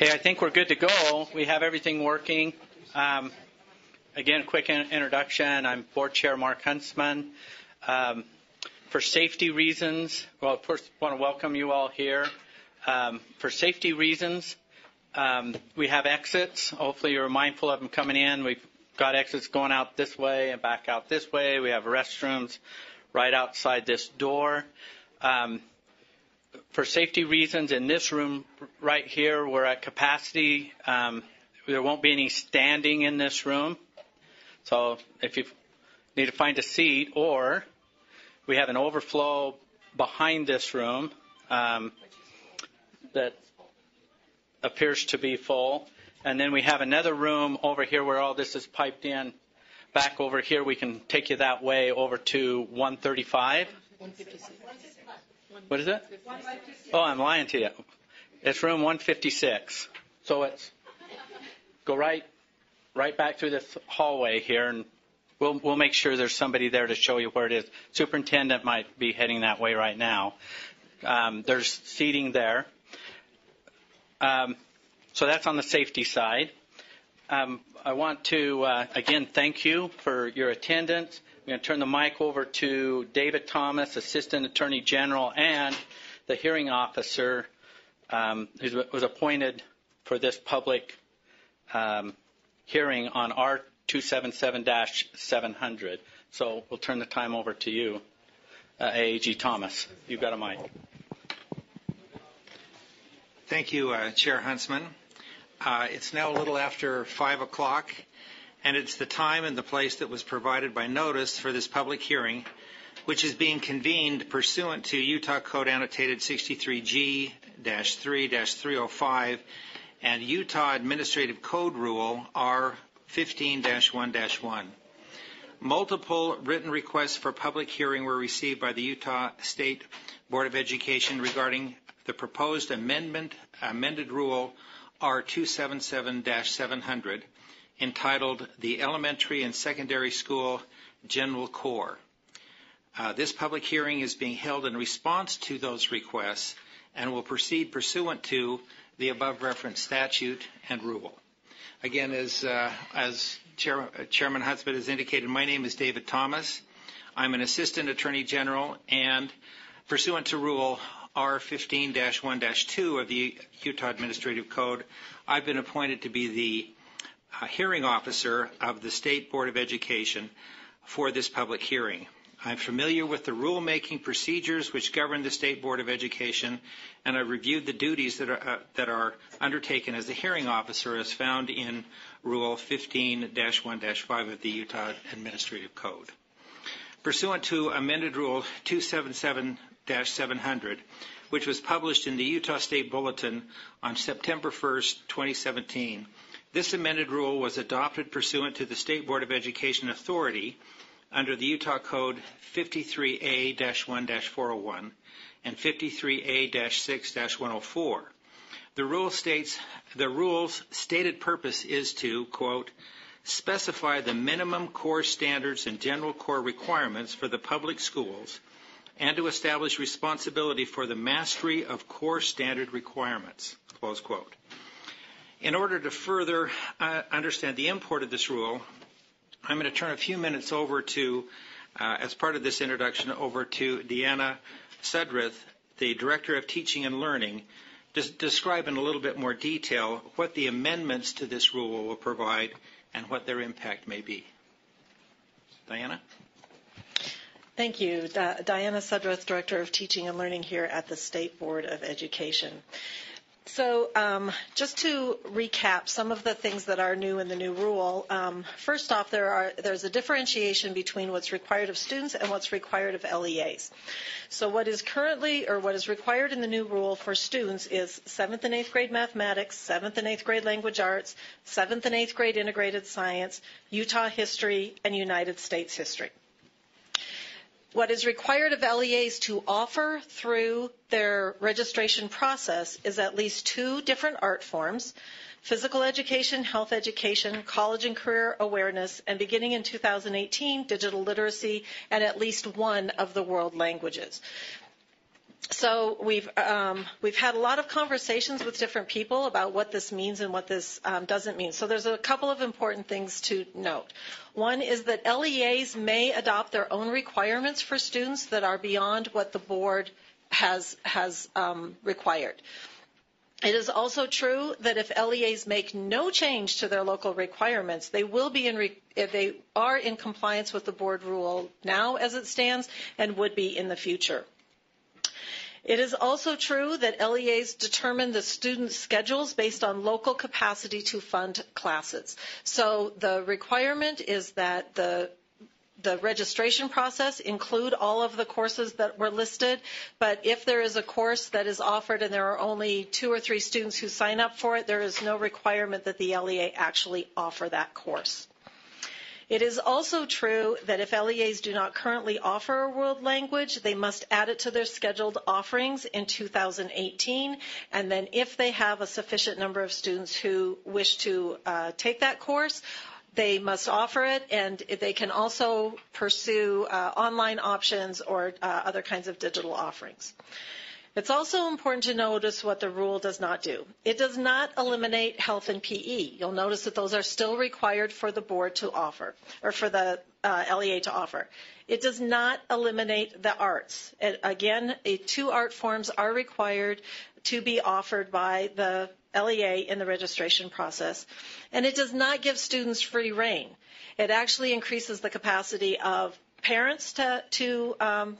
Hey, I think we're good to go. We have everything working. Again, quick introduction. I'm Board Chair Mark Huntsman. For safety reasons, well, first I want to welcome you all here. For safety reasons, we have exits. Hopefully you're mindful of them coming in. We've got exits going out this way and back out this way. We have restrooms right outside this door. For safety reasons, in this room right here, we're at capacity. There won't be any standing in this room. So if you need to find a seat, or we have an overflow behind this room that appears to be full. And then we have another room over here where all this is piped in. Back over here, we can take you that way over to 135. 156. What is it? Oh, I'm lying to you. It's room 156. So it's go right back through this hallway here, and we'll make sure there's somebody there to show you where it is. Superintendent might be heading that way right now. There's seating there. So that's on the safety side. I want to, again, thank you for your attendance. I'm going to turn the mic over to David Thomas, Assistant Attorney General, and the hearing officer who was appointed for this public hearing on R277-700. So we'll turn the time over to you, AAG Thomas. You've got a mic. Thank you, Chair Huntsman. It's now a little after 5 o'clock, and it's the time and the place that was provided by notice for this public hearing, which is being convened pursuant to Utah Code Annotated 63G-3-305 and Utah Administrative Code Rule R15-1-1. Multiple written requests for public hearing were received by the Utah State Board of Education regarding the proposed amended rule R277-700 entitled the Elementary and Secondary School General Core. This public hearing is being held in response to those requests and will proceed pursuant to the above referenced statute and rule. Again, as Chairman Huntsman has indicated, my name is David Thomas. I'm an Assistant Attorney General, and pursuant to Rule R15-1-2 of the Utah Administrative Code, I've been appointed to be the hearing officer of the State Board of Education for this public hearing. I'm familiar with the rulemaking procedures which govern the State Board of Education, and I've reviewed the duties that are undertaken as the hearing officer as found in Rule 15-1-5 of the Utah Administrative Code. Pursuant to amended Rule 277-700, which was published in the Utah State Bulletin on September 1st, 2017, this amended rule was adopted pursuant to the State Board of Education authority under the Utah Code 53A-1-401 and 53A-6-104. The rule states the rule's stated purpose is to, quote, specify the minimum core standards and general core requirements for the public schools and to establish responsibility for the mastery of core standard requirements, close quote. In order to further understand the import of this rule, I'm going to turn a few minutes over to, as part of this introduction, over to Deanna Sudrith, the Director of Teaching and Learning, to describe in a little bit more detail what the amendments to this rule will provide and what their impact may be. Diana? Thank you. Diana Sudrith, Director of Teaching and Learning here at the State Board of Education. So just to recap some of the things that are new in the new rule, first off, there's a differentiation between what's required of students and what's required of LEAs. So what is required in the new rule for students is 7th and 8th grade mathematics, 7th and 8th grade language arts, 7th and 8th grade integrated science, Utah history, and United States history. What is required of LEAs to offer through their registration process is at least 2 different art forms, physical education, health education, college and career awareness, and beginning in 2018, digital literacy, and at least 1 of the world languages. So we've had a lot of conversations with different people about what this means and what this doesn't mean. So there's a couple of important things to note. One is that LEAs may adopt their own requirements for students that are beyond what the board has required. It is also true that if LEAs make no change to their local requirements, they are in compliance with the board rule now as it stands and would be in the future. It is also true that LEAs determine the student schedules based on local capacity to fund classes. So the requirement is that the registration process include all of the courses that were listed, but if there is a course that is offered and there are only 2 or 3 students who sign up for it, there is no requirement that the LEA actually offer that course. It is also true that if LEAs do not currently offer a world language, they must add it to their scheduled offerings in 2018, and then if they have a sufficient number of students who wish to take that course, they must offer it, and they can also pursue online options or other kinds of digital offerings. It's also important to notice what the rule does not do. It does not eliminate health and PE. You'll notice that those are still required for the board to offer, or for the LEA to offer. It does not eliminate the arts. Again, 2 art forms are required to be offered by the LEA in the registration process. And it does not give students free rein. It actually increases the capacity of parents to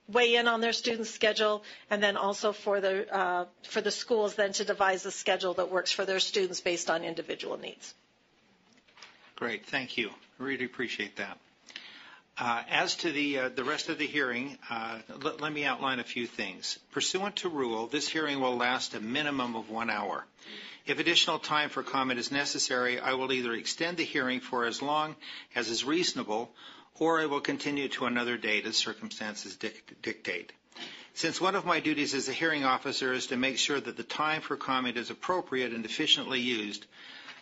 weigh in on their students' schedule, and then also for the schools then to devise a schedule that works for their students based on individual needs. Great, thank you. Really appreciate that. As to the rest of the hearing, let me outline a few things. Pursuant to rule, this hearing will last a minimum of 1 hour. If additional time for comment is necessary, I will either extend the hearing for as long as is reasonable, or I will continue to another date as circumstances dictate. Since one of my duties as a hearing officer is to make sure that the time for comment is appropriate and efficiently used,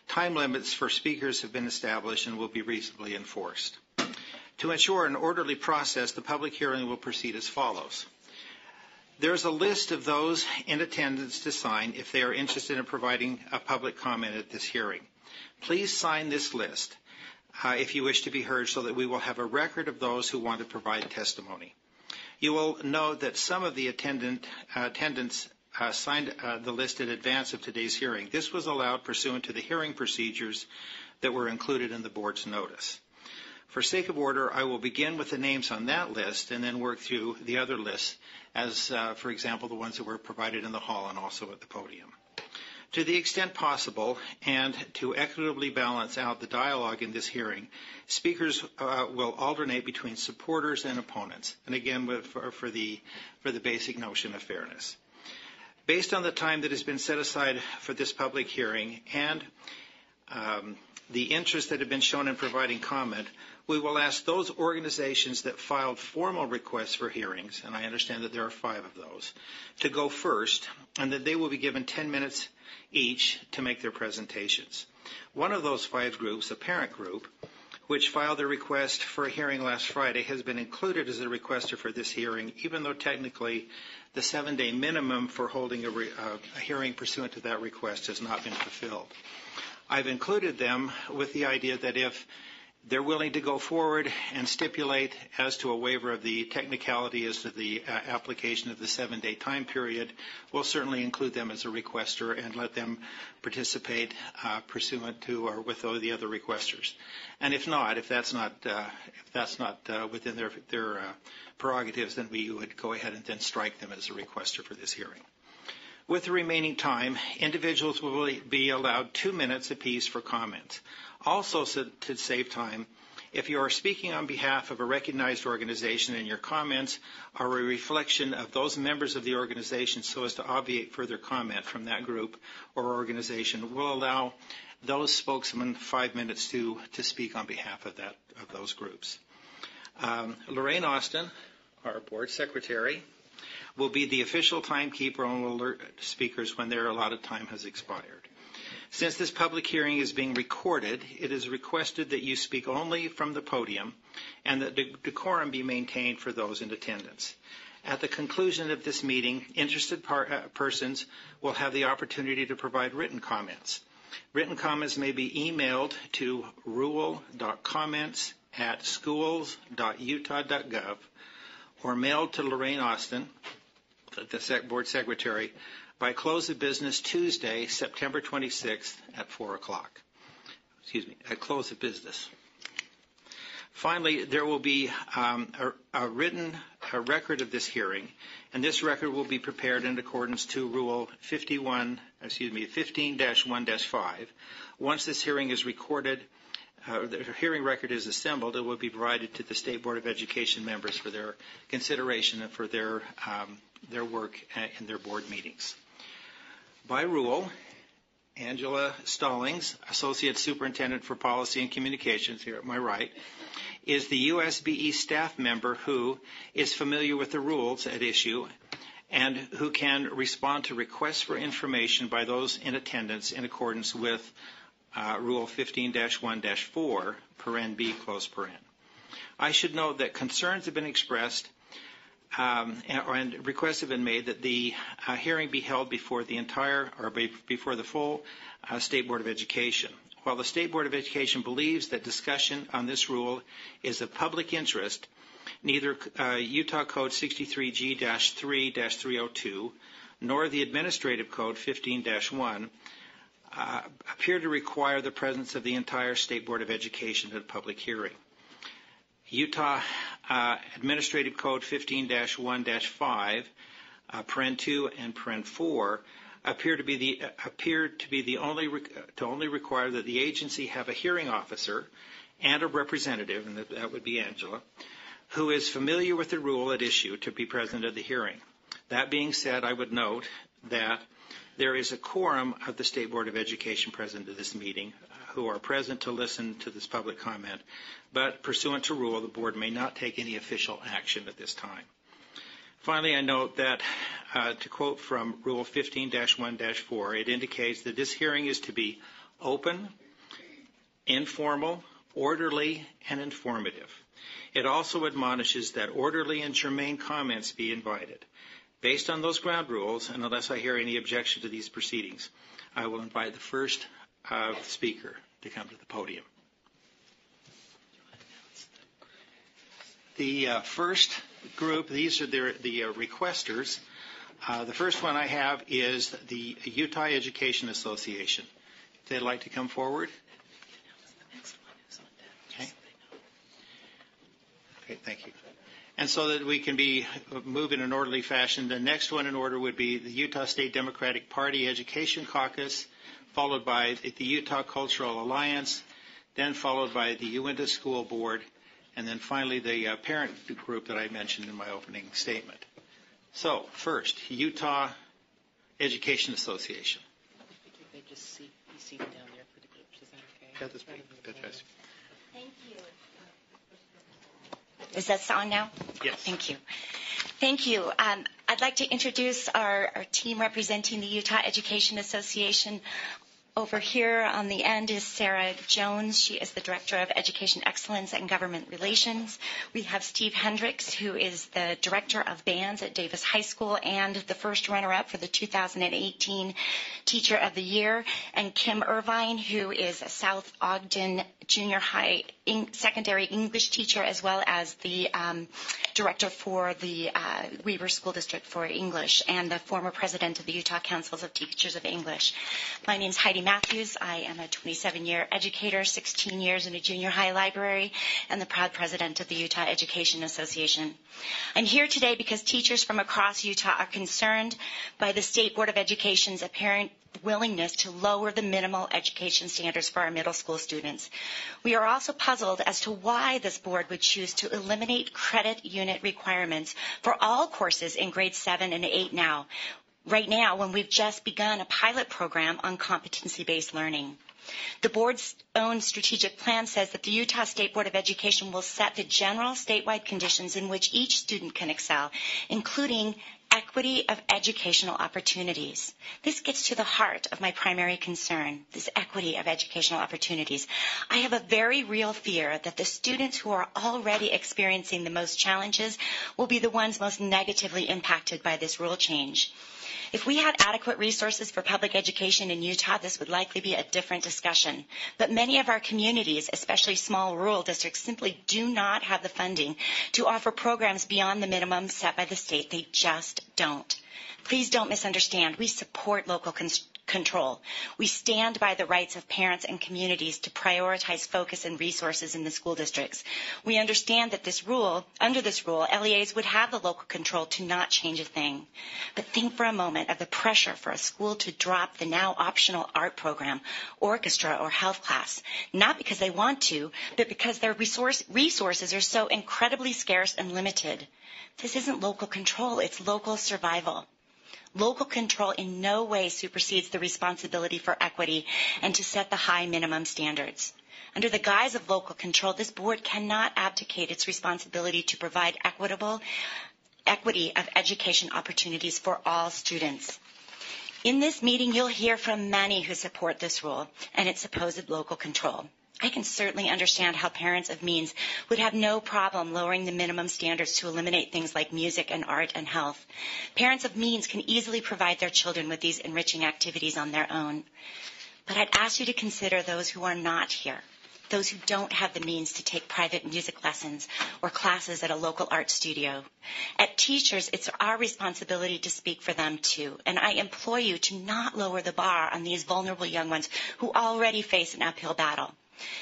time limits for speakers have been established and will be reasonably enforced. To ensure an orderly process, the public hearing will proceed as follows. There is a list of those in attendance to sign if they are interested in providing a public comment at this hearing. Please sign this list if you wish to be heard, so that we will have a record of those who want to provide testimony. You will note that some of the attendants signed the list in advance of today's hearing. This was allowed pursuant to the hearing procedures that were included in the board's notice. For sake of order, I will begin with the names on that list and then work through the other lists, as, for example, the ones that were provided in the hall and also at the podium. To the extent possible, and to equitably balance out the dialogue in this hearing, speakers will alternate between supporters and opponents, and again for the basic notion of fairness. Based on the time that has been set aside for this public hearing and the interest that have been shown in providing comment, we will ask those organizations that filed formal requests for hearings, and I understand that there are 5 of those, to go first, and that they will be given 10 minutes each to make their presentations. One of those 5 groups, a parent group, which filed a request for a hearing last Friday, has been included as a requester for this hearing, even though technically the 7-day minimum for holding a hearing pursuant to that request has not been fulfilled. I've included them with the idea that if they're willing to go forward and stipulate as to a waiver of the technicality as to the application of the 7-day time period, we'll certainly include them as a requester and let them participate pursuant to or with the other requesters. And if that's not within their prerogatives, then we would go ahead and then strike them as a requester for this hearing. With the remaining time, individuals will be allowed 2 minutes apiece for comments. Also, to save time, if you are speaking on behalf of a recognized organization and your comments are a reflection of those members of the organization so as to obviate further comment from that group or organization, we'll allow those spokesmen 5 minutes to speak on behalf of those groups. Lorraine Austin, our board secretary, will be the official timekeeper and will alert speakers when their allotted time has expired. Since this public hearing is being recorded, it is requested that you speak only from the podium and that decorum be maintained for those in attendance. At the conclusion of this meeting, interested persons will have the opportunity to provide written comments. Written comments may be emailed to rule.comments@schools.utah.gov or mailed to Lorraine Austin, the board secretary, by close of business Tuesday, September 26th at 4 o'clock. At close of business. Finally, there will be a written record of this hearing, and this record will be prepared in accordance to Rule 15-1-5. Once this hearing is recorded, the hearing record is assembled, it will be provided to the State Board of Education members for their consideration and for their work in their board meetings. By rule, Angela Stallings, Associate Superintendent for Policy and Communications, here at my right, is the USBE staff member who is familiar with the rules at issue and who can respond to requests for information by those in attendance in accordance with Rule 15-1-4, paren B, close paren. I should note that concerns have been expressed and requests have been made that the hearing be held before the before the full State Board of Education. While the State Board of Education believes that discussion on this rule is of public interest, neither Utah Code 63G-3-302 nor the Administrative Code 15-1 appear to require the presence of the entire State Board of Education at a public hearing. Utah Administrative Code 15-1-5, paren 2 and paren 4 appear to only require that the agency have a hearing officer and a representative, and that would be Angela, who is familiar with the rule at issue to be present at the hearing. That being said, I would note that there is a quorum of the State Board of Education present at this meeting who are present to listen to this public comment, but pursuant to rule, the board may not take any official action at this time. Finally, I note that, to quote from Rule 15-1-4, it indicates that this hearing is to be open, informal, orderly, and informative. It also admonishes that orderly and germane comments be invited. Based on those ground rules, and unless I hear any objection to these proceedings, I will invite the first speaker to come to the podium. The first group, these are the requesters. The first one I have is the Utah Education Association. If they'd like to come forward. Okay, thank you. And so that we can move in an orderly fashion, the next one in order would be the Utah State Democratic Party Education Caucus, followed by the Utah Cultural Alliance, then followed by the Uinta School Board, and then finally the parent group that I mentioned in my opening statement. So, first, Utah Education Association. They just be seated down there for the groups. Is that okay? Yeah, that's fantastic. Thank you. Is that on now? Yes. Thank you. Thank you. I'd like to introduce our team representing the Utah Education Association. Over here on the end is Sarah Jones. She is the Director of Education Excellence and Government Relations. We have Steve Hendricks, who is the Director of Bands at Davis High School and the first runner-up for the 2018 Teacher of the Year, and Kim Irvine, who is a South Ogden Junior High secondary English teacher, as well as the Director for the Weber School District for English and the former President of the Utah Councils of Teachers of English. My name is Heidi Matthews. I am a 27-year educator, 16 years in a junior high library, and the proud president of the Utah Education Association. I'm here today because teachers from across Utah are concerned by the State Board of Education's apparent willingness to lower the minimal education standards for our middle school students. We are also puzzled as to why this board would choose to eliminate credit unit requirements for all courses in grades 7 and 8 now, right now when we've just begun a pilot program on competency-based learning. The board's own strategic plan says that the Utah State Board of Education will set the general statewide conditions in which each student can excel, including equity of educational opportunities. This gets to the heart of my primary concern, this equity of educational opportunities. I have a very real fear that the students who are already experiencing the most challenges will be the ones most negatively impacted by this rule change. If we had adequate resources for public education in Utah, this would likely be a different discussion. But many of our communities, especially small rural districts, simply do not have the funding to offer programs beyond the minimum set by the state. They just don't. Please don't misunderstand. We support local control. We stand by the rights of parents and communities to prioritize focus and resources in the school districts. We understand that under this rule, LEAs would have the local control to not change a thing. But think for a moment of the pressure for a school to drop the now optional art program, orchestra, or health class, not because they want to, but because their resources are so incredibly scarce and limited. This isn't local control, it's local survival. Local control in no way supersedes the responsibility for equity and to set the high minimum standards. Under the guise of local control, this board cannot abdicate its responsibility to provide equity of education opportunities for all students. In this meeting, you'll hear from many who support this rule and its supposed local control. I can certainly understand how parents of means would have no problem lowering the minimum standards to eliminate things like music and art and health. Parents of means can easily provide their children with these enriching activities on their own. But I'd ask you to consider those who are not here, those who don't have the means to take private music lessons or classes at a local art studio. At teachers, it's our responsibility to speak for them too, and I implore you to not lower the bar on these vulnerable young ones who already face an uphill battle.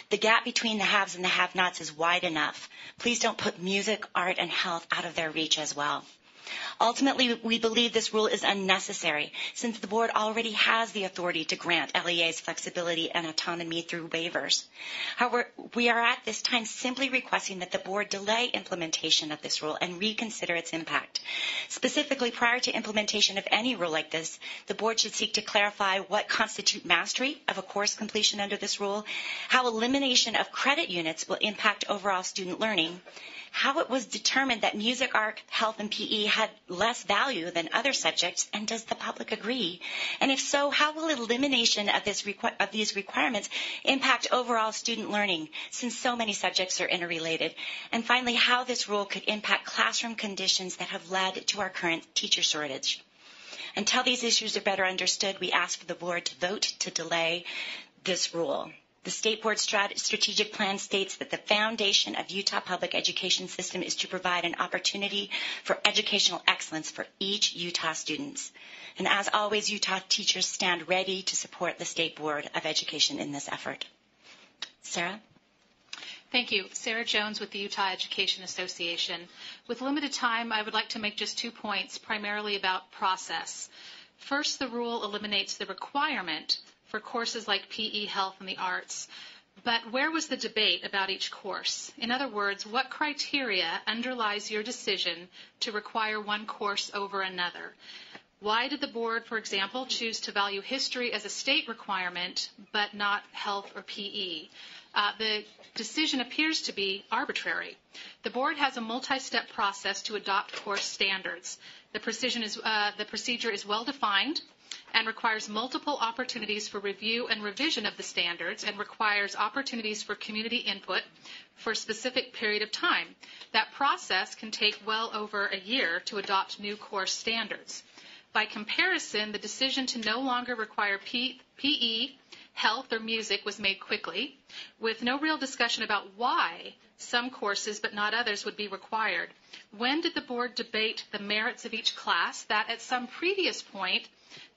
The gap between the haves and the have-nots is wide enough. Please don't put music, art, and health out of their reach as well. Ultimately, we believe this rule is unnecessary since the board already has the authority to grant LEAs flexibility and autonomy through waivers. However, we are at this time simply requesting that the board delay implementation of this rule and reconsider its impact. Specifically, prior to implementation of any rule like this, the board should seek to clarify what constitutes mastery of a course completion under this rule, how elimination of credit units will impact overall student learning, how it was determined that music, art, health, and PE had less value than other subjects, and does the public agree? And if so, how will elimination of these requirements impact overall student learning, since so many subjects are interrelated? And finally, how this rule could impact classroom conditions that have led to our current teacher shortage. Until these issues are better understood, we ask for the board to vote to delay this rule. The State Board strategic plan states that the foundation of Utah public education system is to provide an opportunity for educational excellence for each Utah student. And as always, Utah teachers stand ready to support the State Board of Education in this effort. Sarah? Thank you. Sarah Jones with the Utah Education Association. With limited time, I would like to make just 2 points, primarily about process. First, the rule eliminates the requirement for courses like PE, health, and the arts. But where was the debate about each course? In other words, what criteria underlies your decision to require one course over another? Why did the board, for example, choose to value history as a state requirement but not health or PE? The decision appears to be arbitrary. The board has a multi-step process to adopt course standards. The procedure is well defined and requires multiple opportunities for review and revision of the standards and requires opportunities for community input for a specific period of time. That process can take well over a year to adopt new course standards. By comparison, the decision to no longer require PE, health, or music was made quickly, with no real discussion about why some courses but not others would be required. When did the board debate the merits of each class that at some previous point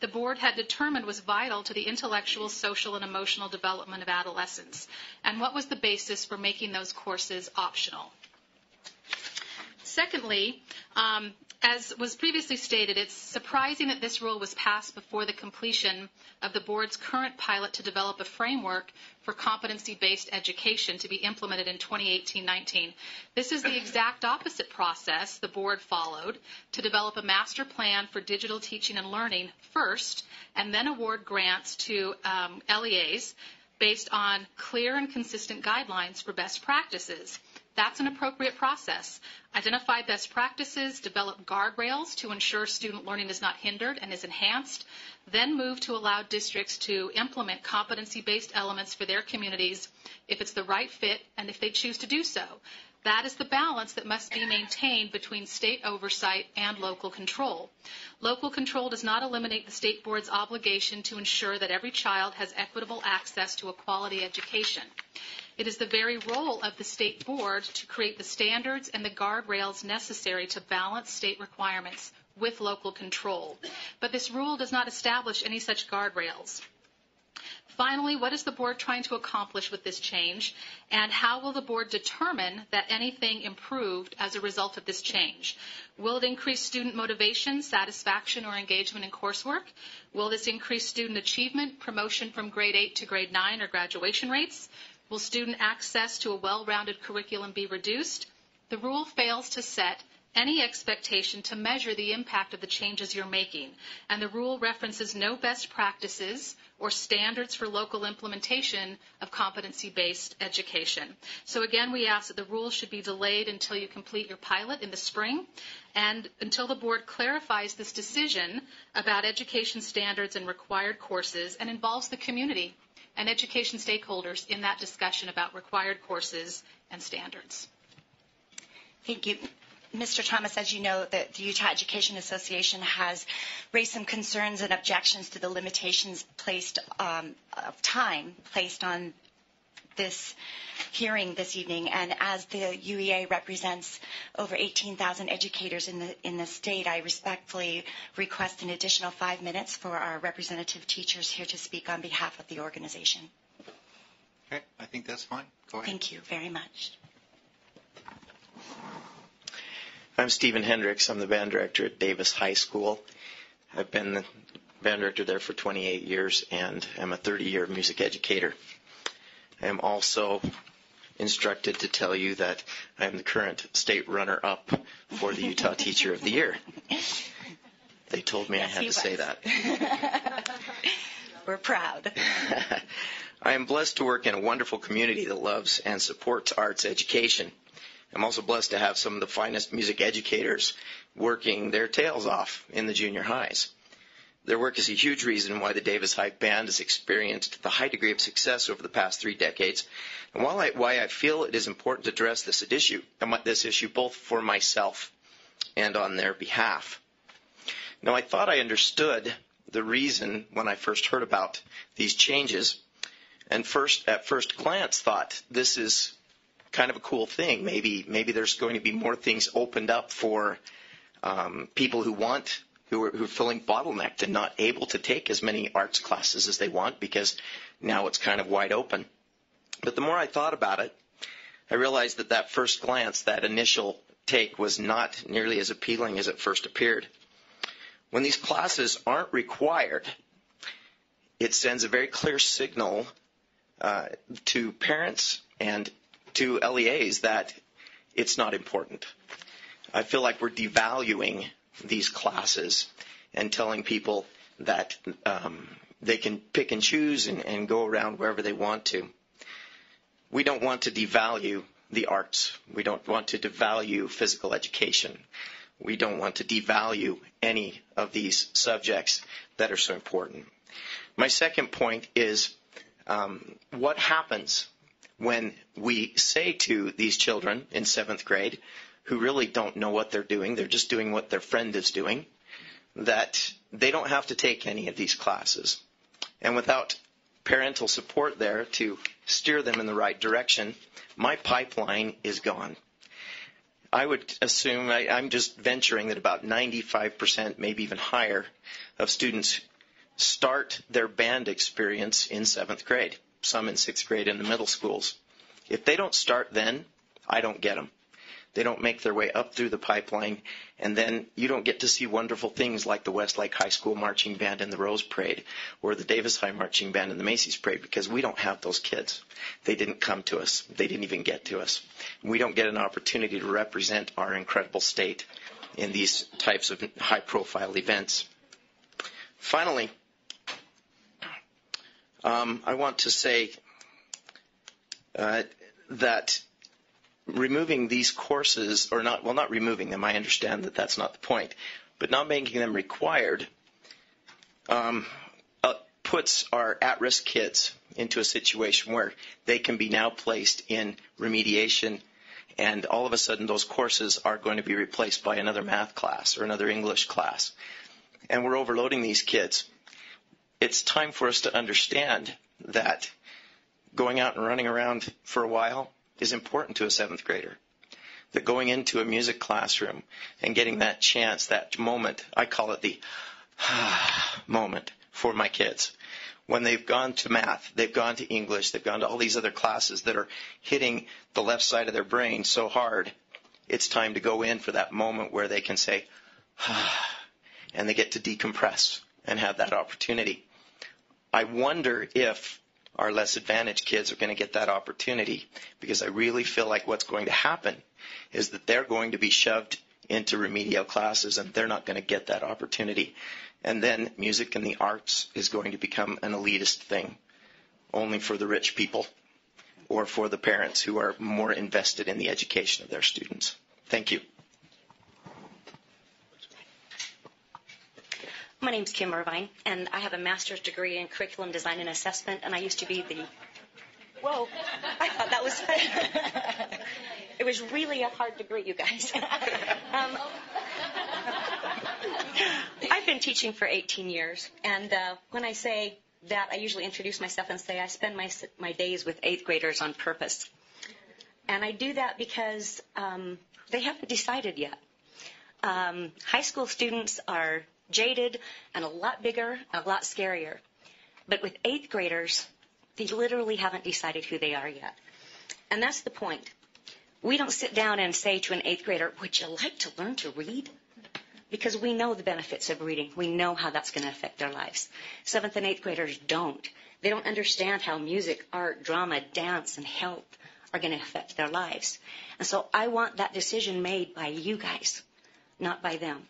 the board had determined was vital to the intellectual, social, and emotional development of adolescents? And what was the basis for making those courses optional? Secondly, as was previously stated, it's surprising that this rule was passed before the completion of the board's current pilot to develop a framework for competency-based education to be implemented in 2018-19. This is the exact opposite process the board followed to develop a master plan for digital teaching and learning first, and then award grants to LEAs based on clear and consistent guidelines for best practices. That's an appropriate process. Identify best practices, develop guardrails to ensure student learning is not hindered and is enhanced, then move to allow districts to implement competency-based elements for their communities if it's the right fit and if they choose to do so. That is the balance that must be maintained between state oversight and local control. Local control does not eliminate the state board's obligation to ensure that every child has equitable access to a quality education. It is the very role of the state board to create the standards and the guardrails necessary to balance state requirements with local control. But this rule does not establish any such guardrails. Finally, what is the board trying to accomplish with this change, and how will the board determine that anything improved as a result of this change? Will it increase student motivation, satisfaction, or engagement in coursework? Will this increase student achievement, promotion from grade 8 to grade 9, or graduation rates? Will student access to a well-rounded curriculum be reduced? The rule fails to set any expectation to measure the impact of the changes you're making, and the rule references no best practices or standards for local implementation of competency-based education. So again, we ask that the rule should be delayed until you complete your pilot in the spring and until the board clarifies this decision about education standards and required courses and involves the community and education stakeholders in that discussion about required courses and standards. Thank you. Mr. Thomas, as you know, the Utah Education Association has raised some concerns and objections to the limitations placed of time placed on this hearing this evening. And as the UEA represents over 18,000 educators in the state, I respectfully request an additional 5 minutes for our representative teachers here to speak on behalf of the organization. Okay, I think that's fine. Go ahead. Thank you very much. I'm Stephen Hendricks. I'm the band director at Davis High School. I've been the band director there for 28 years and am a 30-year music educator. I am also instructed to tell you that I am the current state runner-up for the Utah Teacher of the Year. They told me Yes, I had to say that. We're proud. I am blessed to work in a wonderful community that loves and supports arts education. I'm also blessed to have some of the finest music educators working their tails off in the junior highs. Their work is a huge reason why the Davis High Band has experienced the high degree of success over the past 3 decades, and why I feel it is important to address this issue both for myself and on their behalf. Now, I thought I understood the reason when I first heard about these changes, and at first glance thought this is kind of a cool thing. Maybe there's going to be more things opened up for people who are feeling bottlenecked and not able to take as many arts classes as they want because now it's kind of wide open. But the more I thought about it, I realized that first glance, that initial take, was not nearly as appealing as it first appeared. When these classes aren't required, it sends a very clear signal to parents and to LEAs that it's not important. I feel like we're devaluing these classes and telling people that they can pick and choose and go around wherever they want to. We don't want to devalue the arts. We don't want to devalue physical education. We don't want to devalue any of these subjects that are so important. My second point is what happens when we say to these children in 7th grade who really don't know what they're doing, they're just doing what their friend is doing, that they don't have to take any of these classes. And without parental support there to steer them in the right direction, my pipeline is gone. I would assume, I'm just venturing that about 95%, maybe even higher, of students start their band experience in 7th grade. Some in 6th grade in the middle schools. If they don't start then, I don't get them. They don't make their way up through the pipeline, and then you don't get to see wonderful things like the Westlake High School Marching Band and the Rose Parade, or the Davis High Marching Band and the Macy's Parade, because we don't have those kids. They didn't come to us. They didn't even get to us. We don't get an opportunity to represent our incredible state in these types of high-profile events. Finally, I want to say that removing these courses, or not removing them, I understand that that's not the point, but not making them required puts our at-risk kids into a situation where they can be now placed in remediation, and all of a sudden those courses are going to be replaced by another math class or another English class. And we're overloading these kids. It's time for us to understand that going out and running around for a while is important to a 7th grader. That going into a music classroom and getting that chance, that moment, I call it the moment for my kids. When they've gone to math, they've gone to English, they've gone to all these other classes that are hitting the left side of their brain so hard, it's time to go in for that moment where they can say, and they get to decompress and have that opportunity. I wonder if our less advantaged kids are going to get that opportunity, because I really feel like what's going to happen is that they're going to be shoved into remedial classes and they're not going to get that opportunity. And then music and the arts is going to become an elitist thing, only for the rich people or for the parents who are more invested in the education of their students. Thank you. My name's Kim Irvine, and I have a master's degree in curriculum design and assessment, and I used to be the... Whoa, I thought that was fun. It was really a hard degree, you guys. I've been teaching for 18 years, and when I say that, I usually introduce myself and say I spend my days with 8th graders on purpose. And I do that because they haven't decided yet. High school students are jaded and a lot bigger and a lot scarier. But with 8th graders, they literally haven't decided who they are yet. And that's the point. We don't sit down and say to an 8th grader, would you like to learn to read? Because we know the benefits of reading. We know how that's going to affect their lives. 7th and 8th graders don't. They don't understand how music, art, drama, dance, and health are going to affect their lives. And so I want that decision made by you guys, not by them.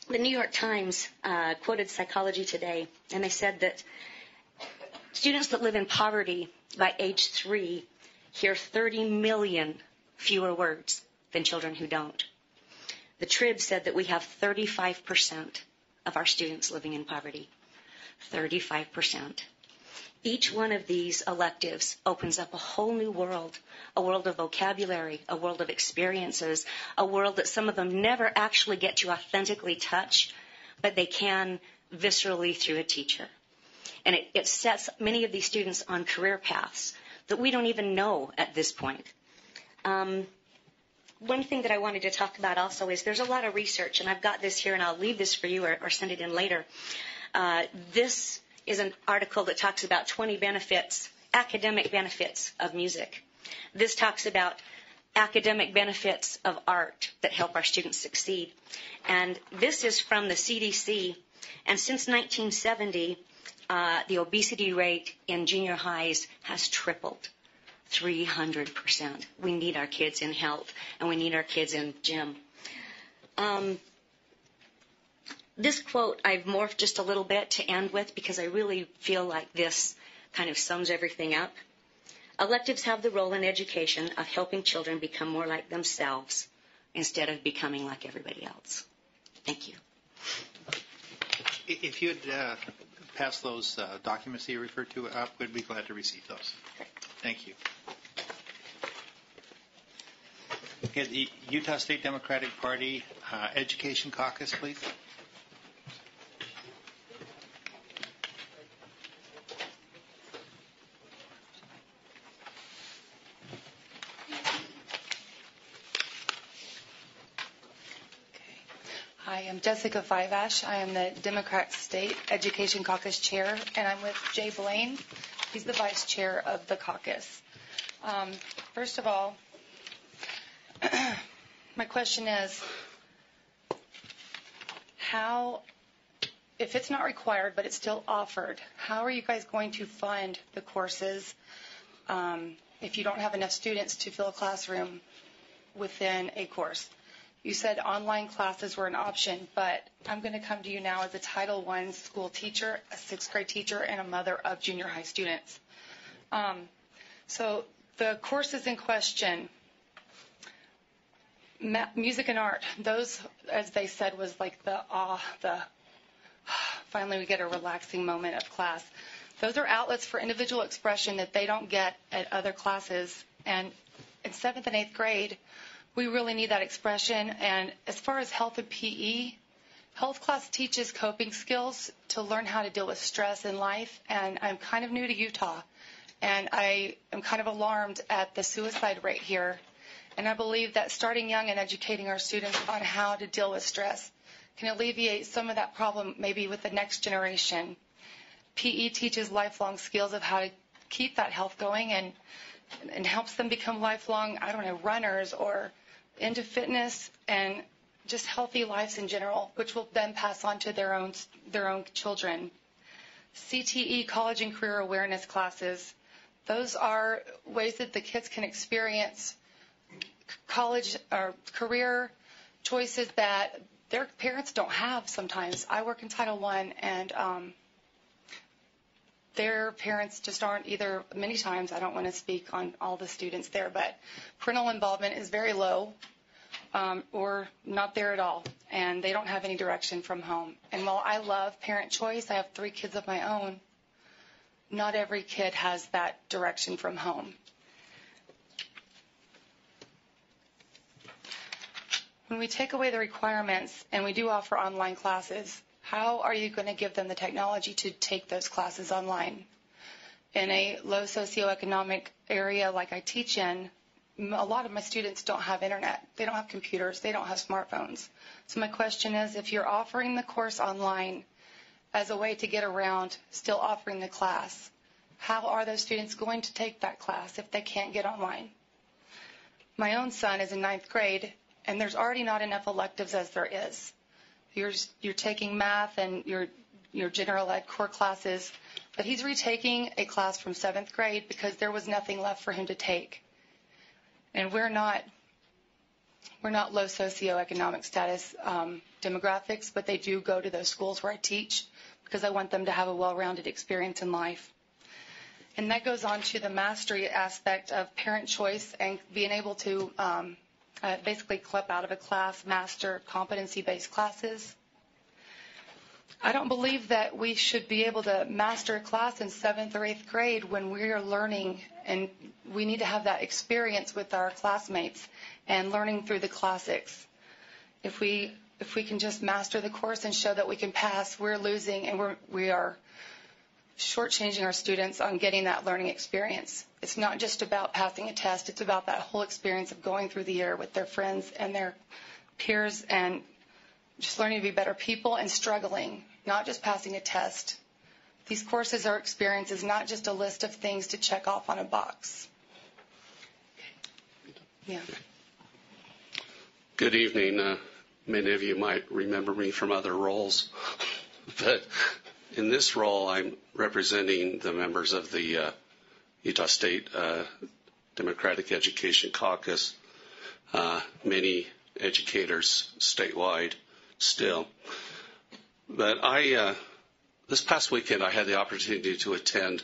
The New York Times quoted Psychology Today, and they said that students that live in poverty by age 3 hear 30 million fewer words than children who don't. The Trib said that we have 35% of our students living in poverty. 35%. Each one of these electives opens up a whole new world, a world of vocabulary, a world of experiences, a world that some of them never actually get to authentically touch, but they can viscerally through a teacher. And it sets many of these students on career paths that we don't even know at this point. One thing that I wanted to talk about also is there's a lot of research, and I've got this here, and I'll leave this for you or send it in later. This is an article that talks about 20 benefits, academic benefits of music. This talks about academic benefits of art that help our students succeed. And this is from the CDC. And since 1970, the obesity rate in junior highs has tripled. 300%. We need our kids in health, and we need our kids in gym. This quote I've morphed just a little bit to end with because I really feel like this kind of sums everything up. Electives have the role in education of helping children become more like themselves instead of becoming like everybody else. Thank you. If you'd pass those documents that you referred to up, we'd be glad to receive those. Okay. Thank you. Okay, the Utah State Democratic Party Education Caucus, please. Hi, I'm Jessica Fivash. I am the Democrat State Education Caucus Chair, and I'm with Jay Blaine. He's the Vice Chair of the caucus. First of all, my question is, how, if it's not required but it's still offered, how are you guys going to fund the courses if you don't have enough students to fill a classroom within a course? You said online classes were an option, but I'm going to come to you now as a Title I school teacher, a 6th grade teacher, and a mother of junior high students. So The courses in question, music and art, those, as they said, was like finally we get a relaxing moment of class. Those are outlets for individual expression that they don't get at other classes. And in 7th and 8th grade, we really need that expression. And as far as health and PE, health class teaches coping skills to learn how to deal with stress in life. And I'm kind of new to Utah, and I am kind of alarmed at the suicide rate here. And I believe that starting young and educating our students on how to deal with stress can alleviate some of that problem maybe with the next generation. PE teaches lifelong skills of how to keep that health going and helps them become lifelong, runners or into fitness and just healthy lives in general, which will then pass on to their own children. CTE, college and career awareness classes, those are ways that the kids can experience college or career choices that their parents don't have sometimes. I work in Title I, and their parents just aren't either. Many times, I don't want to speak on all the students there, but parental involvement is very low or not there at all, and they don't have any direction from home. And while I love parent choice, I have 3 kids of my own, not every kid has that direction from home. When we take away the requirements and we do offer online classes, how are you going to give them the technology to take those classes online? In a low socioeconomic area like I teach in, a lot of my students don't have internet. They don't have computers. They don't have smartphones. So my question is, if you're offering the course online as a way to get around still offering the class, how are those students going to take that class if they can't get online? My own son is in 9th grade, and there's already not enough electives as there is. You're taking math and your general ed core classes, but he's retaking a class from 7th grade because there was nothing left for him to take. And we're not low socioeconomic status demographics, but they do go to those schools where I teach because I want them to have a well-rounded experience in life. And that goes on to the mastery aspect of parent choice and being able to basically clip out of a class, master competency-based classes. I don't believe that we should be able to master a class in 7th or 8th grade when we are learning, and we need to have that experience with our classmates and learning through the classics. If we can just master the course and show that we can pass, we're losing, and we are shortchanging our students on getting that learning experience. It's not just about passing a test. It's about that whole experience of going through the year with their friends and their peers and just learning to be better people and struggling, not just passing a test. These courses are experiences, not just a list of things to check off on a box. Yeah. Good evening. Many of you might remember me from other roles, but in this role, I'm representing the members of the Utah State Democratic Education Caucus, many educators statewide still. But this past weekend, I had the opportunity to attend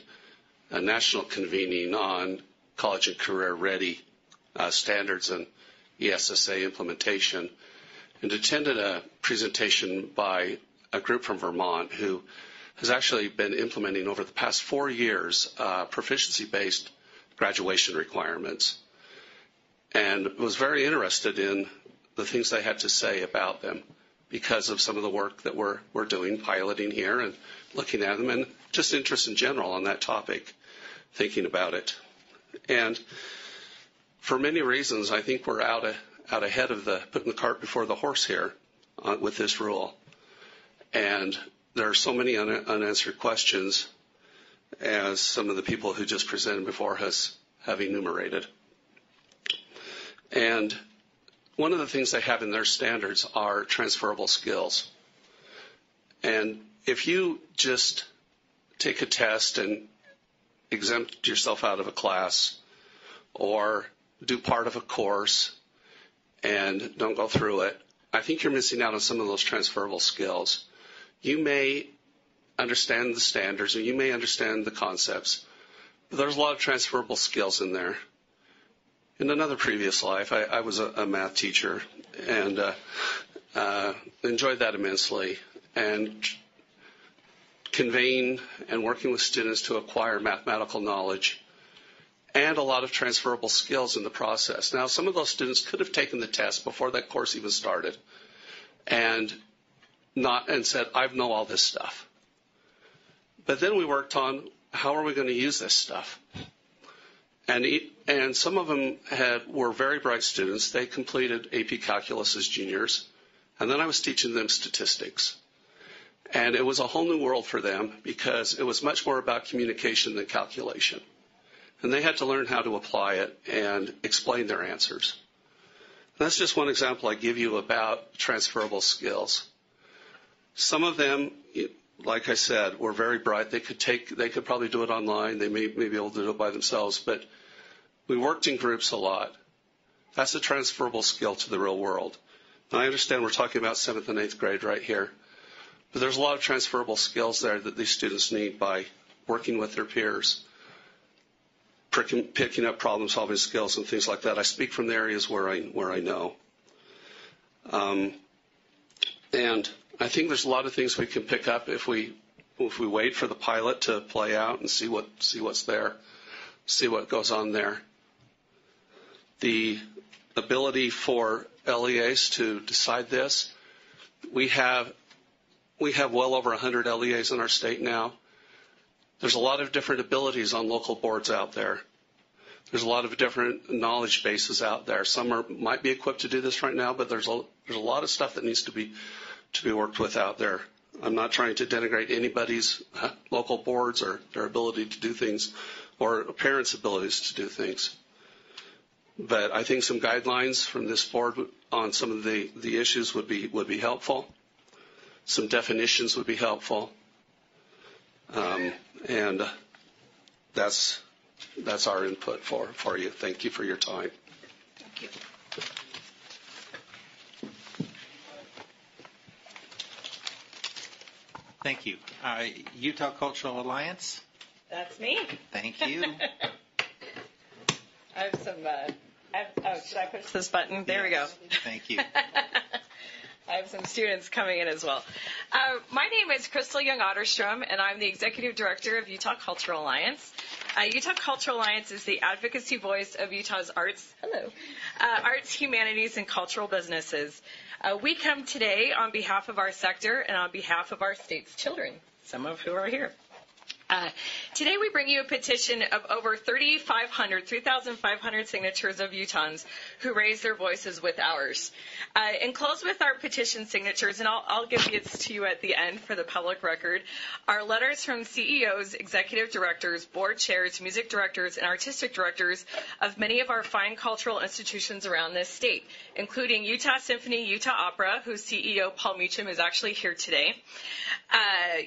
a national convening on college and career ready standards and ESSA implementation, and attended a presentation by a group from Vermont who has actually been implementing over the past 4 years proficiency-based graduation requirements, and was very interested in the things they had to say about them because of some of the work that we're doing, piloting here and looking at them, and just interest in general on that topic, thinking about it. And for many reasons, I think we're out ahead of putting the cart before the horse here with this rule. And there are so many unanswered questions, as some of the people who just presented before have enumerated. And one of the things they have in their standards are transferable skills. And if you just take a test and exempt yourself out of a class, or do part of a course and don't go through it, I think you're missing out on some of those transferable skills. You may understand the standards, or you may understand the concepts, but there's a lot of transferable skills in there in another previous life, I was a math teacher and enjoyed that immensely. And conveying and working with students to acquire mathematical knowledge and a lot of transferable skills in the process. Now, some of those students could have taken the test before that course even started and said, I know all this stuff. But then we worked on how are we going to use this stuff. And some of them were very bright students. They completed AP Calculus as juniors. And then I was teaching them statistics. And it was a whole new world for them because it was much more about communication than calculation. And they had to learn how to apply it and explain their answers. And that's just one example I give you about transferable skills. Some of them, like I said, were very bright. They could probably do it online. They may be able to do it by themselves. But we worked in groups a lot. That's a transferable skill to the real world. And I understand we're talking about 7th and 8th grade right here. But there's a lot of transferable skills there that these students need by working with their peers, picking up problem-solving skills and things like that. I speak from the areas where I know. And I think there's a lot of things we can pick up if we wait for the pilot to play out and see what's there, see what goes on there. The ability for LEAs to decide this, we have well over 100 LEAs in our state now. There's a lot of different abilities on local boards out there. There's a lot of different knowledge bases out there. Some might be equipped to do this right now, but there's a lot of stuff that needs to be worked with out there. I'm not trying to denigrate anybody's local boards or their ability to do things or parents' abilities to do things. But I think some guidelines from this board on some of the issues would be helpful. Some definitions would be helpful. And that's our input for you. Thank you for your time. Thank you. Thank you. Utah Cultural Alliance. That's me. Thank you. I have some. Should I push this button? There we go. Thank you. I have some students coming in as well. My name is Crystal Young-Otterstrom, and I'm the Executive Director of Utah Cultural Alliance. Utah Cultural Alliance is the advocacy voice of Utah's arts, arts, humanities, and cultural businesses. We come today on behalf of our sector and on behalf of our state's children, some of who are here. Today we bring you a petition of over 3,500 signatures of Utahns who raise their voices with ours. Enclosed with our petition signatures, and I'll give these to you at the end for the public record, are letters from CEOs, executive directors, board chairs, music directors, and artistic directors of many of our fine cultural institutions around this state, including Utah Symphony, Utah Opera, whose CEO, Paul Meacham, is actually here today,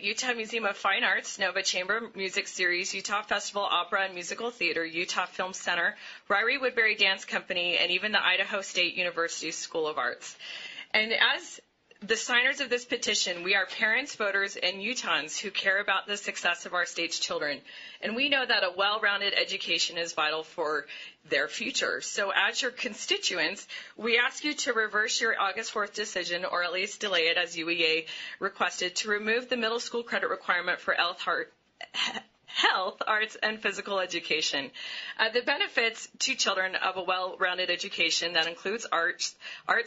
Utah Museum of Fine Arts, Nova Chamber Music Series, Utah Festival Opera and Musical Theater, Utah Film Center, Ryrie Woodbury Dance Company, and even the Idaho State University School of Arts. And as the signers of this petition, we are parents, voters, and Utahns who care about the success of our state's children. And we know that a well-rounded education is vital for their future. So as your constituents, we ask you to reverse your August 4th decision, or at least delay it as UEA requested, to remove the middle school credit requirement for health, arts, and physical education. The benefits to children of a well-rounded education that includes arts,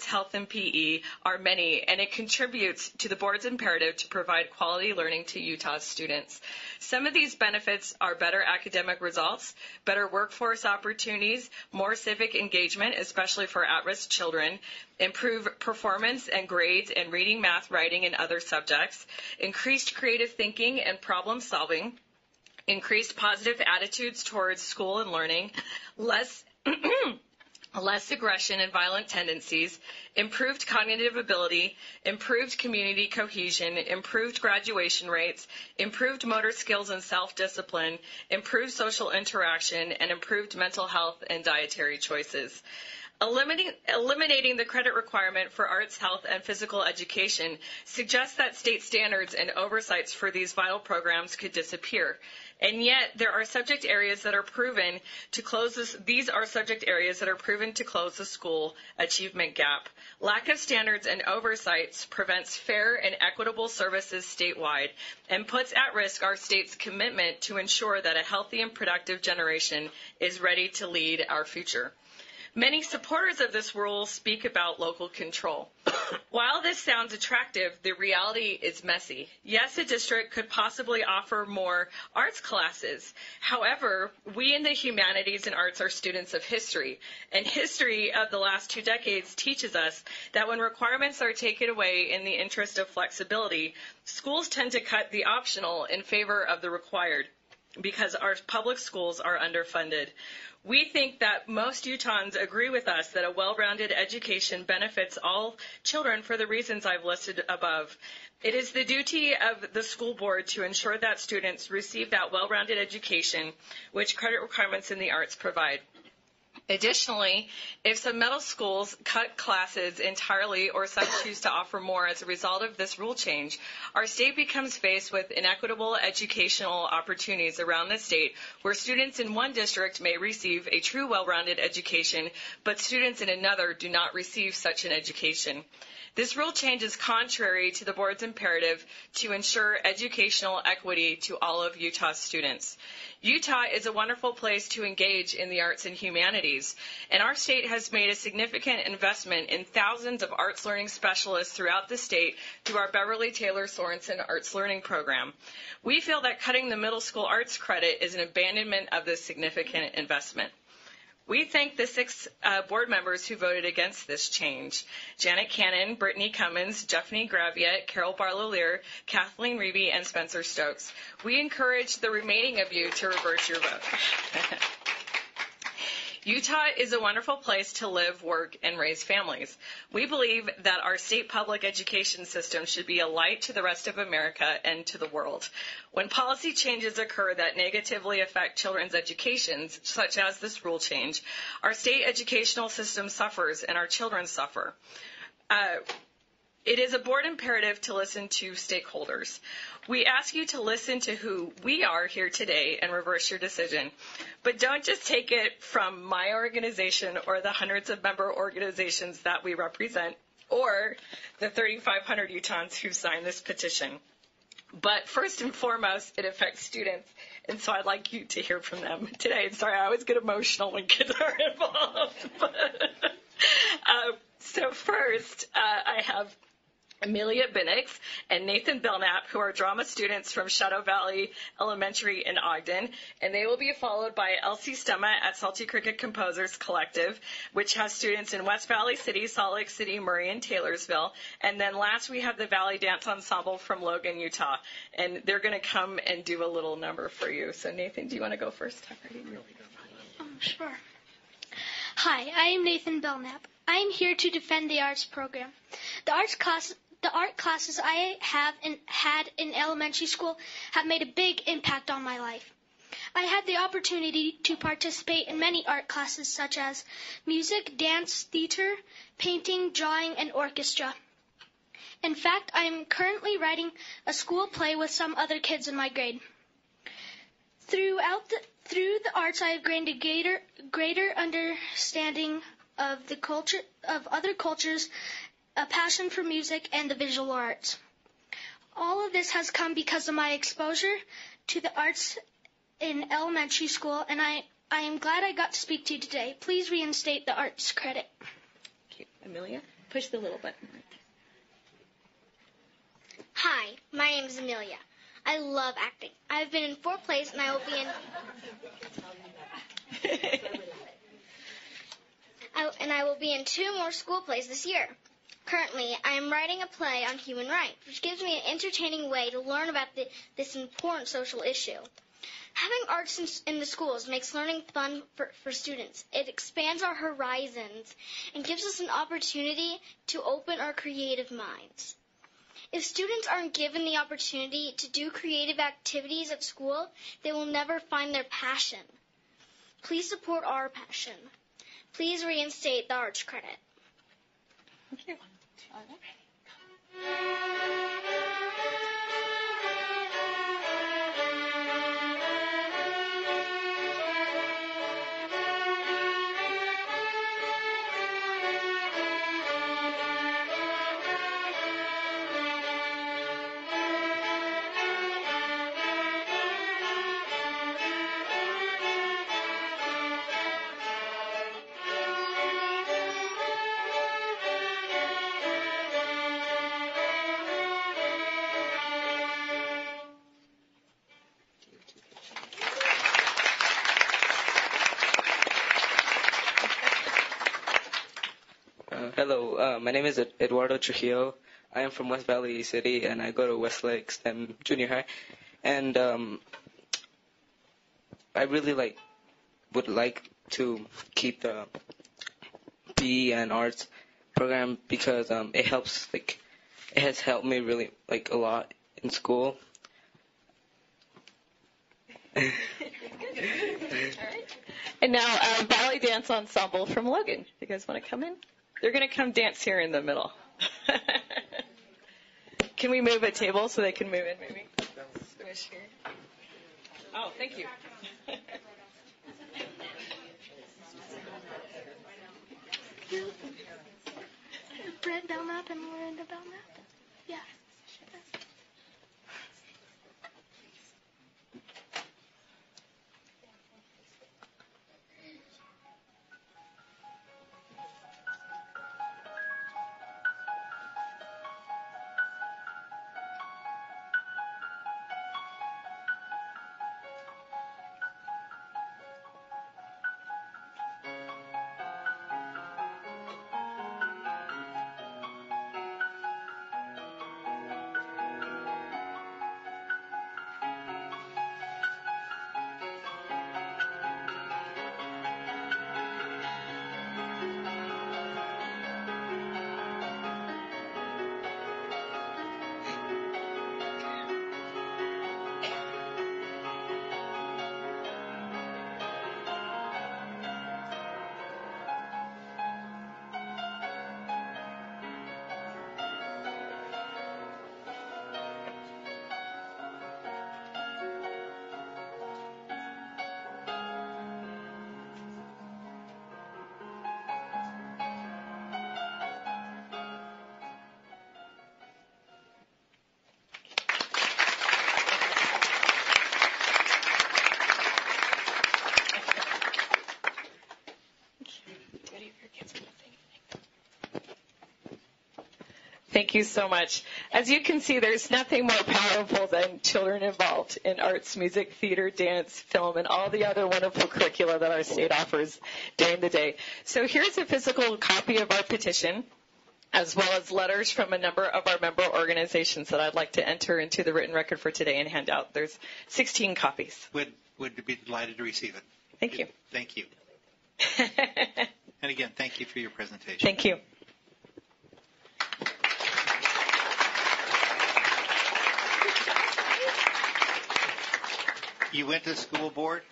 health, and PE are many, and it contributes to the board's imperative to provide quality learning to Utah's students. Some of these benefits are better academic results, better workforce opportunities, more civic engagement, especially for at-risk children, improved performance and grades in reading, math, writing, and other subjects, increased creative thinking and problem solving, increased positive attitudes towards school and learning, less aggression and violent tendencies, improved cognitive ability, improved community cohesion, improved graduation rates, improved motor skills and self-discipline, improved social interaction, and improved mental health and dietary choices. Eliminating the credit requirement for arts, health, and physical education suggests that state standards and oversights for these vital programs could disappear. And yet, there are subject areas that are proven to close this. These are subject areas that are proven to close the school achievement gap. Lack of standards and oversights prevents fair and equitable services statewide and puts at risk our state's commitment to ensure that a healthy and productive generation is ready to lead our future. Many supporters of this rule speak about local control. While this sounds attractive, the reality is messy. Yes, a district could possibly offer more arts classes. However, we in the humanities and arts are students of history, and history of the last 2 decades teaches us that when requirements are taken away in the interest of flexibility, schools tend to cut the optional in favor of the required because our public schools are underfunded. We think that most Utahns agree with us that a well-rounded education benefits all children for the reasons I've listed above. It is the duty of the school board to ensure that students receive that well-rounded education which credit requirements in the arts provide. Additionally, if some middle schools cut classes entirely or some choose to offer more as a result of this rule change, our state becomes faced with inequitable educational opportunities around the state where students in one district may receive a true well-rounded education, but students in another do not receive such an education. This rule change is contrary to the board's imperative to ensure educational equity to all of Utah's students. Utah is a wonderful place to engage in the arts and humanities, and our state has made a significant investment in thousands of arts learning specialists throughout the state through our Beverly Taylor Sorensen Arts Learning Program. We feel that cutting the middle school arts credit is an abandonment of this significant investment. We thank the 6 board members who voted against this change: Janet Cannon, Brittany Cummins, Jeffney Graviette, Carol Barlalier, Kathleen Reeby, and Spencer Stokes. We encourage the remaining of you to reverse your vote. Utah is a wonderful place to live, work, and raise families. We believe that our state public education system should be a light to the rest of America and to the world. When policy changes occur that negatively affect children's educations, such as this rule change, our state educational system suffers and our children suffer. It is a board imperative to listen to stakeholders. We ask you to listen to who we are here today and reverse your decision. But don't just take it from my organization or the hundreds of member organizations that we represent or the 3,500 Utahns who signed this petition. But first and foremost, it affects students, and so I'd like you to hear from them today. Sorry, I always get emotional when kids are involved. So first, I have Amelia Binnix and Nathan Belknap, who are drama students from Shadow Valley Elementary in Ogden, and they will be followed by Elsie Stemma at Salty Cricket Composers Collective, which has students in West Valley City, Salt Lake City, Murray, and Taylorsville. And then last we have the Valley Dance Ensemble from Logan, Utah, and they're going to come and do a little number for you. So Nathan, do you want to go first? Sure. Hi, I am Nathan Belknap. I am here to defend the arts program. The art classes I have had in elementary school have made a big impact on my life. I had the opportunity to participate in many art classes such as music, dance, theater, painting, drawing, and orchestra. In fact, I am currently writing a school play with some other kids in my grade. Through the arts, I have gained a greater understanding of the culture of other cultures, a passion for music, and the visual arts. All of this has come because of my exposure to the arts in elementary school, and I am glad I got to speak to you today. Please reinstate the arts credit. Okay, Amelia, push the little button. Hi, my name is Amelia. I love acting. I've been in 4 plays, and I will be in... I will be in 2 more school plays this year. Currently, I am writing a play on human rights, which gives me an entertaining way to learn about this important social issue. Having arts in the schools makes learning fun for students. It expands our horizons and gives us an opportunity to open our creative minds. If students aren't given the opportunity to do creative activities at school, they will never find their passion. Please support our passion. Please reinstate the arts credit. Thank you. Hello, my name is Eduardo Trujillo. I am from West Valley City, and I go to Westlake STEM Junior High. And I really would like to keep the PE and arts program because it helps. It has helped me really a lot in school. All right. And now Ballet Dance Ensemble from Logan. You guys want to come in? They're going to come dance here in the middle. Can we move a table so they can move in, maybe? Squish here. Oh, thank you. Brett Belknap and Miranda Belknap? Yeah. Thank you so much. As you can see, there's nothing more powerful than children involved in arts, music, theater, dance, film, and all the other wonderful curricula that our state offers during the day. So here's a physical copy of our petition, as well as letters from a number of our member organizations that I'd like to enter into the written record for today and hand out. There's 16 copies. Would be delighted to receive it. Thank you. Thank you. And again, thank you for your presentation. Thank you. You went to the school board?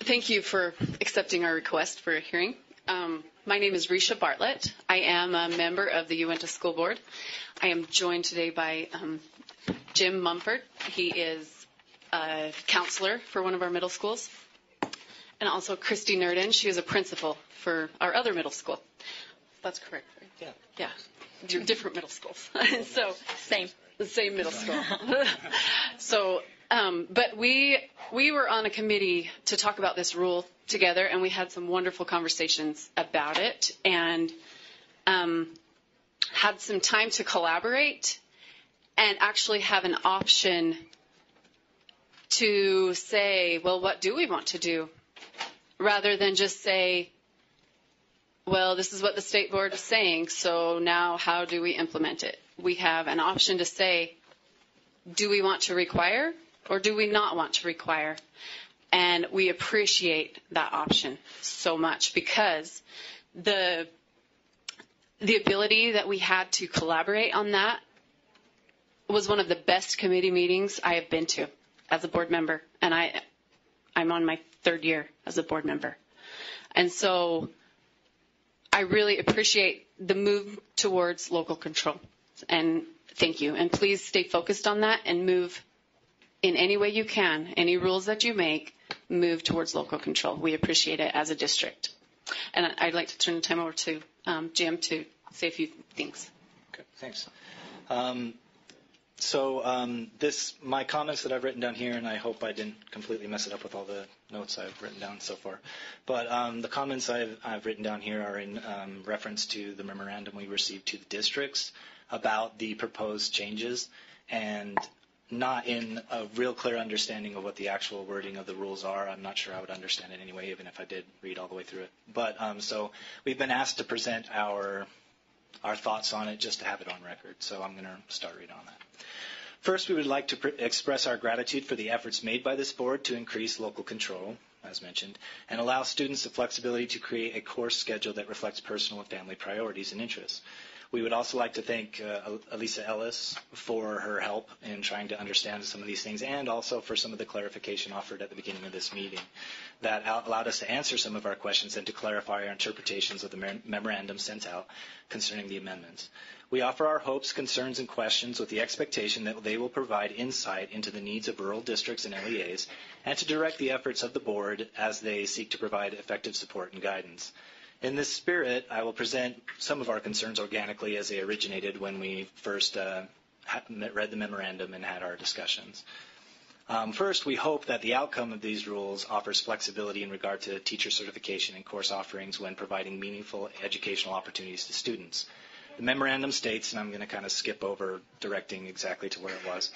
Thank you for accepting our request for a hearing. My name is Risha Bartlett. I am a member of the Uinta School Board. I am joined today by Jim Mumford. He is a counselor for one of our middle schools. And also Christy Nerdin. She is a principal for our other middle school. That's correct, right? Yeah. Yeah. Different middle schools. So the same middle school. So but we were on a committee to talk about this rule together, and we had some wonderful conversations about it, and had some time to collaborate and actually have an option to say, well, what do we want to do rather than just say, well, this is what the state board is saying, so now how do we implement it? We have an option to say, do we want to require or do we not want to require? And we appreciate that option so much because the ability that we had to collaborate on that was one of the best committee meetings I have been to as a board member. And I'm on my 3rd year as a board member. And so I really appreciate the move towards local control. And thank you. And please stay focused on that and move in any way you can. Any rules that you make, move towards local control. We appreciate it as a district. And I'd like to turn the time over to Jim to say a few things. Okay, thanks. My comments that I've written down here, and I hope I didn't completely mess it up with all the notes I've written down so far, but the comments I've written down here are in reference to the memorandum we received to the districts about the proposed changes, and not in a real clear understanding of what the actual wording of the rules are. I'm not sure I would understand it anyway, even if I did read all the way through it. But so we've been asked to present our thoughts on it just to have it on record. So I'm going to start reading on that. First, we would like to express our gratitude for the efforts made by this board to increase local control, as mentioned, and allow students the flexibility to create a course schedule that reflects personal and family priorities and interests. We would also like to thank Elisa Ellis for her help in trying to understand some of these things, and also for some of the clarification offered at the beginning of this meeting that allowed us to answer some of our questions and to clarify our interpretations of the memorandum sent out concerning the amendments. We offer our hopes, concerns, and questions with the expectation that they will provide insight into the needs of rural districts and LEAs, and to direct the efforts of the board as they seek to provide effective support and guidance. In this spirit, I will present some of our concerns organically as they originated when we first read the memorandum and had our discussions. First, we hope that the outcome of these rules offers flexibility in regard to teacher certification and course offerings when providing meaningful educational opportunities to students. The memorandum states, and I'm going to kind of skip over directing exactly to where it was,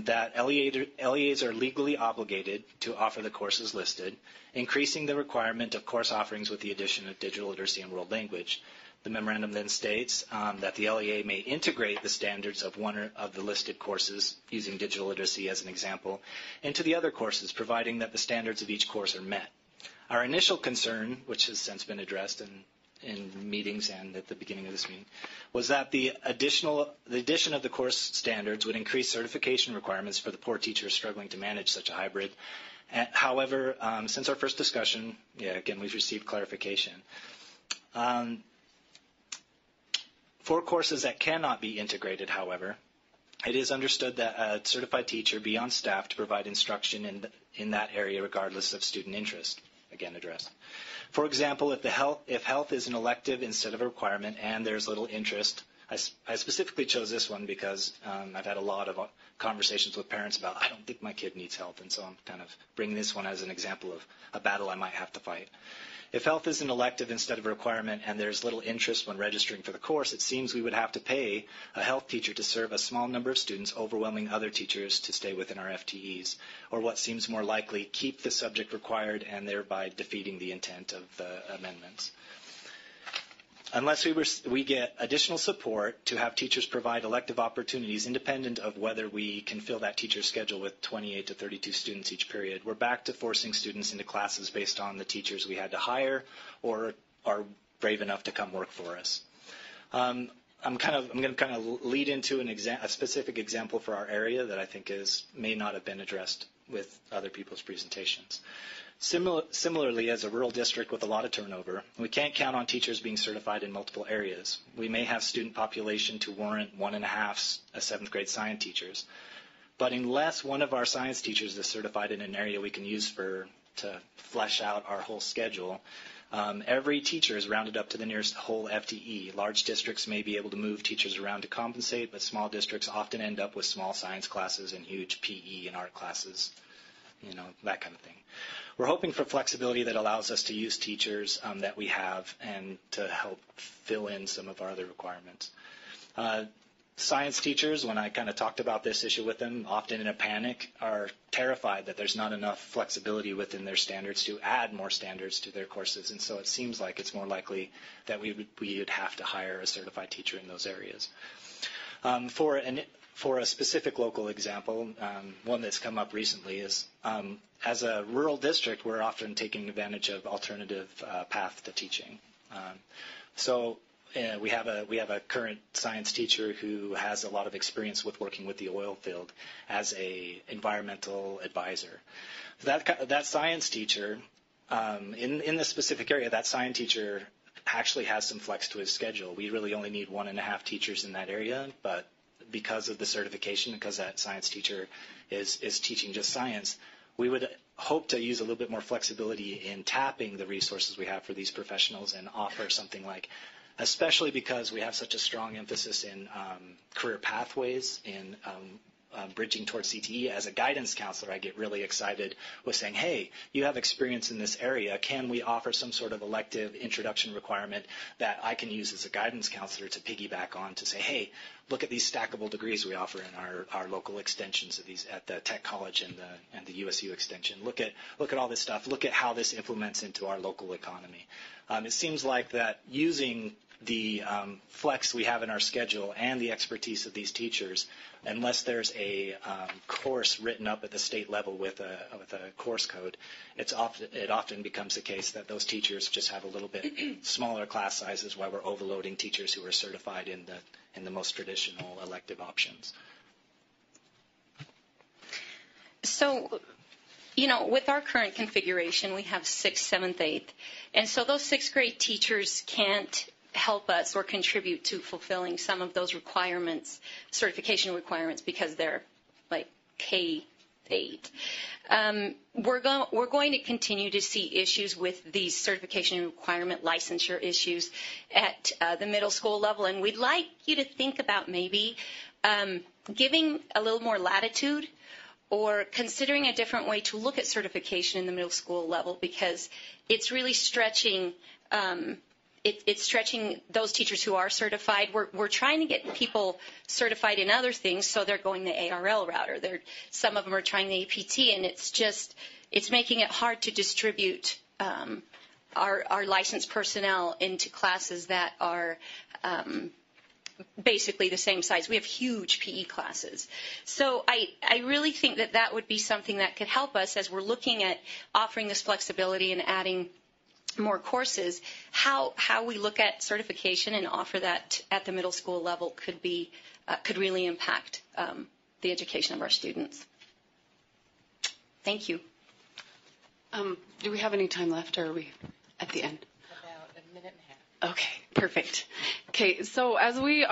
that LEAs are legally obligated to offer the courses listed, increasing the requirement of course offerings with the addition of digital literacy and world language. The memorandum then states that the LEA may integrate the standards of one of the listed courses, using digital literacy as an example, into the other courses, providing that the standards of each course are met. Our initial concern, which has since been addressed in meetings and at the beginning of this meeting, was that the addition of the course standards would increase certification requirements for the poor teachers struggling to manage such a hybrid. However, since our first discussion, again, we've received clarification. For courses that cannot be integrated, however, it is understood that a certified teacher be on staff to provide instruction in that area regardless of student interest, again addressed. For example, if health is an elective instead of a requirement and there's little interest, I specifically chose this one because I've had a lot of conversations with parents about, I don't think my kid needs health, and so I'm kind of bringing this one as an example of a battle I might have to fight. If health is an elective instead of a requirement and there's little interest when registering for the course, it seems we would have to pay a health teacher to serve a small number of students, overwhelming other teachers to stay within our FTEs, or what seems more likely, keep the subject required and thereby defeating the intent of the amendments. Unless we get additional support to have teachers provide elective opportunities independent of whether we can fill that teacher's schedule with 28 to 32 students each period, we're back to forcing students into classes based on the teachers we had to hire or are brave enough to come work for us. I'm going to kind of lead into a specific example for our area that I think may not have been addressed with other people's presentations. Similarly, as a rural district with a lot of turnover, we can't count on teachers being certified in multiple areas. We may have student population to warrant 1.5 7th grade science teachers, but unless one of our science teachers is certified in an area we can use to flesh out our whole schedule, every teacher is rounded up to the nearest whole FTE. Large districts may be able to move teachers around to compensate, but small districts often end up with small science classes and huge PE and art classes, that kind of thing. We're hoping for flexibility that allows us to use teachers that we have and to help fill in some of our other requirements. Science teachers, when I kind of talked about this issue with them, often in a panic, are terrified that there's not enough flexibility within their standards to add more standards to their courses. And so it seems like it's more likely that we would have to hire a certified teacher in those areas. For a specific local example, one that's come up recently is as a rural district, we're often taking advantage of alternative path to teaching. We have a current science teacher who has a lot of experience with working with the oil field as a environmental advisor. That science teacher, in this specific area, that science teacher actually has some flex to his schedule. We really only need 1.5 teachers in that area, but because of the certification, because that science teacher is teaching just science, we would hope to use a little bit more flexibility in tapping the resources we have for these professionals and offer something like, especially because we have such a strong emphasis in career pathways, in bridging towards CTE. As a guidance counselor, I get really excited with saying, hey, you have experience in this area. Can we offer some sort of elective introduction requirement that I can use as a guidance counselor to piggyback on to say, hey, look at these stackable degrees we offer in our local extensions at the Tech College and the USU extension. Look at all this stuff. Look at how this implements into our local economy. It seems like that using the flex we have in our schedule and the expertise of these teachers, unless there's a course written up at the state level with a course code, it often becomes the case that those teachers just have a little bit smaller class sizes while we're overloading teachers who are certified in the most traditional elective options. So, with our current configuration, we have 6th, 7th, 8th. And so those 6th grade teachers can't help us or contribute to fulfilling some of those requirements, certification requirements, because they're like K-8. We're going to continue to see issues with these certification requirement licensure issues at the middle school level, and we'd like you to think about maybe giving a little more latitude or considering a different way to look at certification in the middle school level, because it's really stretching it's stretching those teachers who are certified. We're trying to get people certified in other things, so they're going the ARL route, or some of them are trying the APT, and it's making it hard to distribute our licensed personnel into classes that are basically the same size. We have huge PE classes. So I really think that would be something that could help us as we're looking at offering this flexibility and adding more courses. How we look at certification and offer that at the middle school level could really impact the education of our students. Thank you. Do we have any time left, or are we at the end? About a minute and a half. Okay, perfect. Okay, so as we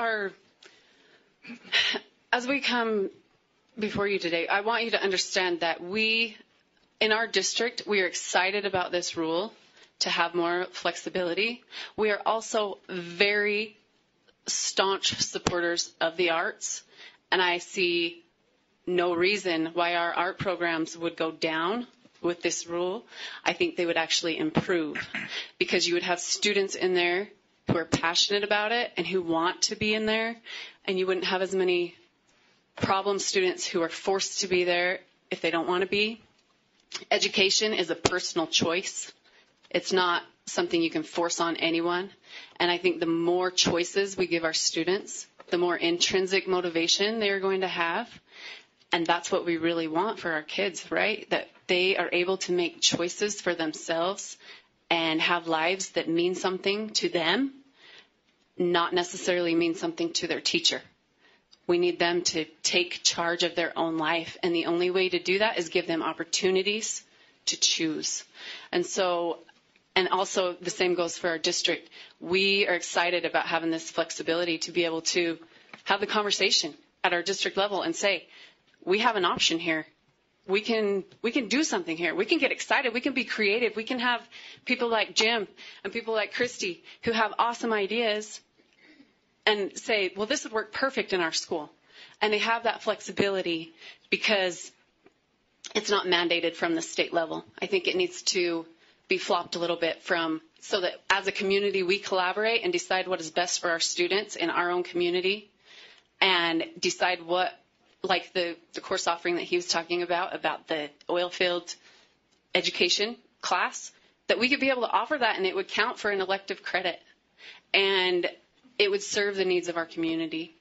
come before you today, I want you to understand that in our district, we are excited about this rule to have more flexibility. We are also very staunch supporters of the arts, and I see no reason why our art programs would go down with this rule. I think they would actually improve, because you would have students in there who are passionate about it and who want to be in there, and you wouldn't have as many problem students who are forced to be there if they don't want to be. Education is a personal choice. It's not something you can force on anyone. And I think the more choices we give our students, the more intrinsic motivation they are going to have. And that's what we really want for our kids, right? That they are able to make choices for themselves and have lives that mean something to them, not necessarily mean something to their teacher. We need them to take charge of their own life. And the only way to do that is give them opportunities to choose. And also the same goes for our district. We are excited about having this flexibility to be able to have the conversation at our district level and say, we have an option here. We can do something here. We can get excited. We can be creative. We can have people like Jim and people like Christy who have awesome ideas and say, well, this would work perfect in our school. And they have that flexibility because it's not mandated from the state level. I think it needs to be flopped a little bit so that as a community we collaborate and decide what is best for our students in our own community, and decide what, like the course offering that he was talking about the oil field education class, that we could be able to offer that and it would count for an elective credit. And it would serve the needs of our community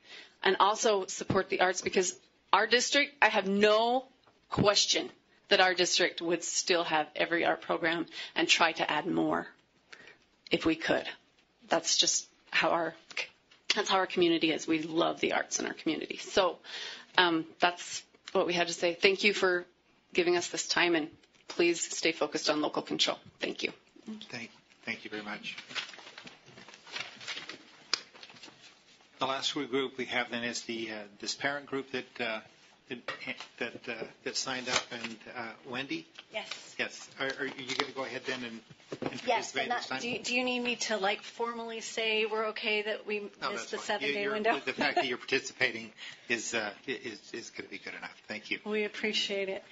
and also support the arts, because our district, I have no question that our district would still have every art program and try to add more if we could. That's just how our community is. We love the arts in our community. So that's what we had to say. Thank you for giving us this time, and please stay focused on local control. Thank you. Thank you very much. The last group we have then is this parent group that signed up. And Wendy? Yes. Yes. Are you going to go ahead then and yes. participate this time? Do you need me to formally say we're okay that we missed the 7-day window? The fact that you're participating is going to be good enough. Thank you. We appreciate it.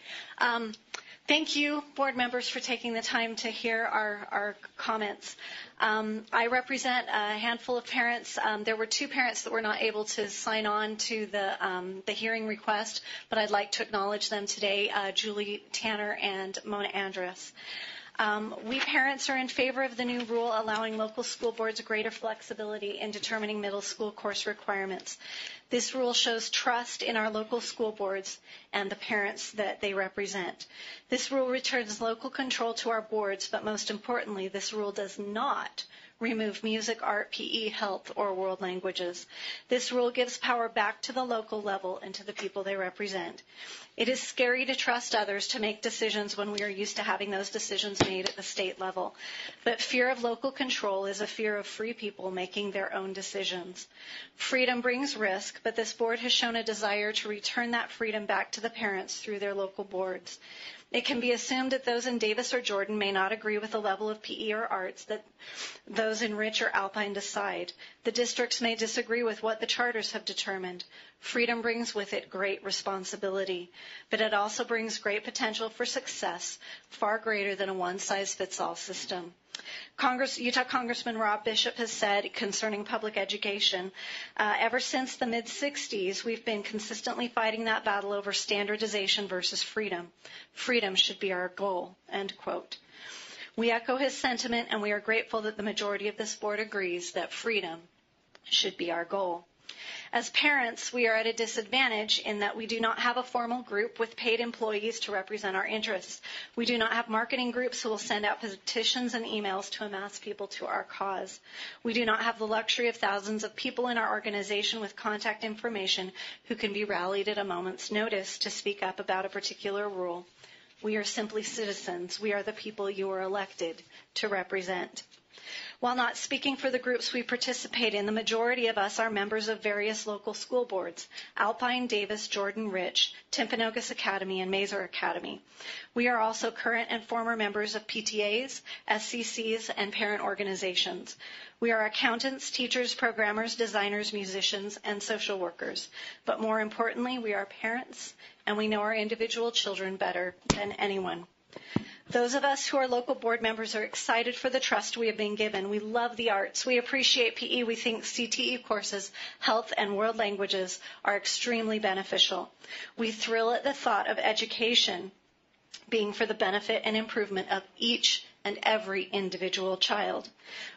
Thank you, board members, for taking the time to hear our comments. I represent a handful of parents. There were 2 parents that were not able to sign on to the hearing request, but I'd like to acknowledge them today, Julie Tanner and Mona Andrus. We parents are in favor of the new rule allowing local school boards greater flexibility in determining middle school course requirements. This rule shows trust in our local school boards and the parents that they represent. This rule returns local control to our boards, but most importantly, this rule does not remove music, art, PE, health, or world languages. This rule gives power back to the local level and to the people they represent. It is scary to trust others to make decisions when we are used to having those decisions made at the state level. But fear of local control is a fear of free people making their own decisions. Freedom brings risk, but this board has shown a desire to return that freedom back to the parents through their local boards. It can be assumed that those in Davis or Jordan may not agree with the level of PE or arts that those in Rich or Alpine decide. The districts may disagree with what the charters have determined. Freedom brings with it great responsibility, but it also brings great potential for success, far greater than a one-size-fits-all system. Utah Congressman Rob Bishop has said concerning public education, ever since the mid-'60s, we've been consistently fighting that battle over standardization versus freedom. Freedom should be our goal, end quote. We echo his sentiment, and we are grateful that the majority of this board agrees that freedom should be our goal. As parents, we are at a disadvantage in that we do not have a formal group with paid employees to represent our interests. We do not have marketing groups who will send out petitions and emails to amass people to our cause. We do not have the luxury of thousands of people in our organization with contact information who can be rallied at a moment's notice to speak up about a particular rule. We are simply citizens. We are the people you are elected to represent. While not speaking for the groups we participate in, the majority of us are members of various local school boards: Alpine, Davis, Jordan, Rich, Timpanogos Academy, and Mazur Academy. We are also current and former members of PTAs, SCCs, and parent organizations. We are accountants, teachers, programmers, designers, musicians, and social workers. But more importantly, we are parents, and we know our individual children better than anyone. Those of us who are local board members are excited for the trust we have been given. We love the arts. We appreciate PE. We think CTE courses, health, and world languages are extremely beneficial. We thrill at the thought of education being for the benefit and improvement of each and every individual child.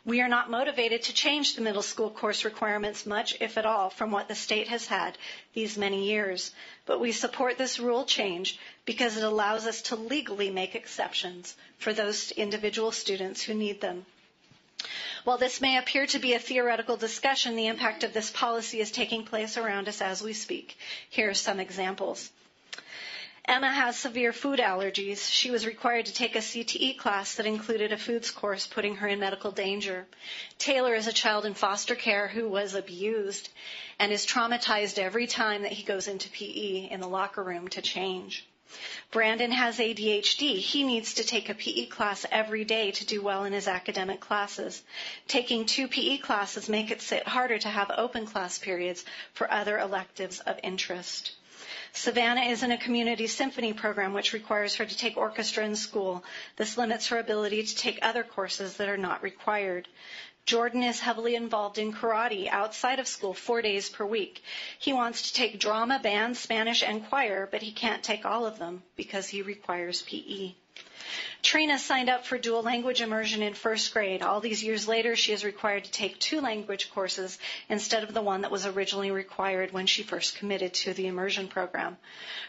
We are not motivated to change the middle school course requirements much, if at all, from what the state has had these many years. But we support this rule change because it allows us to legally make exceptions for those individual students who need them. While this may appear to be a theoretical discussion, the impact of this policy is taking place around us as we speak. Here are some examples. Emma has severe food allergies. She was required to take a CTE class that included a foods course, putting her in medical danger. Taylor is a child in foster care who was abused and is traumatized every time that he goes into PE in the locker room to change. Brandon has ADHD. He needs to take a PE class every day to do well in his academic classes. Taking 2 PE classes makes it harder to have open class periods for other electives of interest. Savannah is in a community symphony program which requires her to take orchestra in school. This limits her ability to take other courses that are not required. Jordan is heavily involved in karate outside of school 4 days per week. He wants to take drama, band, Spanish, and choir, but he can't take all of them because he requires PE. Trina signed up for dual language immersion in first grade. All these years later, she is required to take 2 language courses instead of the one that was originally required when she first committed to the immersion program.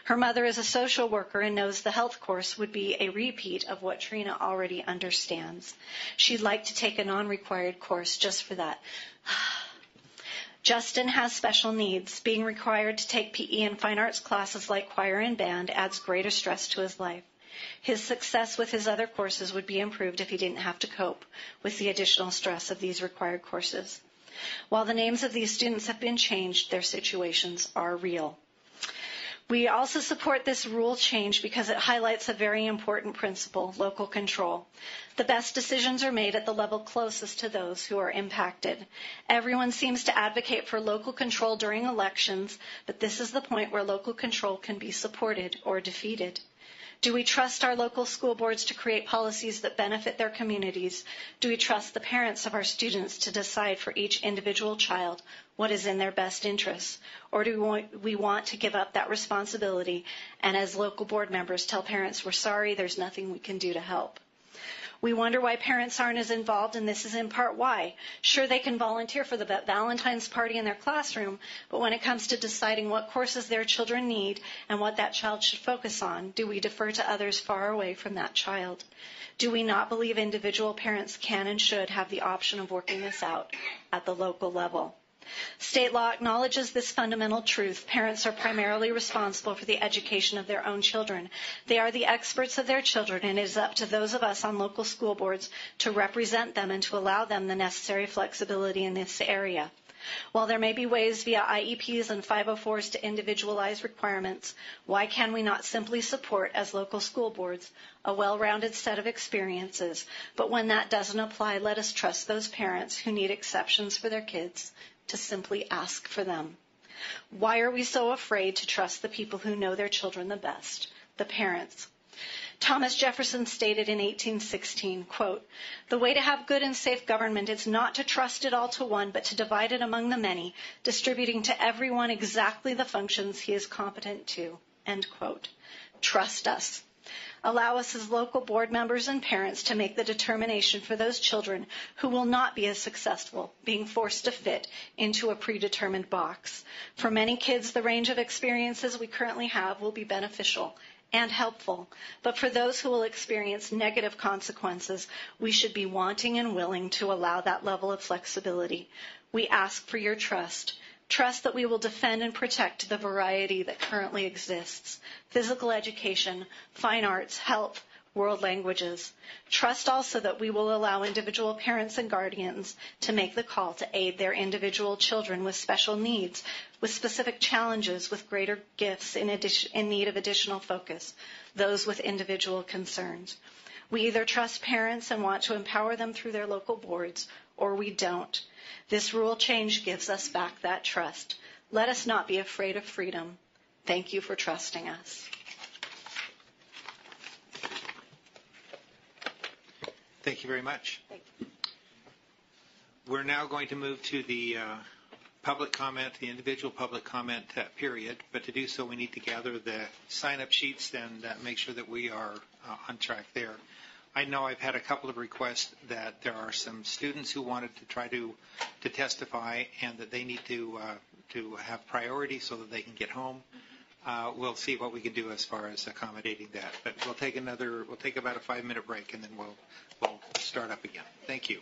Her mother is a social worker and knows the health course would be a repeat of what Trina already understands. She'd like to take a non-required course just for that. Justin has special needs. Being required to take PE and fine arts classes like choir and band adds greater stress to his life. His success with his other courses would be improved if he didn't have to cope with the additional stress of these required courses. While the names of these students have been changed, their situations are real. We also support this rule change because it highlights a very important principle, local control. The best decisions are made at the level closest to those who are impacted. Everyone seems to advocate for local control during elections, but this is the point where local control can be supported or defeated. Do we trust our local school boards to create policies that benefit their communities? Do we trust the parents of our students to decide for each individual child what is in their best interests? Or do we want to give up that responsibility and as local board members tell parents we're sorry, there's nothing we can do to help? We wonder why parents aren't as involved, and this is in part why. Sure, they can volunteer for the Valentine's party in their classroom, but when it comes to deciding what courses their children need and what that child should focus on, do we defer to others far away from that child? Do we not believe individual parents can and should have the option of working this out at the local level? State law acknowledges this fundamental truth. Parents are primarily responsible for the education of their own children. They are the experts of their children, and it is up to those of us on local school boards to represent them and to allow them the necessary flexibility in this area. While there may be ways via IEPs and 504s to individualize requirements, why can we not simply support, as local school boards, a well-rounded set of experiences? But when that doesn't apply, let us trust those parents who need exceptions for their kids to simply ask for them. Why are we so afraid to trust the people who know their children the best, the parents? Thomas Jefferson stated in 1816, quote, "The way to have good and safe government is not to trust it all to one, but to divide it among the many, distributing to everyone exactly the functions he is competent to." End quote. Trust us. Allow us as local board members and parents to make the determination for those children who will not be as successful, being forced to fit into a predetermined box. For many kids, the range of experiences we currently have will be beneficial and helpful. But for those who will experience negative consequences, we should be wanting and willing to allow that level of flexibility. We ask for your trust. Trust that we will defend and protect the variety that currently exists. Physical education, fine arts, health, world languages. Trust also that we will allow individual parents and guardians to make the call to aid their individual children with special needs, with specific challenges, with greater gifts in need of additional focus, those with individual concerns. We either trust parents and want to empower them through their local boards, or we don't. This rule change gives us back that trust. Let us not be afraid of freedom. Thank you for trusting us. Thank you very much. We're now going to move to the public comment, the individual public comment period. But to do so, we need to gather the sign-up sheets and make sure that we are on track there. I know I've had a couple of requests that there are some students who wanted to try to testify and that they need to have priority so that they can get home. We'll see what we can do as far as accommodating that. But we'll take about a 5-minute break and then we'll start up again. Thank you.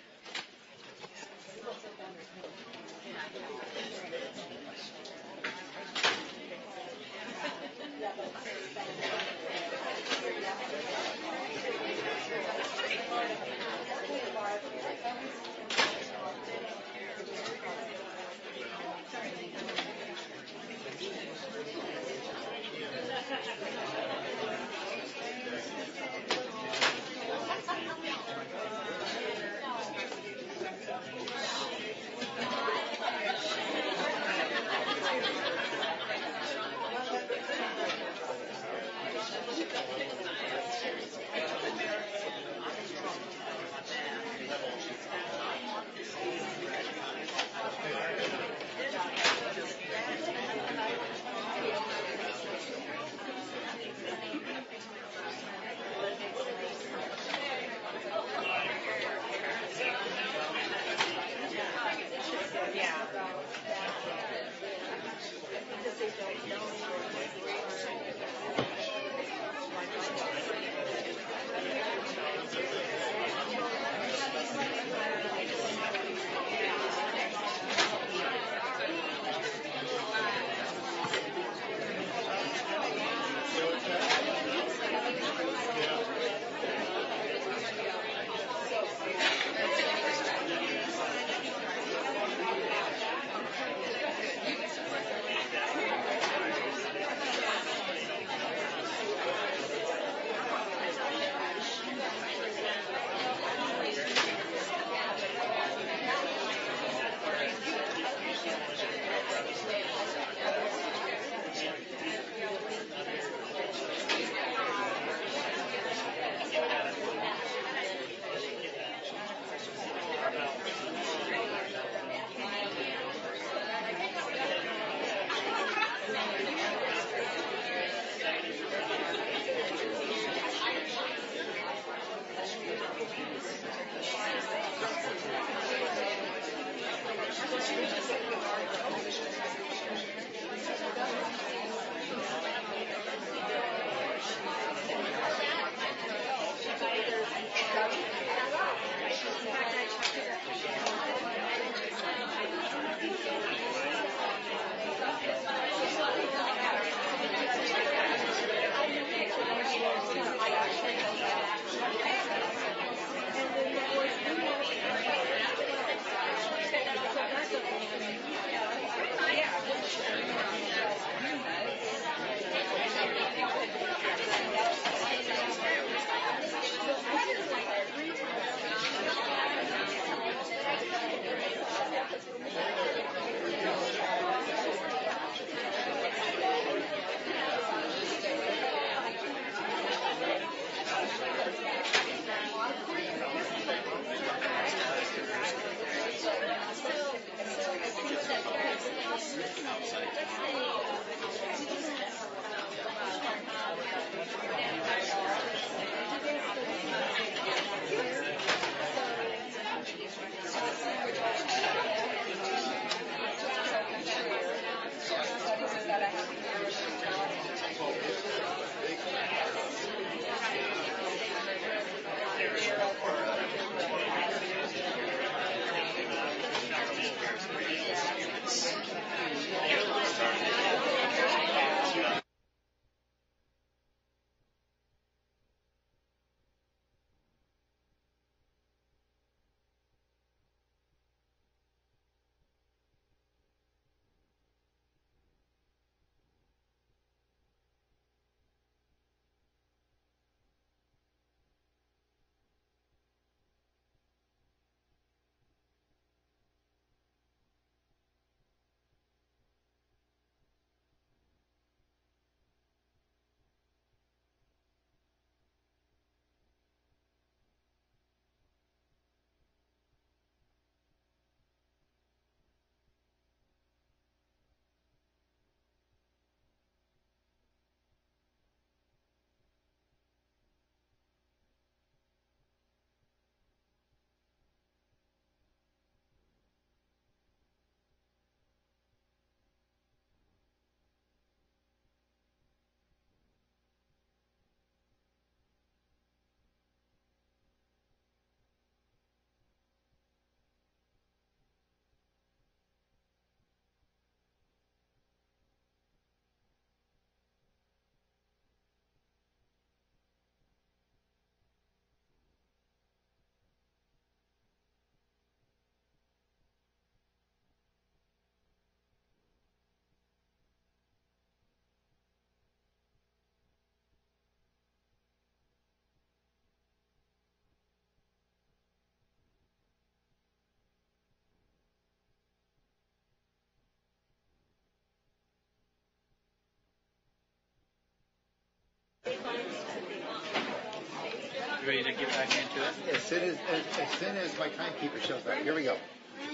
You ready to get back into it? As soon as my timekeeper shows up. Here we go.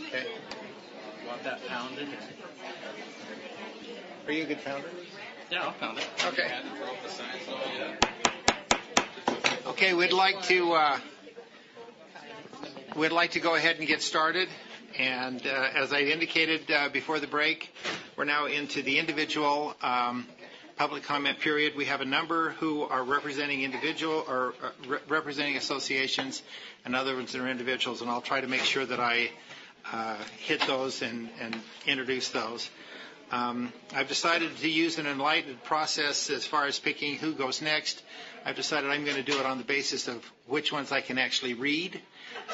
Okay. You want that pounded? Are you a good pounder? Yeah, I'll pound it. Okay. Okay, we'd like to go ahead and get started. And as I indicated before the break, we're now into the individual public comment period. We have a number who are representing individual or representing associations, and others are individuals. And I'll try to make sure that I hit those and introduce those. I've decided to use an enlightened process as far as picking who goes next. I've decided I'm going to do it on the basis of which ones I can actually read.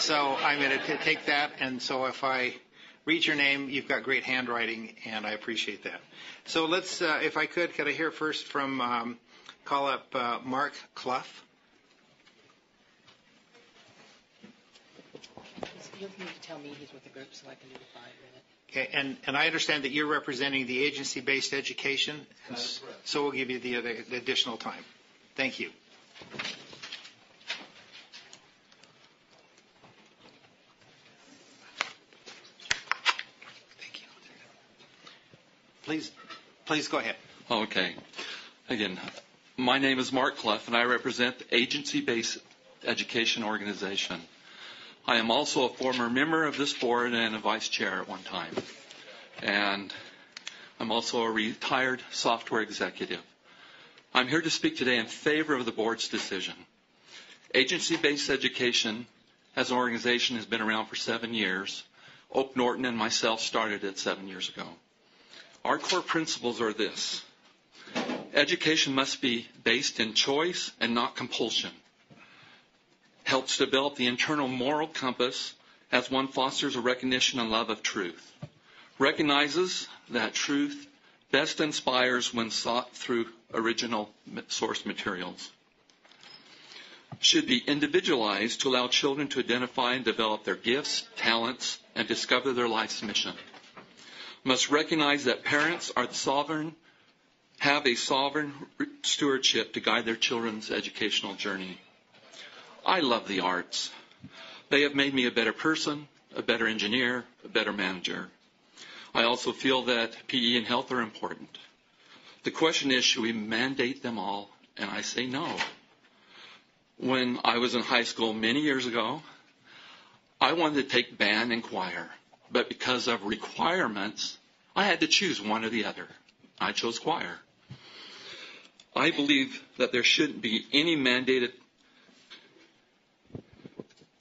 So I'm going to take that, and so if I read your name, you've got great handwriting, and I appreciate that. So let's, if I could I hear first from, call up Mark Clough. You'll need to tell me he's with the group so I can do the 5 minute. Okay, and I understand that you're representing the agency-based education, so we'll give you the additional time. Thank you. Please go ahead. Okay. Again, my name is Mark Clough, and I represent the agency-based education organization. I am also a former member of this board and a vice chair at one time. And I'm also a retired software executive. I'm here to speak today in favor of the board's decision. Agency-based education as an organization has been around for 7 years. Oak Norton and myself started it 7 years ago. Our core principles are this. Education must be based in choice and not compulsion. Helps develop the internal moral compass as one fosters a recognition and love of truth. Recognizes that truth best inspires when sought through original source materials. Should be individualized to allow children to identify and develop their gifts, talents, and discover their life's mission. Must recognize that parents are have a sovereign stewardship to guide their children's educational journey. I love the arts. They have made me a better person, a better engineer, a better manager. I also feel that PE and health are important. The question is, should we mandate them all? And I say no. When I was in high school many years ago, I wanted to take band and choir. But because of requirements, I had to choose one or the other. I chose choir. I believe that there shouldn't be any mandated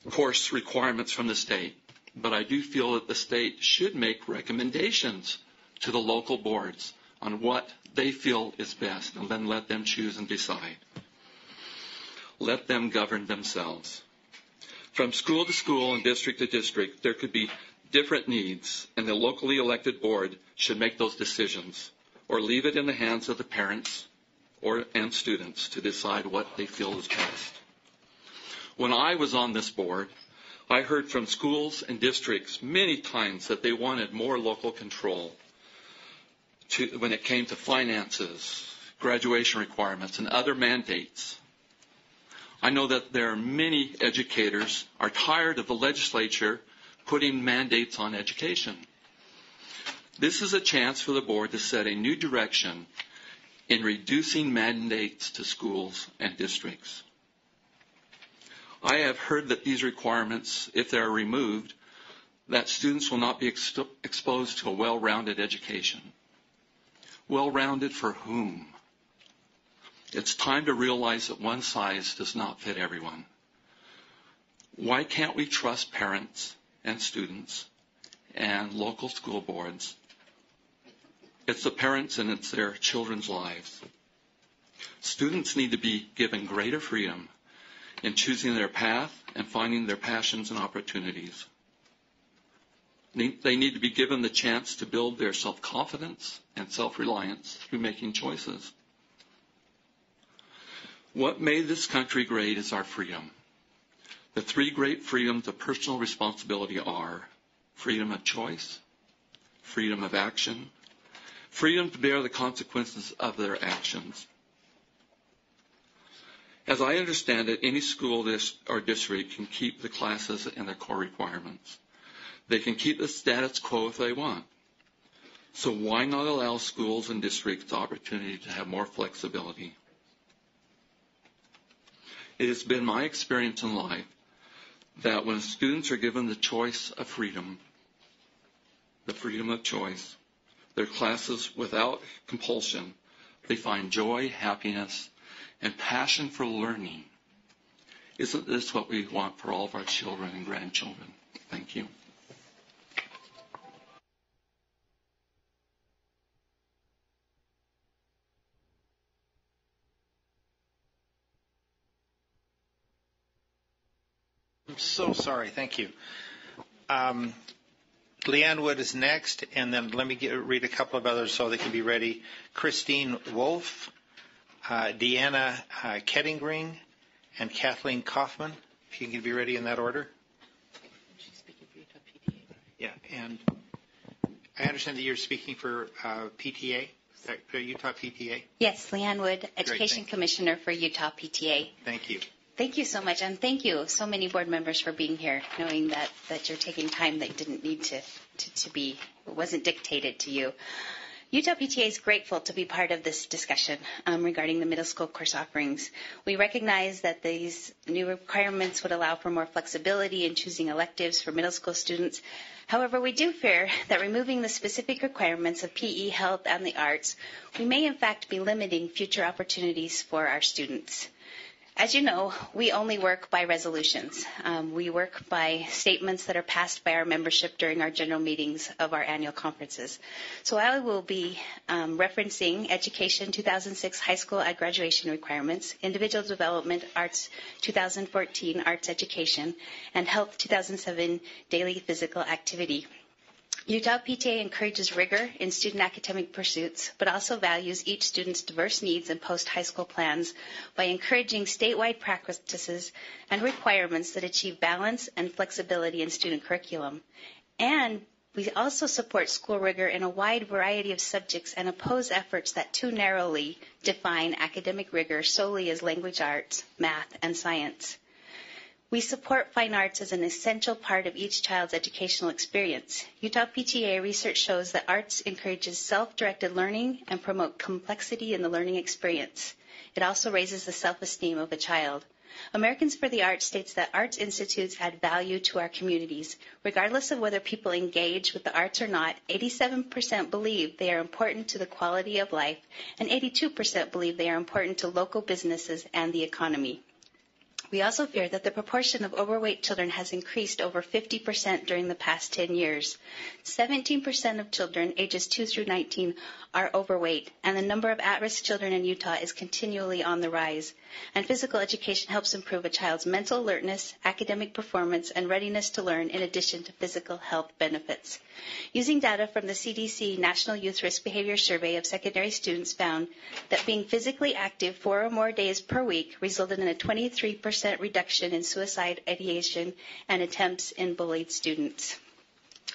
course requirements from the state, but I do feel that the state should make recommendations to the local boards on what they feel is best, and then let them choose and decide. Let them govern themselves. From school to school and district to district, there could be different needs, and the locally elected board should make those decisions, or leave it in the hands of the parents and students to decide what they feel is best. When I was on this board, I heard from schools and districts many times that they wanted more local control when it came to finances, graduation requirements, and other mandates. I know that there are many educators are tired of the legislature putting mandates on education. This is a chance for the board to set a new direction in reducing mandates to schools and districts. I have heard that these requirements, if they are removed, that students will not be exposed to a well-rounded education. Well-rounded for whom? It's time to realize that one size does not fit everyone. Why can't we trust parents and students and local school boards? It's the parents and it's their children's lives. Students need to be given greater freedom in choosing their path and finding their passions and opportunities. They need to be given the chance to build their self-confidence and self-reliance through making choices. What made this country great is our freedom. The three great freedoms of personal responsibility are freedom of choice, freedom of action, freedom to bear the consequences of their actions. As I understand it, any school or district can keep the classes and their core requirements. They can keep the status quo if they want. So why not allow schools and districts the opportunity to have more flexibility? It has been my experience in life that when students are given the choice of freedom, the freedom of choice, their classes without compulsion, they find joy, happiness, and passion for learning. Isn't this what we want for all of our children and grandchildren? Thank you. I'm so sorry. Thank you. Leanne Wood is next, and then let me read a couple of others so they can be ready. Christine Wolf, Deanna Kettingring, and Kathleen Kaufman, if you can be ready in that order. She's speaking for Utah PTA. Yeah, and I understand that you're speaking for PTA, Utah PTA? Yes, Leanne Wood, Education Great, Commissioner for Utah PTA. Thank you. Thank you so much, and thank you so many board members for being here, knowing that you're taking time that didn't need to be, wasn't dictated to you. Utah PTA is grateful to be part of this discussion regarding the middle school course offerings. We recognize that these new requirements would allow for more flexibility in choosing electives for middle school students. However, we do fear that removing the specific requirements of PE, health, and the arts, we may in fact be limiting future opportunities for our students. As you know, we only work by resolutions. We work by statements that are passed by our membership during our general meetings of our annual conferences. So I will be referencing Education 2006 High School at Graduation Requirements, Individual Development Arts 2014 Arts Education, and Health 2007 Daily Physical Activity. Utah PTA encourages rigor in student academic pursuits, but also values each student's diverse needs and post-high school plans by encouraging statewide practices and requirements that achieve balance and flexibility in student curriculum. And we also support school rigor in a wide variety of subjects and oppose efforts that too narrowly define academic rigor solely as language arts, math, and science. We support fine arts as an essential part of each child's educational experience. Utah PTA research shows that arts encourages self-directed learning and promote complexity in the learning experience. It also raises the self-esteem of a child. Americans for the Arts states that arts institutes add value to our communities. Regardless of whether people engage with the arts or not, 87% believe they are important to the quality of life, and 82% believe they are important to local businesses and the economy. We also fear that the proportion of overweight children has increased over 50% during the past 10 years. 17% of children ages 2 through 19 are overweight, and the number of at-risk children in Utah is continually on the rise. And physical education helps improve a child's mental alertness, academic performance, and readiness to learn in addition to physical health benefits. Using data from the CDC National Youth Risk Behavior Survey of secondary students found that being physically active 4 or more days per week resulted in a 23% reduction in suicide ideation and attempts in bullied students.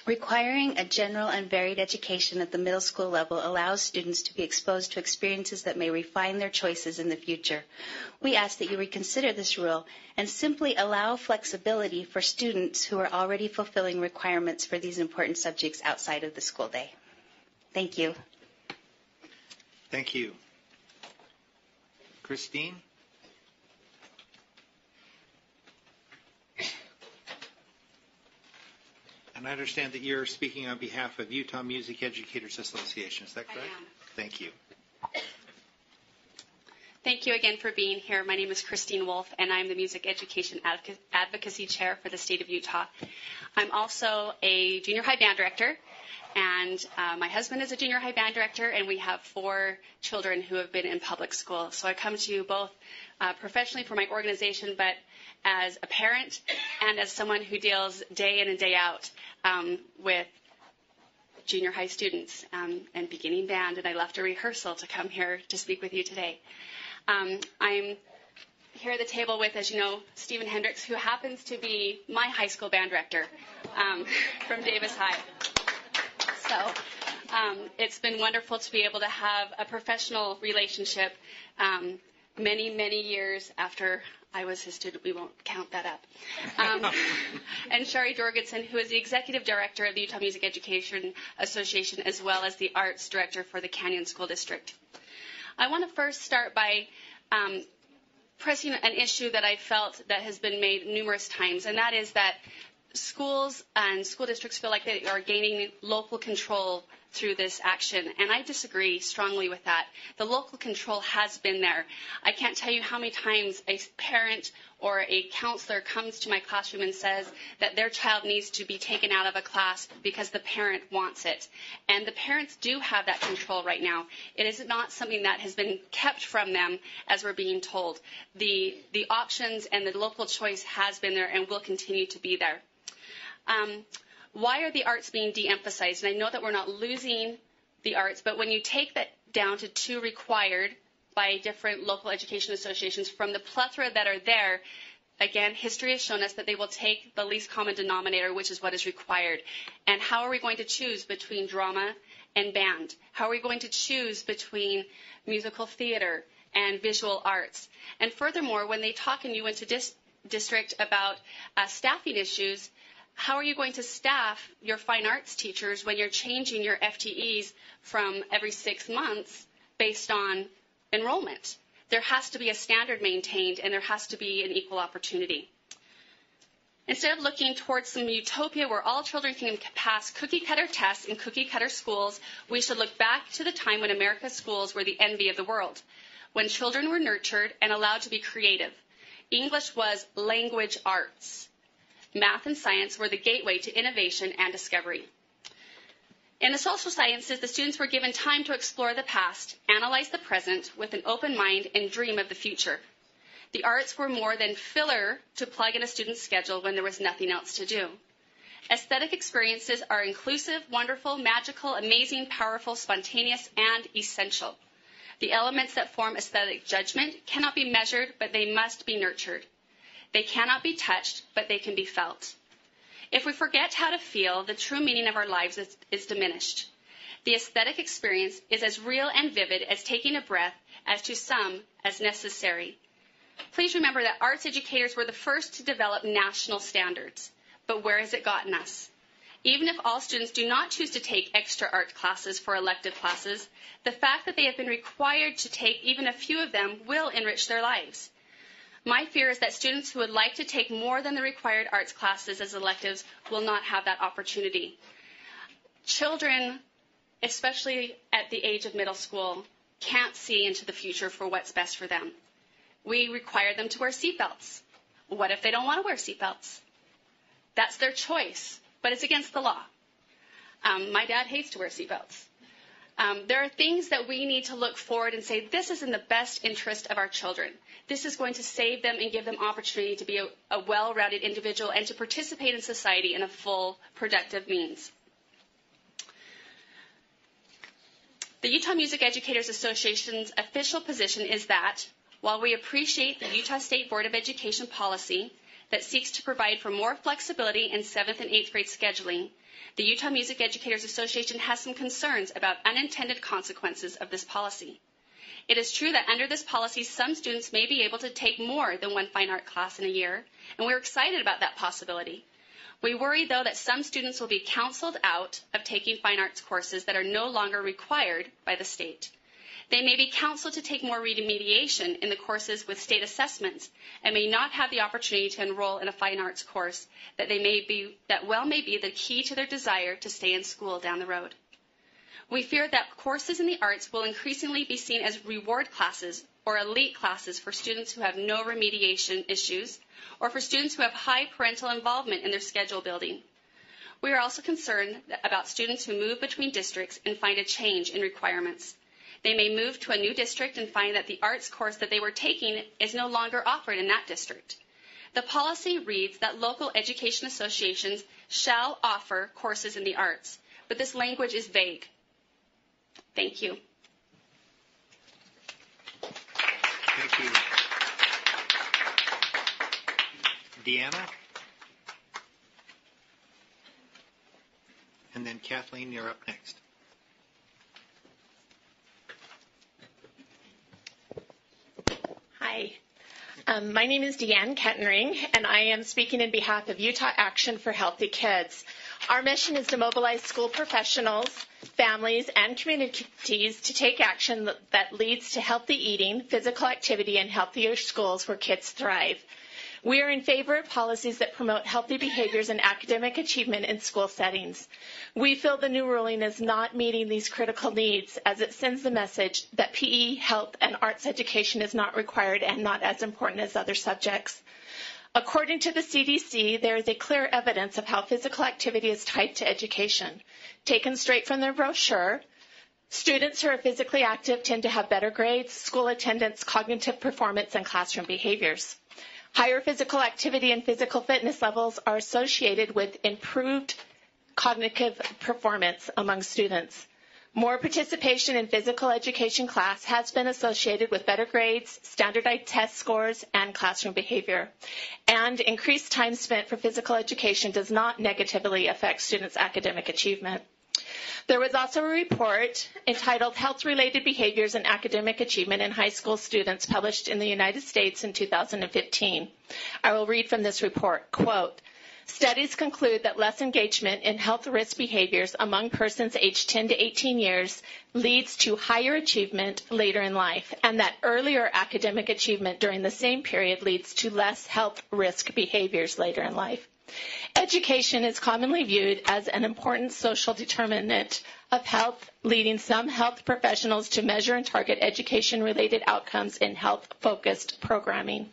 Requiring a general and varied education at the middle school level allows students to be exposed to experiences that may refine their choices in the future. We ask that you reconsider this rule and simply allow flexibility for students who are already fulfilling requirements for these important subjects outside of the school day. Thank you. Thank you. Christine? And I understand that you're speaking on behalf of Utah Music Educators Association. Is that correct? I am. Thank you. Thank you again for being here. My name is Christine Wolf, and I'm the Music Education Advocacy Chair for the state of Utah. I'm also a junior high band director, and my husband is a junior high band director, and we have 4 children who have been in public school. So I come to you both professionally for my organization, but as a parent and as someone who deals day in and day out with junior high students and beginning band, and I left a rehearsal to come here to speak with you today. I'm here at the table with, as you know, Stephen Hendricks, who happens to be my high school band director from Davis High. So it's been wonderful to be able to have a professional relationship many, many years after I was his student. We won't count that up. And Shari Jorgensen, who is the Executive Director of the Utah Music Education Association, as well as the Arts Director for the Canyon School District. I want to first start by pressing an issue that I felt that has been made numerous times, and that is that schools and school districts feel like they are gaining local control through this action, and I disagree strongly with that. The local control has been there. I can't tell you how many times a parent or a counselor comes to my classroom and says that their child needs to be taken out of a class because the parent wants it. And the parents do have that control right now. It is not something that has been kept from them as we're being told. The options and the local choice has been there and will continue to be there. Why are the arts being de-emphasized? And I know that we're not losing the arts, but when you take that down to 2 required by different local education associations from the plethora that are there, again, history has shown us that they will take the least common denominator, which is what is required. And how are we going to choose between drama and band? How are we going to choose between musical theater and visual arts? And furthermore, when they talk in Uinta District about staffing issues, how are you going to staff your fine arts teachers when you're changing your FTEs from every 6 months based on enrollment? There has to be a standard maintained, and there has to be an equal opportunity. Instead of looking towards some utopia where all children can pass cookie-cutter tests in cookie-cutter schools, we should look back to the time when America's schools were the envy of the world, when children were nurtured and allowed to be creative. English was language arts. Math and science were the gateway to innovation and discovery. In the social sciences, the students were given time to explore the past, analyze the present with an open mind, and dream of the future. The arts were more than filler to plug in a student's schedule when there was nothing else to do. Aesthetic experiences are inclusive, wonderful, magical, amazing, powerful, spontaneous, and essential. The elements that form aesthetic judgment cannot be measured, but they must be nurtured. They cannot be touched, but they can be felt. If we forget how to feel, the true meaning of our lives is diminished. The aesthetic experience is as real and vivid as taking a breath, as to some, as necessary. Please remember that arts educators were the first to develop national standards. But where has it gotten us? Even if all students do not choose to take extra art classes for elective classes, the fact that they have been required to take even a few of them will enrich their lives. My fear is that students who would like to take more than the required arts classes as electives will not have that opportunity. Children, especially at the age of middle school, can't see into the future for what's best for them. We require them to wear seatbelts. What if they don't want to wear seatbelts? That's their choice, but it's against the law. My dad hates to wear seatbelts. There are things that we need to look forward and say, this is in the best interest of our children. This is going to save them and give them opportunity to be a well-rounded individual and to participate in society in a full, productive means. The Utah Music Educators Association's official position is that, while we appreciate the Utah State Board of Education policy that seeks to provide for more flexibility in 7th and 8th grade scheduling, the Utah Music Educators Association has some concerns about unintended consequences of this policy. It is true that under this policy, some students may be able to take more than one fine art class in a year, and we're excited about that possibility. We worry, though, that some students will be counseled out of taking fine arts courses that are no longer required by the state. They may be counseled to take more remediation in the courses with state assessments and may not have the opportunity to enroll in a fine arts course that may be the key to their desire to stay in school down the road. We fear that courses in the arts will increasingly be seen as reward classes or elite classes for students who have no remediation issues or for students who have high parental involvement in their schedule building. We are also concerned about students who move between districts and find a change in requirements. They may move to a new district and find that the arts course that they were taking is no longer offered in that district. The policy reads that local education associations shall offer courses in the arts, but this language is vague. Thank you. Thank you. Deanna? And then Kathleen, you're up next. Hi. My name is Deanne Kettering, and I am speaking in behalf of Utah Action for Healthy Kids. Our mission is to mobilize school professionals, families, and communities to take action that leads to healthy eating, physical activity, and healthier schools where kids thrive. We are in favor of policies that promote healthy behaviors and academic achievement in school settings. We feel the new ruling is not meeting these critical needs as it sends the message that PE, health, and arts education is not required and not as important as other subjects. According to the CDC, there is a clear evidence of how physical activity is tied to education. Taken straight from their brochure, students who are physically active tend to have better grades, school attendance, cognitive performance, and classroom behaviors. Higher physical activity and physical fitness levels are associated with improved cognitive performance among students. More participation in physical education class has been associated with better grades, standardized test scores, and classroom behavior. And increased time spent for physical education does not negatively affect students' academic achievement. There was also a report entitled Health-Related Behaviors and Academic Achievement in High School Students published in the United States in 2015. I will read from this report, quote, studies conclude that less engagement in health risk behaviors among persons aged 10 to 18 years leads to higher achievement later in life, and that earlier academic achievement during the same period leads to less health risk behaviors later in life. Education is commonly viewed as an important social determinant of health, leading some health professionals to measure and target education-related outcomes in health-focused programming.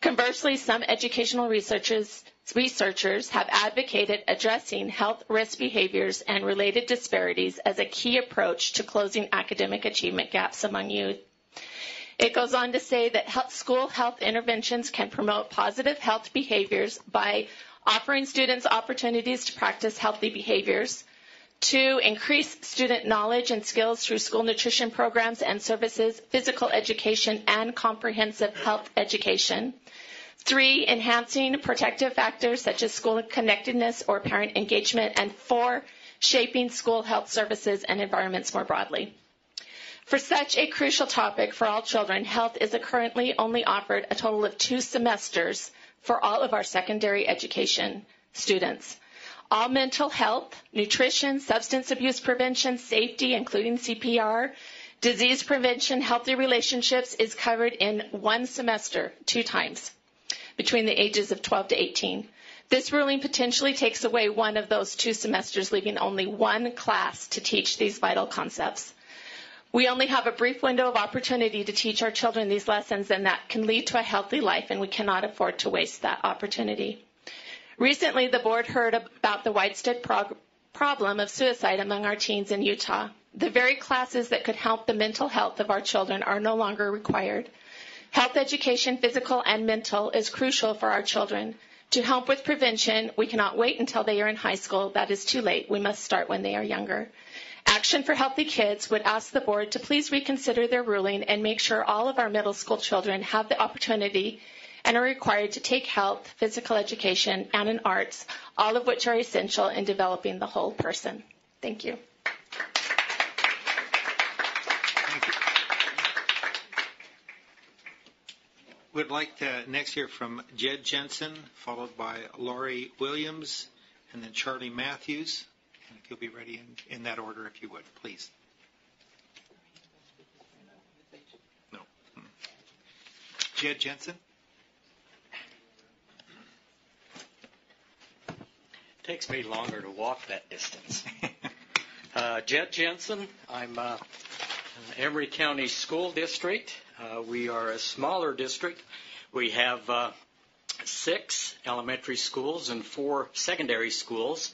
Conversely, some educational researchers have advocated addressing health risk behaviors and related disparities as a key approach to closing academic achievement gaps among youth. It goes on to say that school health interventions can promote positive health behaviors by offering students opportunities to practice healthy behaviors. 2, increase student knowledge and skills through school nutrition programs and services, physical education, and comprehensive health education. 3, enhancing protective factors such as school connectedness or parent engagement. And 4, shaping school health services and environments more broadly. For such a crucial topic for all children, health is currently only offered a total of 2 semesters for all of our secondary education students. All mental health, nutrition, substance abuse prevention, safety, including CPR, disease prevention, healthy relationships is covered in 1 semester 2 times between the ages of 12 to 18. This ruling potentially takes away one of those 2 semesters, leaving only 1 class to teach these vital concepts. We only have a brief window of opportunity to teach our children these lessons, and that can lead to a healthy life, and we cannot afford to waste that opportunity. Recently, the board heard about the widespread problem of suicide among our teens in Utah. The very classes that could help the mental health of our children are no longer required. Health education, physical and mental, is crucial for our children. To help with prevention, we cannot wait until they are in high school. That is too late. We must start when they are younger. Action for Healthy Kids would ask the board to please reconsider their ruling and make sure all of our middle school children have the opportunity and are required to take health, physical education, and in arts, all of which are essential in developing the whole person. Thank you. We'd like to next hear from Jed Jensen, followed by Laurie Williams, and then Charlie Matthews. And if you'll be ready in that order, if you would, please. No. Jed Jensen. Takes me longer to walk that distance. Jed Jensen. I'm in Emory County School District. We are a smaller district. We have 6 elementary schools and 4 secondary schools.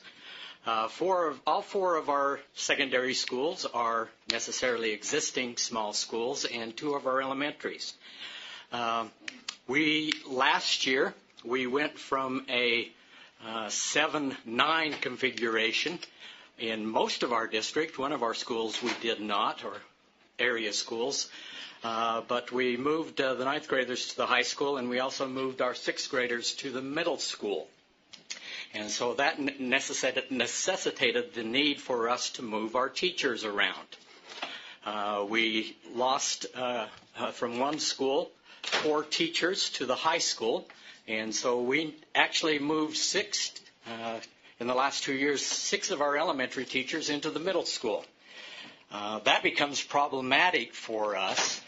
All four of our secondary schools are necessarily existing small schools, and 2 of our elementaries. Last year, we went from a 7-9 configuration in most of our district. One of our schools we did not, or area schools, but we moved the 9th graders to the high school, and we also moved our 6th graders to the middle school. And so that necessitated the need for us to move our teachers around. We lost from one school 4 teachers to the high school, and so we actually moved in the last 2 years, 6 of our elementary teachers into the middle school. That becomes problematic for us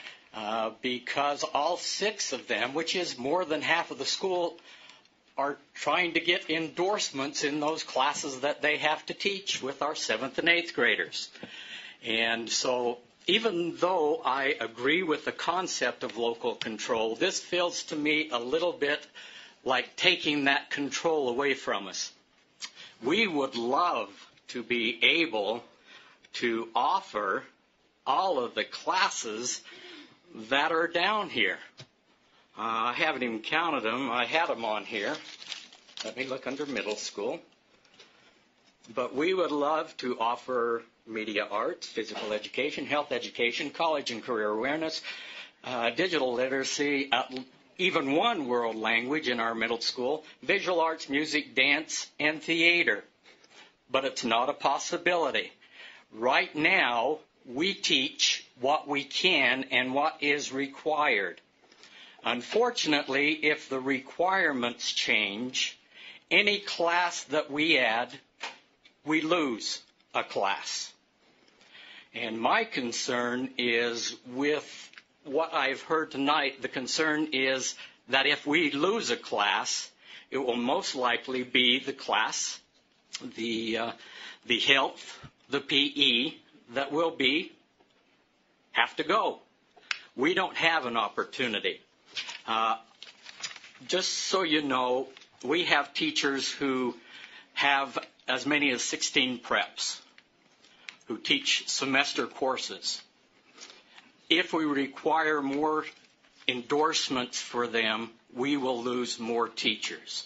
because all 6 of them, which is more than half of the school, are trying to get endorsements in those classes that they have to teach with our 7th and 8th graders. And so even though I agree with the concept of local control, this feels to me a little bit like taking that control away from us. We would love to be able to offer all of the classes that are down here. I haven't even counted them. I had them on here. Let me look under middle school. But we would love to offer media arts, physical education, health education, college and career awareness, digital literacy, even one world language in our middle school, visual arts, music, dance, and theater. But it's not a possibility. Right now, we teach what we can and what is required. Unfortunately, if the requirements change, any class that we add, we lose a class. And my concern is with what I've heard tonight, the concern is that if we lose a class, it will most likely be the class, the health, the PE that will have to go. We don't have an opportunity. Just so you know, we have teachers who have as many as 16 preps, who teach semester courses. If we require more endorsements for them, we will lose more teachers.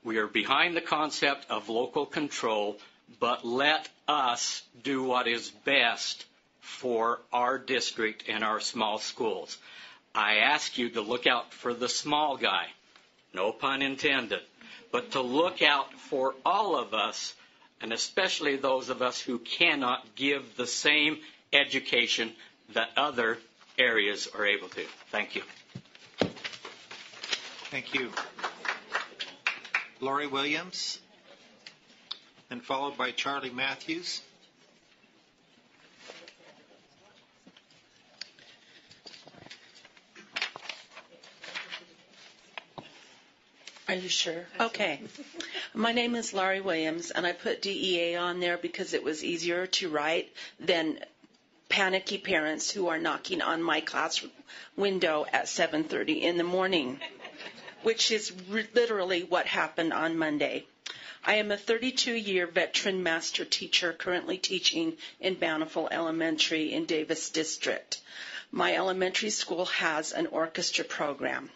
We are behind the concept of local control, but let us do what is best for our district and our small schools. I ask you to look out for the small guy, no pun intended, but to look out for all of us, and especially those of us who cannot give the same education that other areas are able to. Thank you. Thank you. Lori Williams, and followed by Charlie Matthews. Are you sure? Okay. My name is Laurie Williams, and I put DEA on there because it was easier to write than panicky parents who are knocking on my class window at 7:30 in the morning, which is literally what happened on Monday. I am a 32-year veteran master teacher currently teaching in Bountiful Elementary in Davis District. My elementary school has an orchestra program.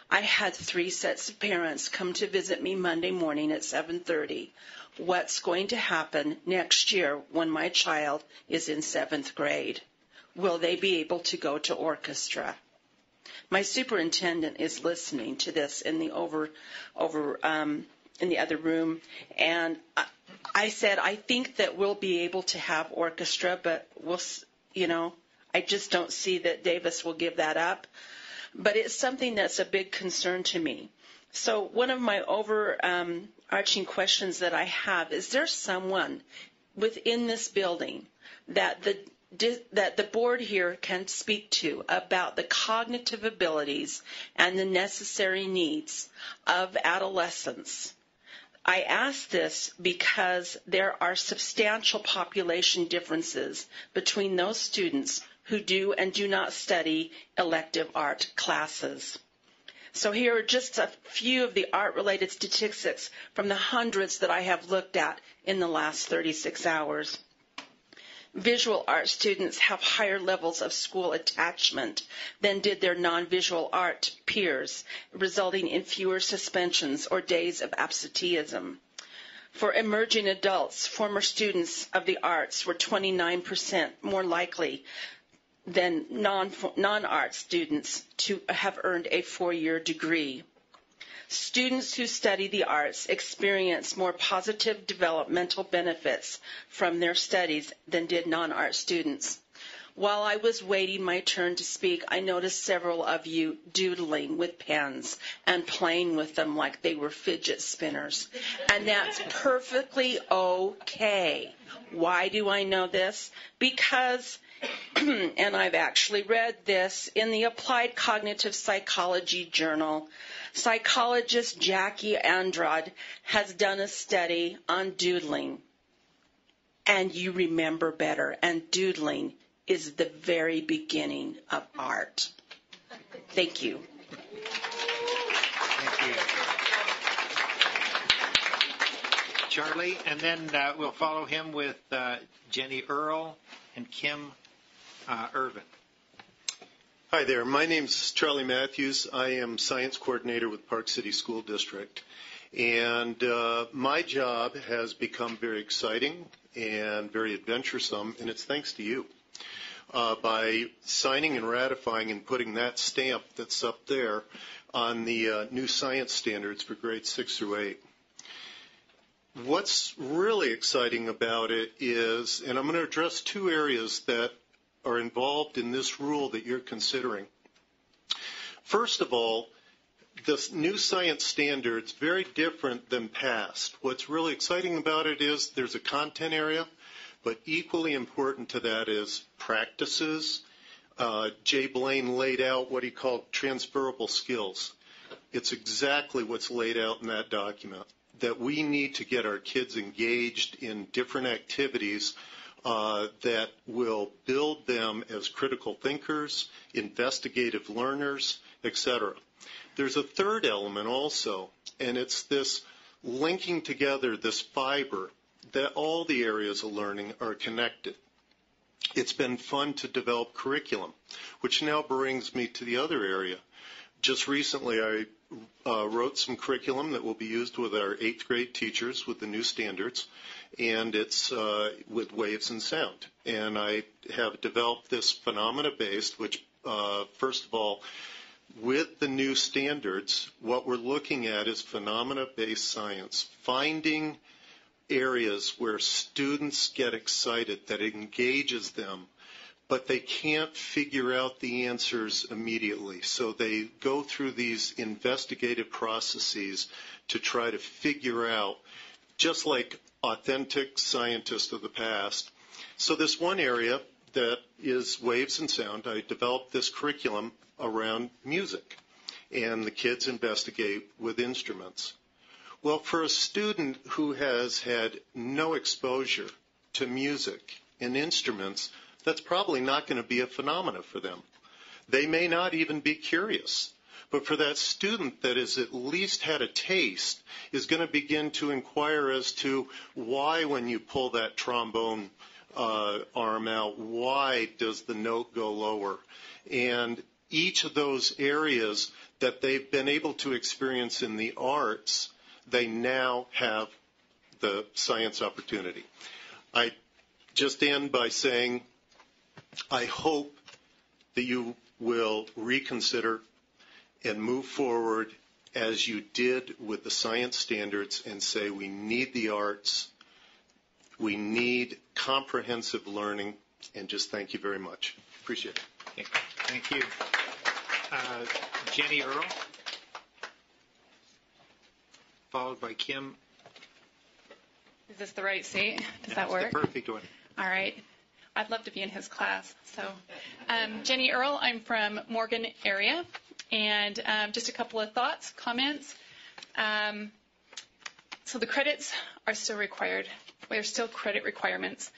I had 3 sets of parents come to visit me Monday morning at 7:30. What's going to happen next year when my child is in 7th grade? Will they be able to go to orchestra? My superintendent is listening to this in the in the other room, and I said I think that we'll be able to have orchestra, but I just don't see that Davis will give that up. But it's something that's a big concern to me. So one of my overarching questions that I have, is there someone within this building that the board here can speak to about the cognitive abilities and the necessary needs of adolescents? I ask this because there are substantial population differences between those students who do and do not study elective art classes. So here are just a few of the art-related statistics from the hundreds that I have looked at in the last 36 hours. Visual art students have higher levels of school attachment than did their non-visual art peers, resulting in fewer suspensions or days of absenteeism. For emerging adults, former students of the arts were 29% more likely than non-art students to have earned a 4-year degree. Students who study the arts experience more positive developmental benefits from their studies than did non-art students. While I was waiting my turn to speak, I noticed several of you doodling with pens and playing with them like they were fidget spinners. And that's perfectly okay. Why do I know this? Because, and I've actually read this in the Applied Cognitive Psychology Journal, psychologist Jackie Andrade has done a study on doodling. And you remember better. And doodling is the very beginning of art. Thank you. Thank you. Charlie, and then we'll follow him with Jenny Earl and Kim Irvin. Hi there. My name's Charlie Matthews. I am science coordinator with Park City School District. And my job has become very exciting and very adventuresome, and it's thanks to you. By signing and ratifying and putting that stamp that's up there on the new science standards for grades 6 through 8. What's really exciting about it is, and I'm going to address two areas that are involved in this rule that you're considering. First of all, this new science standards, very different than past. What's really exciting about it is there's a content area, but equally important to that is practices. Jay Blaine laid out what he called transferable skills. It's exactly what's laid out in that document, that we need to get our kids engaged in different activities that will build them as critical thinkers, investigative learners, etc. There's a third element also, and it's this linking together, this fiber, that all the areas of learning are connected. It's been fun to develop curriculum, which now brings me to the other area. Just recently, I wrote some curriculum that will be used with our 8th grade teachers with the new standards, and it's with waves and sound. And I have developed this phenomena-based, which, first of all, with the new standards, what we're looking at is phenomena-based science, finding areas where students get excited, that engages them, but they can't figure out the answers immediately. So they go through these investigative processes to try to figure out, just like authentic scientists of the past. So this one area that is waves and sound, I developed this curriculum around music, and the kids investigate with instruments. Well, for a student who has had no exposure to music and instruments, that's probably not going to be a phenomena for them. They may not even be curious. But for that student that has at least had a taste, is going to begin to inquire as to why, when you pull that trombone arm out, why does the note go lower? And each of those areas that they've been able to experience in the arts, they now have the science opportunity. I just end by saying I hope that you will reconsider and move forward as you did with the science standards and say we need the arts, we need comprehensive learning, and just thank you very much. Appreciate it. Thank you. Jenny Earl, followed by Kim. Is this the right seat? Does that work? That's the perfect one. All right. I'd love to be in his class. So, Jenny Earl, I'm from Morgan area, and just a couple of thoughts, comments. So the credits are still required. There's still credit requirements.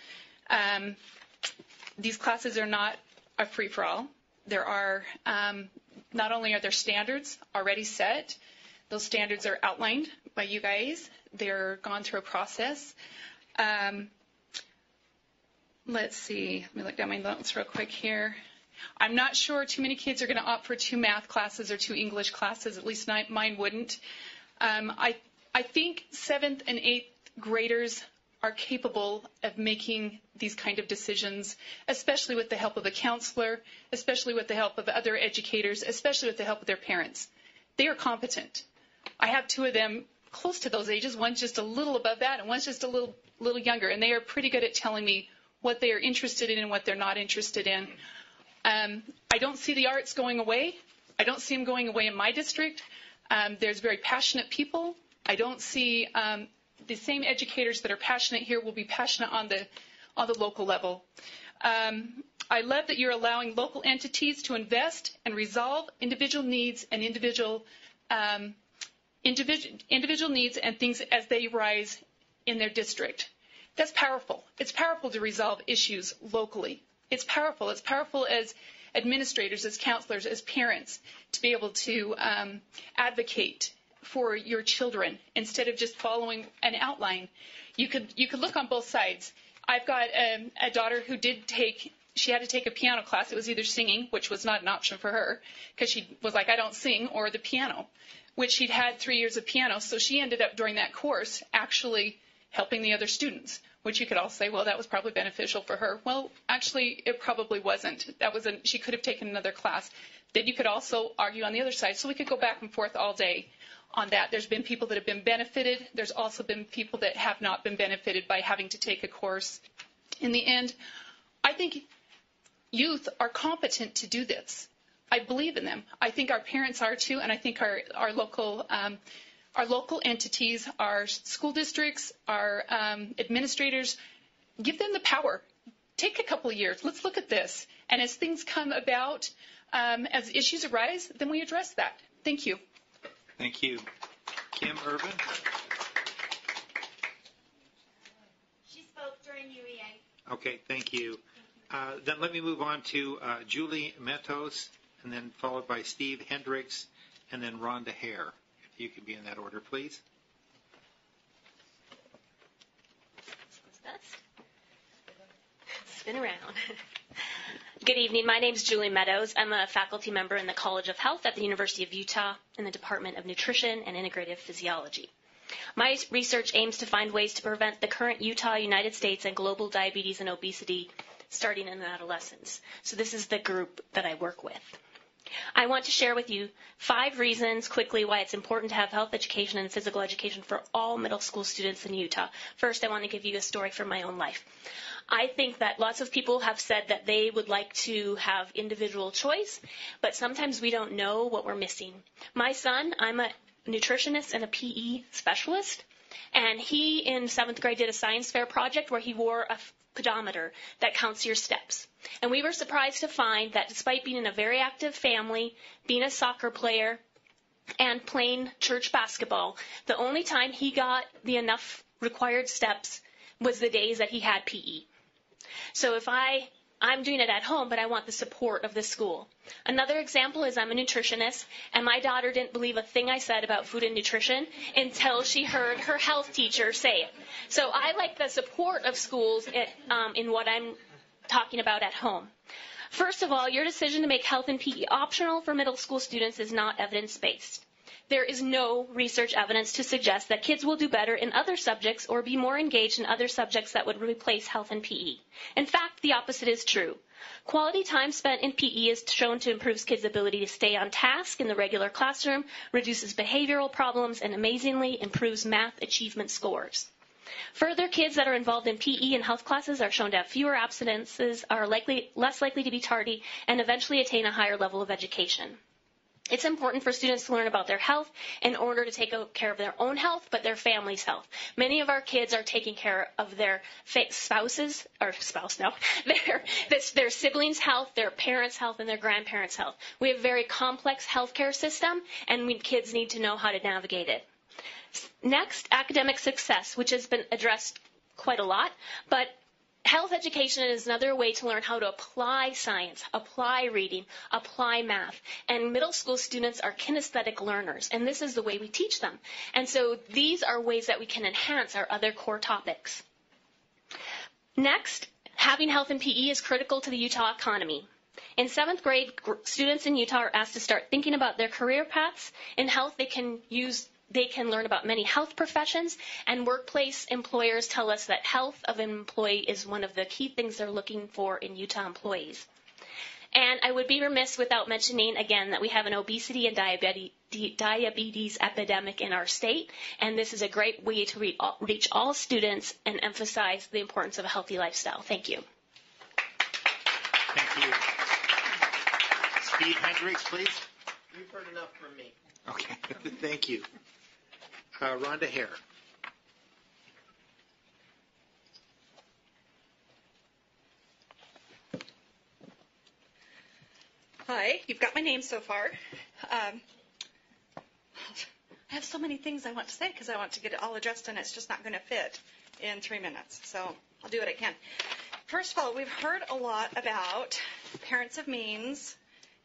These classes are not a free-for-all. There are not only are there standards already set, those standards are outlined by you guys. They're gone through a process. Let's see. Let me look down my notes real quick here. I'm not sure too many kids are going to opt for 2 math classes or 2 English classes. At least mine wouldn't. I think 7th and 8th graders are capable of making these kind of decisions, especially with the help of a counselor, especially with the help of other educators, especially with the help of their parents. They are competent. I have 2 of them close to those ages. One's just a little above that, and one's just a little younger, and they are pretty good at telling me what they are interested in and what they're not interested in. I don't see the arts going away. I don't see them going away in my district. There's very passionate people. I don't see the same educators that are passionate here will be passionate on the local level. I love that you're allowing local entities to invest and resolve individual needs and individual needs and things as they rise in their district. That's powerful. It's powerful to resolve issues locally. It's powerful. It's powerful as administrators, as counselors, as parents to be able to advocate for your children instead of just following an outline. You could look on both sides. I've got a daughter who she had to take a piano class. It was either singing, which was not an option for her because she was like, I don't sing, or the piano, which she'd had 3 years of piano. So she ended up during that course actually helping the other students, which you could all say, well, that was probably beneficial for her. Well, actually, it probably wasn't. She could have taken another class. Then you could also argue on the other side. So we could go back and forth all day on that. There's been people that have been benefited. There's also been people that have not been benefited by having to take a course. In the end, I think youth are competent to do this. I believe in them. I think our parents are too, and I think our local entities, our school districts, our administrators, give them the power. Take a couple of years. Let's look at this. And as things come about, as issues arise, then we address that. Thank you. Thank you. Kim Irvin. She spoke during UEA. Okay, thank you. Then let me move on to Julie Metos, and then followed by Steve Hendricks, and then Rhonda Hare. If you could be in that order, please. Spin around. Good evening. My name is Julie Meadows. I'm a faculty member in the College of Health at the University of Utah in the Department of Nutrition and Integrative Physiology. My research aims to find ways to prevent the current Utah, United States, and global diabetes and obesity starting in adolescence. So this is the group that I work with. I want to share with you 5 reasons quickly why it's important to have health education and physical education for all middle school students in Utah. First, I want to give you a story from my own life. I think that lots of people have said that they would like to have individual choice, but sometimes we don't know what we're missing. My son, I'm a nutritionist and a PE specialist, and he in 7th grade did a science fair project where he wore a pedometer that counts your steps. And we were surprised to find that despite being in a very active family, being a soccer player, and playing church basketball, the only time he got the enough required steps was the days that he had PE. So if I'm doing it at home, but I want the support of the school. Another example is I'm a nutritionist, and my daughter didn't believe a thing I said about food and nutrition until she heard her health teacher say it. So I like the support of schools in what I'm talking about at home. First of all, your decision to make health and PE optional for middle school students is not evidence-based. There is no research evidence to suggest that kids will do better in other subjects or be more engaged in other subjects that would replace health and PE. In fact, the opposite is true. Quality time spent in PE is shown to improve kids' ability to stay on task in the regular classroom, reduces behavioral problems, and amazingly improves math achievement scores. Further, kids that are involved in PE and health classes are shown to have fewer absences, are less likely to be tardy, and eventually attain a higher level of education. It's important for students to learn about their health in order to take care of their own health, but their family's health. Many of our kids are taking care of their their siblings' health, their parents' health, and their grandparents' health. We have a very complex healthcare system, and kids need to know how to navigate it. Next, academic success, which has been addressed quite a lot, but health education is another way to learn how to apply science, apply reading, apply math. And middle school students are kinesthetic learners, and this is the way we teach them. And so these are ways that we can enhance our other core topics. Next, having health and PE is critical to the Utah economy. In 7th grade, students in Utah are asked to start thinking about their career paths. In health, they can learn about many health professions, and workplace employers tell us that health of an employee is one of the key things they're looking for in Utah employees. And I would be remiss without mentioning again that we have an obesity and diabetes epidemic in our state, and this is a great way to reach all students and emphasize the importance of a healthy lifestyle. Thank you. Thank you. Steve Hendricks, please. You've heard enough from me. Okay, thank you. Rhonda Hare. Hi, you've got my name so far. I have so many things I want to say because I want to get it all addressed, and it's just not going to fit in 3 minutes. So I'll do what I can. First of all, we've heard a lot about parents of means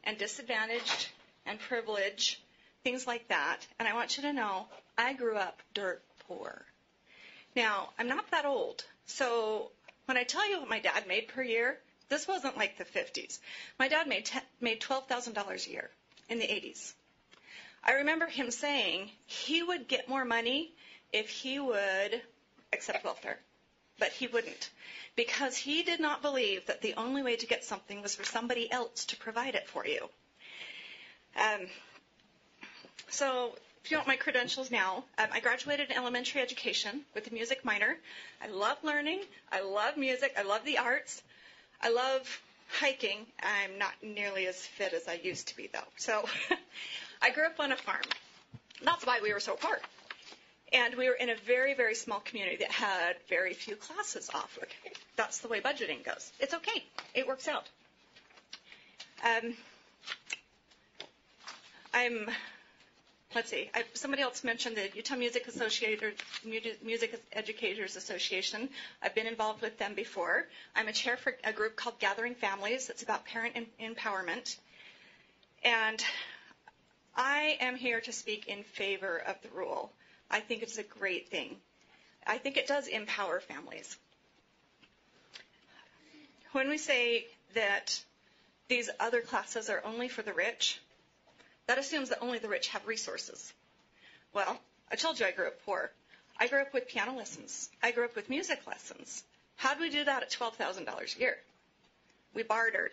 and disadvantaged and privileged, things like that. And I want you to know I grew up dirt poor. Now, I'm not that old. So when I tell you what my dad made per year, this wasn't like the 50s. My dad made $12,000 a year in the 80s. I remember him saying he would get more money if he would accept welfare, but he wouldn't, because he did not believe that the only way to get something was for somebody else to provide it for you. So if you want my credentials now, I graduated in elementary education with a music minor. I love learning. I love music. I love the arts. I love hiking. I'm not nearly as fit as I used to be, though. So I grew up on a farm. That's why we were so poor. And we were in a very, very small community that had very few classes offered. That's the way budgeting goes. It's okay. It works out. Let's see. Somebody else mentioned the Utah Music Educators Association. I've been involved with them before. I'm a chair for a group called Gathering Families. It's about parent empowerment. And I am here to speak in favor of the rule. I think it's a great thing. I think it does empower families. When we say that these other classes are only for the rich, that assumes that only the rich have resources. Well, I told you I grew up poor. I grew up with piano lessons. I grew up with music lessons. How did we do that at $12,000 a year? We bartered.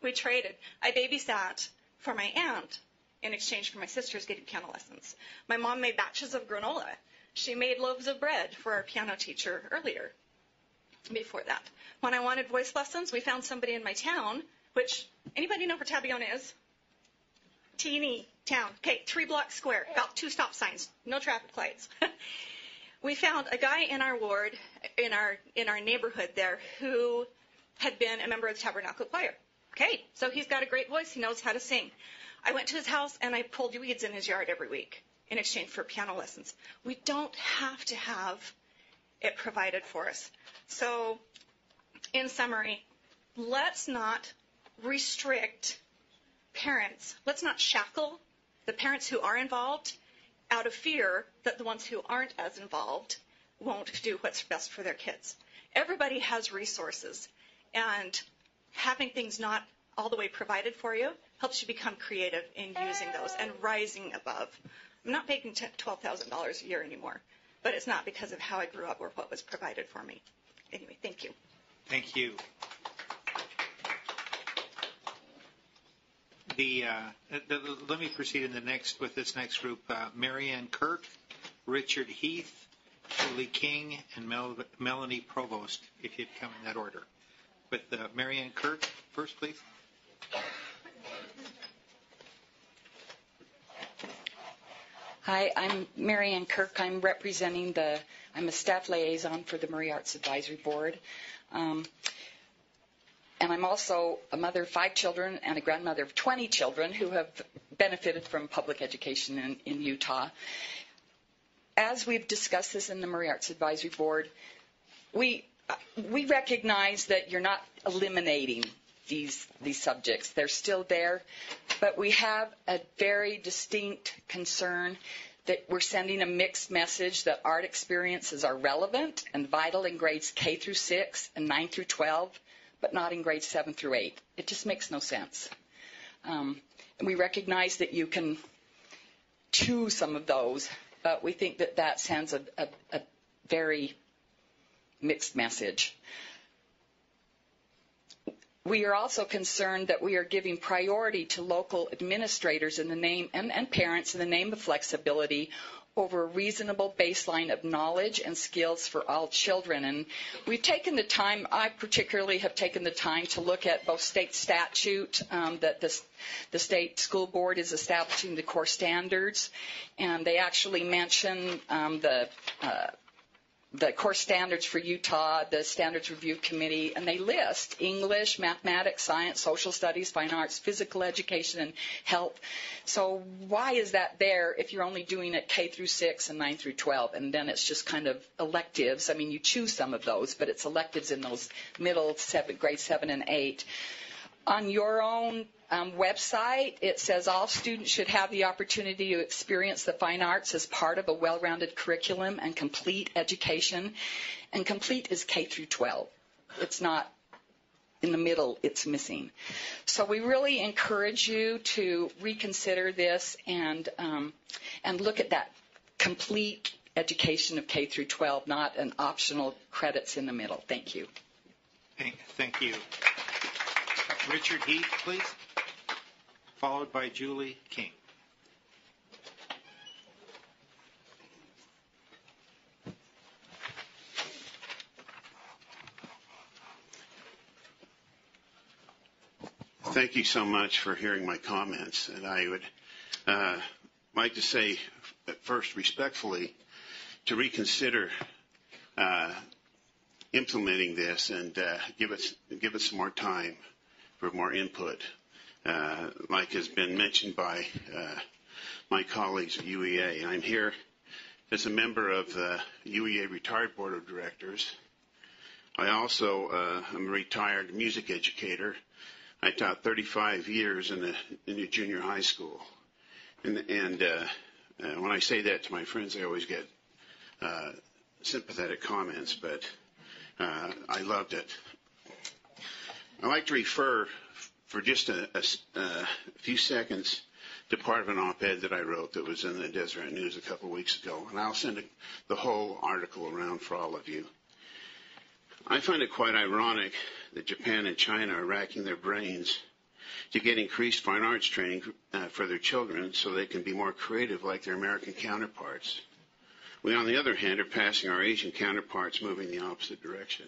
We traded. I babysat for my aunt in exchange for my sisters getting piano lessons. My mom made batches of granola. She made loaves of bread for our piano teacher earlier, before that. When I wanted voice lessons, we found somebody in my town, which, anybody know where Tabiona is? Teeny town. Okay, 3-block square, about 2 stop signs, no traffic lights. We found a guy in our ward, in our neighborhood there, who had been a member of the Tabernacle Choir. Okay, so he's got a great voice. He knows how to sing. I went to his house and I pulled weeds in his yard every week in exchange for piano lessons. We don't have to have it provided for us. So, in summary, let's not restrict parents. Let's not shackle the parents who are involved out of fear that the ones who aren't as involved won't do what's best for their kids. Everybody has resources, and having things not all the way provided for you helps you become creative in using those and rising above. I'm not making $12,000 a year anymore, but it's not because of how I grew up or what was provided for me. Anyway, thank you. Thank you. Let me proceed with this next group. Marianne Kirk, Richard Heath, Julie King, and Melanie Provost, if you'd come in that order. With Marianne Kirk first, please. Hi, I'm Marianne Kirk. I'm a staff liaison for the Murray Arts Advisory Board. And I'm also a mother of 5 children and a grandmother of 20 children who have benefited from public education in Utah. As we've discussed this in the Murray Arts Advisory Board, we recognize that you're not eliminating these subjects. They're still there, but we have a very distinct concern that we're sending a mixed message that art experiences are relevant and vital in grades K through 6 and 9 through 12, but not in grades 7 through 8. It just makes no sense. And we recognize that you can choose some of those, but we think that sends a very mixed message. we are also concerned that we are giving priority to local administrators in the name and parents in the name of flexibility over a reasonable baseline of knowledge and skills for all children. And we've taken the time, I particularly have taken the time to look at both state statute, that the state school board is establishing the core standards, and they actually mention the core standards for Utah, the Standards Review Committee, and they list English, mathematics, science, social studies, fine arts, physical education, and health. So why is that there if you're only doing it K through 6 and 9 through 12, and then it's just kind of electives? I mean, you choose some of those, but it's electives in those middle grade 7 and 8. On your own website, it says all students should have the opportunity to experience the fine arts as part of a well-rounded curriculum and complete education. And complete is K through 12. It's not in the middle, it's missing. So we really encourage you to reconsider this and look at that complete education of K through 12, not an optional credits in the middle. Thank you. Thank you. Richard Heath, please, followed by Julie King. Thank you so much for hearing my comments. And I would like to say, first, respectfully, to reconsider implementing this and give us some more time for more input. Like has been mentioned by my colleagues at UEA. I'm here as a member of the UEA Retired Board of Directors. I also am a retired music educator. I taught 35 years in the junior high school. And when I say that to my friends, I always get sympathetic comments, but I loved it. I'd like to refer for just a few seconds to part of an op-ed that I wrote that was in the Deseret News a couple of weeks ago, and I'll send the whole article around for all of you. I find it quite ironic that Japan and China are racking their brains to get increased fine arts training for their children so they can be more creative like their American counterparts. We, on the other hand, are passing our Asian counterparts moving the opposite direction.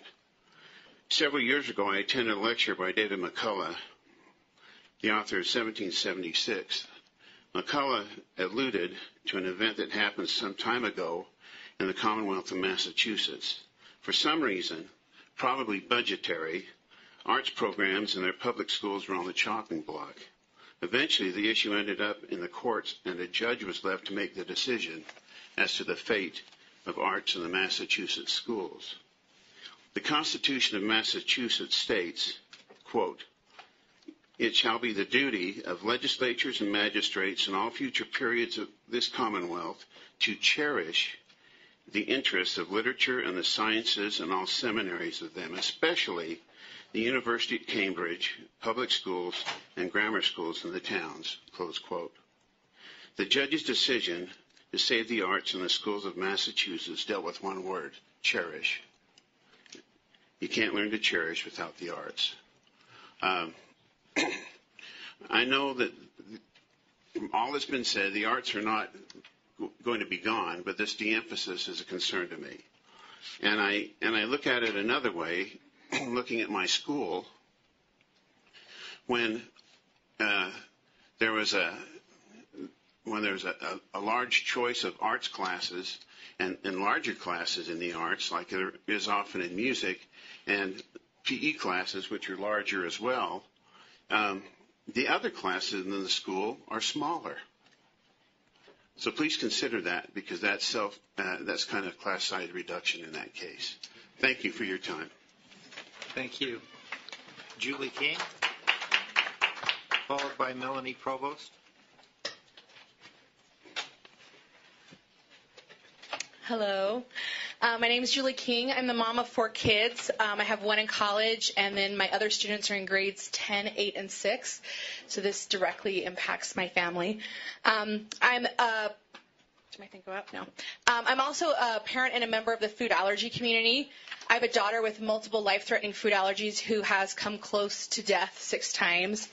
Several years ago, I attended a lecture by David McCullough, the author of 1776. McCullough alluded to an event that happened some time ago in the Commonwealth of Massachusetts. For some reason, probably budgetary, arts programs in their public schools were on the chopping block. Eventually, the issue ended up in the courts, and a judge was left to make the decision as to the fate of arts in the Massachusetts schools. The Constitution of Massachusetts states, quote, "It shall be the duty of legislatures and magistrates in all future periods of this Commonwealth to cherish the interests of literature and the sciences and all seminaries of them, especially the University of Cambridge, public schools, and grammar schools in the towns," close quote. The judge's decision to save the arts in the schools of Massachusetts dealt with one word: cherish. You can't learn to cherish without the arts. I know that from all that's been said, the arts are not going to be gone, but this de-emphasis is a concern to me. And I look at it another way, looking at my school, when there was a large choice of arts classes and larger classes in the arts, like there is often in music, and PE classes, which are larger as well, the other classes in the school are smaller. So please consider that, because that's kind of class size reduction in that case. Thank you for your time. Thank you. Julie King, followed by Melanie Provost. Hello. My name is Julie King. I'm the mom of 4 kids. I have one in college, and then my other students are in grades 10, 8, and 6. So this directly impacts my family. I'm a my thing go up? No. I'm also a parent and a member of the food allergy community. I have a daughter with multiple life-threatening food allergies who has come close to death 6 times.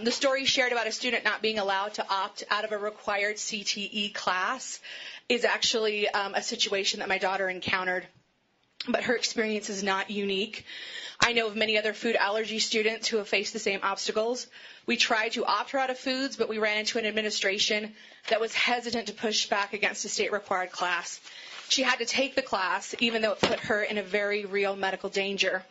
The story shared about a student not being allowed to opt out of a required CTE class is actually a situation that my daughter encountered, but her experience is not unique. I know of many other food allergy students who have faced the same obstacles. We tried to opt her out of foods, but we ran into an administration that was hesitant to push back against a state-required class. She had to take the class, even though it put her in a very real medical danger.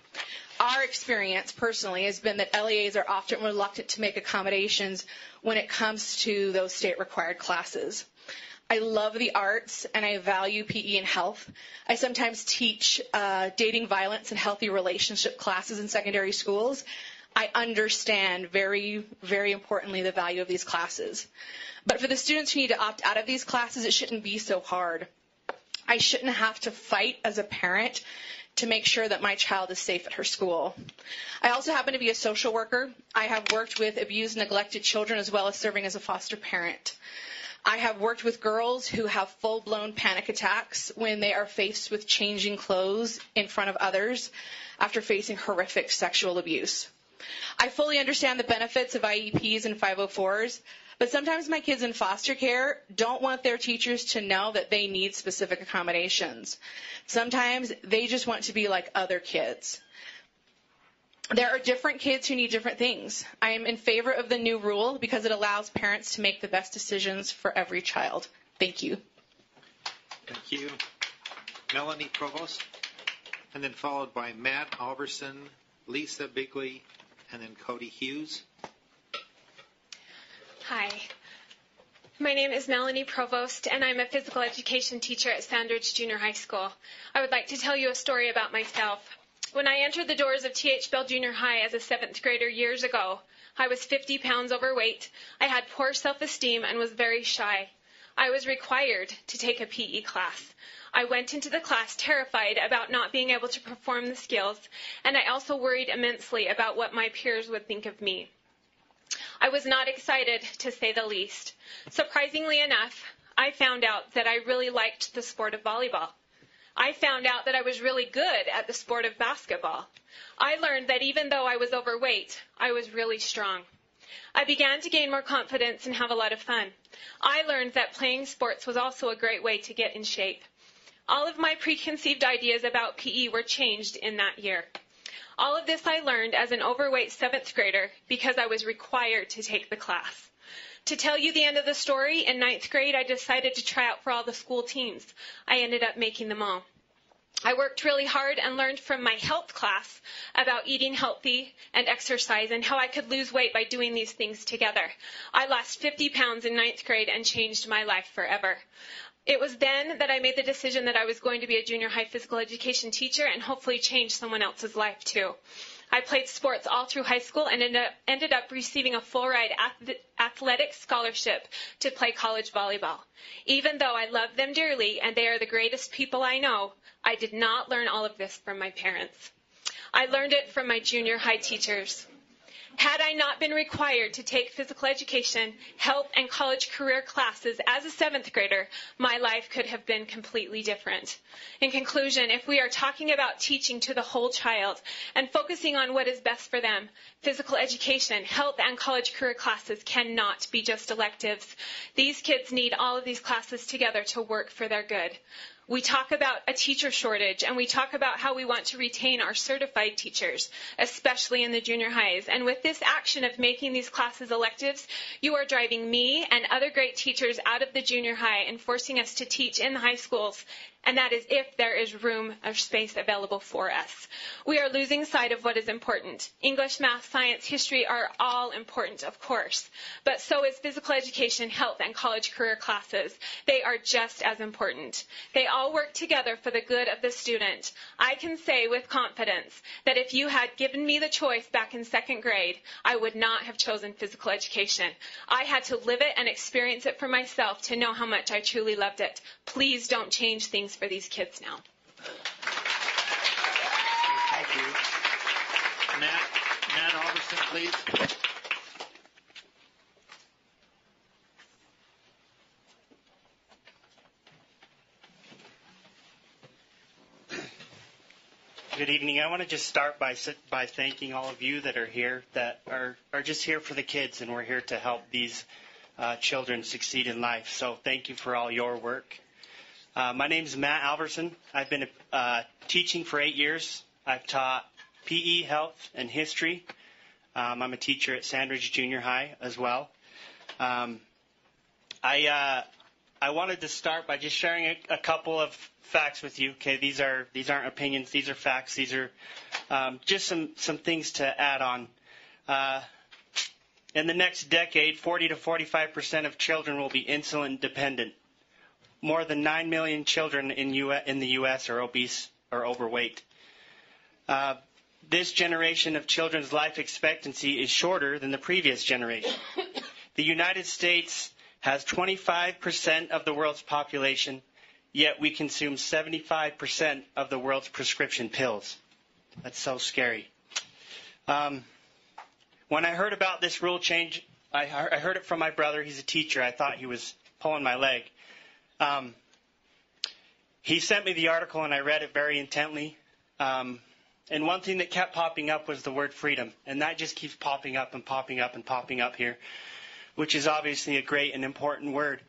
Our experience, personally, has been that LEAs are often reluctant to make accommodations when it comes to those state-required classes. I love the arts, and I value PE and health. I sometimes teach dating, violence, and healthy relationship classes in secondary schools. I understand very, very importantly the value of these classes. But for the students who need to opt out of these classes, it shouldn't be so hard. I shouldn't have to fight as a parent to make sure that my child is safe at her school. I also happen to be a social worker. I have worked with abused, neglected children as well as serving as a foster parent. I have worked with girls who have full-blown panic attacks when they are faced with changing clothes in front of others after facing horrific sexual abuse. I fully understand the benefits of IEPs and 504s, but sometimes my kids in foster care don't want their teachers to know that they need specific accommodations. Sometimes they just want to be like other kids. There are different kids who need different things. I am in favor of the new rule because it allows parents to make the best decisions for every child. Thank you. Thank you. Melanie Provost, and then followed by Matt Alverson, Lisa Bigley, and then Cody Hughes. Hi. My name is Melanie Provost, and I'm a physical education teacher at Sandridge Junior High School. I would like to tell you a story about myself. When I entered the doors of T.H. Bell Junior High as a 7th grader years ago, I was 50 pounds overweight. I had poor self-esteem and was very shy. I was required to take a PE class. I went into the class terrified about not being able to perform the skills, and I also worried immensely about what my peers would think of me. I was not excited, to say the least. Surprisingly enough, I found out that I really liked the sport of volleyball. I found out that I was really good at the sport of basketball. I learned that even though I was overweight, I was really strong. I began to gain more confidence and have a lot of fun. I learned that playing sports was also a great way to get in shape. All of my preconceived ideas about PE were changed in that year. All of this I learned as an overweight 7th grader because I was required to take the class. To tell you the end of the story, in 9th grade, I decided to try out for all the school teams. I ended up making them all. I worked really hard and learned from my health class about eating healthy and exercise and how I could lose weight by doing these things together. I lost 50 pounds in 9th grade and changed my life forever. It was then that I made the decision that I was going to be a junior high physical education teacher and hopefully change someone else's life too. I played sports all through high school and ended up receiving a full-ride athletic scholarship to play college volleyball. Even though I love them dearly and they are the greatest people I know, I did not learn all of this from my parents. I learned it from my junior high teachers. Had I not been required to take physical education, health, and college career classes as a 7th grader, my life could have been completely different. In conclusion, if we are talking about teaching to the whole child and focusing on what is best for them, physical education, health, and college career classes cannot be just electives. These kids need all of these classes together to work for their good. We talk about a teacher shortage, and we talk about how we want to retain our certified teachers, especially in the junior highs. And with this action of making these classes electives, you are driving me and other great teachers out of the junior high and forcing us to teach in the high schools. And that is if there is room or space available for us. We are losing sight of what is important. English, math, science, history are all important, of course. But so is physical education, health, and college career classes. They are just as important. They all work together for the good of the student. I can say with confidence that if you had given me the choice back in 2nd grade, I would not have chosen physical education. I had to live it and experience it for myself to know how much I truly loved it. Please don't change things for these kids now. Thank you. Matt Alverson, please. Good evening. I want to just start by thanking all of you that are here, that are just here for the kids, and we're here to help these children succeed in life. So thank you for all your work. My name is Matt Alverson. I've been teaching for 8 years. I've taught PE, health, and history. I'm a teacher at Sandridge Junior High as well. I wanted to start by just sharing a couple of facts with you. Okay, these aren't opinions; these are facts. These are just some things to add on. In the next decade, 40 to 45% of children will be insulin dependent. More than 9 million children in the U.S. are obese or overweight. This generation of children's life expectancy is shorter than the previous generation. The United States has 25% of the world's population, yet we consume 75% of the world's prescription pills. That's so scary. When I heard about this rule change, I heard it from my brother. He's a teacher. I thought he was pulling my leg. He sent me the article, and I read it very intently. And one thing that kept popping up was the word freedom, and that just keeps popping up and popping up and popping up here, which is obviously a great and important word.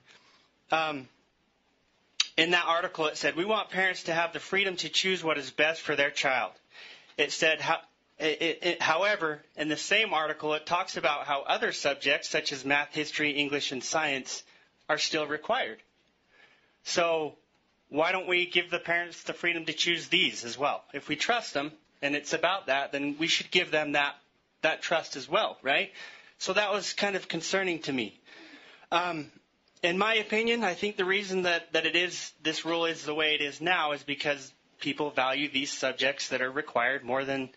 In that article, it said, we want parents to have the freedom to choose what is best for their child. It said, however, in the same article, it talks about how other subjects, such as math, history, English, and science, are still required. So why don't we give the parents the freedom to choose these as well? If we trust them, and it's about that, then we should give them that trust as well, right? So that was kind of concerning to me. In my opinion, I think the reason that this rule is the way it is now is because people value these subjects that are required more than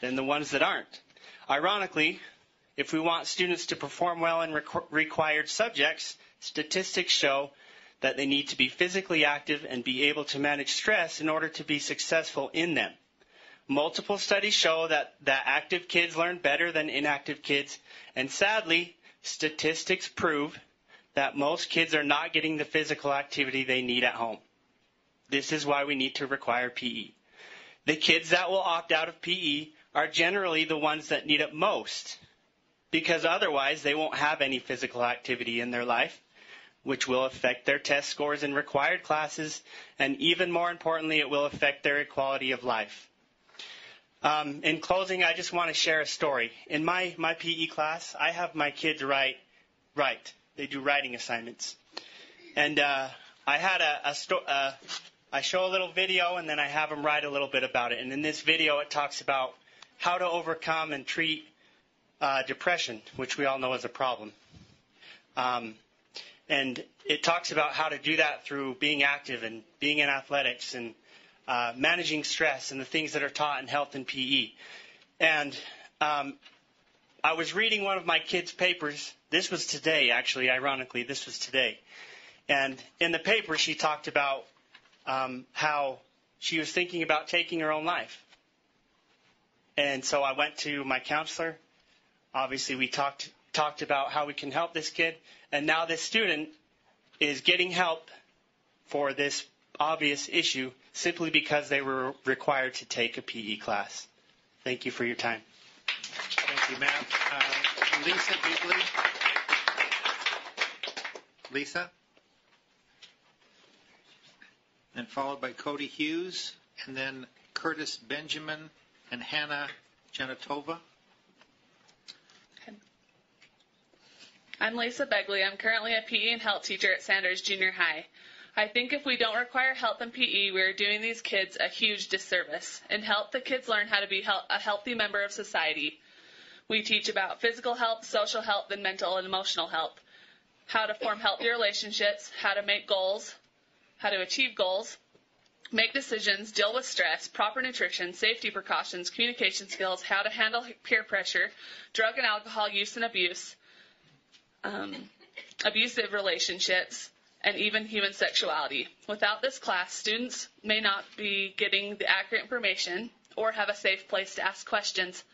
the ones that aren't. Ironically, if we want students to perform well in required subjects, statistics show that they need to be physically active and be able to manage stress in order to be successful in them. Multiple studies show that active kids learn better than inactive kids, and sadly, statistics prove that most kids are not getting the physical activity they need at home. This is why we need to require PE. The kids that will opt out of PE are generally the ones that need it most, because otherwise they won't have any physical activity in their life, which will affect their test scores in required classes, and even more importantly, it will affect their quality of life. In closing, I just want to share a story. In my PE class, I have my kids write. They do writing assignments. And I had I show a little video, and then I have them write a little bit about it. And in this video, it talks about how to overcome and treat depression, which we all know is a problem. And it talks about how to do that through being active and being in athletics and managing stress and the things that are taught in health and PE. And I was reading one of my kids' papers. This was today, actually, ironically. This was today. And in the paper, she talked about how she was thinking about taking her own life. And so I went to my counselor. Obviously, we talked about how we can help this kid. And now this student is getting help for this obvious issue simply because they were required to take a PE class. Thank you for your time. Thank you, Matt. Lisa Bigley. Lisa? And followed by Cody Hughes, and then Curtis Benjamin and Hannah Janatova. I'm Lisa Begley. I'm currently a PE and health teacher at Sanders Junior High. I think if we don't require health and PE, we're doing these kids a huge disservice. In health, the kids learn how to be a healthy member of society. We teach about physical health, social health, and mental and emotional health, how to form healthy relationships, how to make goals, how to achieve goals, make decisions, deal with stress, proper nutrition, safety precautions, communication skills, how to handle peer pressure, drug and alcohol use and abuse, abusive relationships, and even human sexuality. Without this class, students may not be getting the accurate information or have a safe place to ask questions.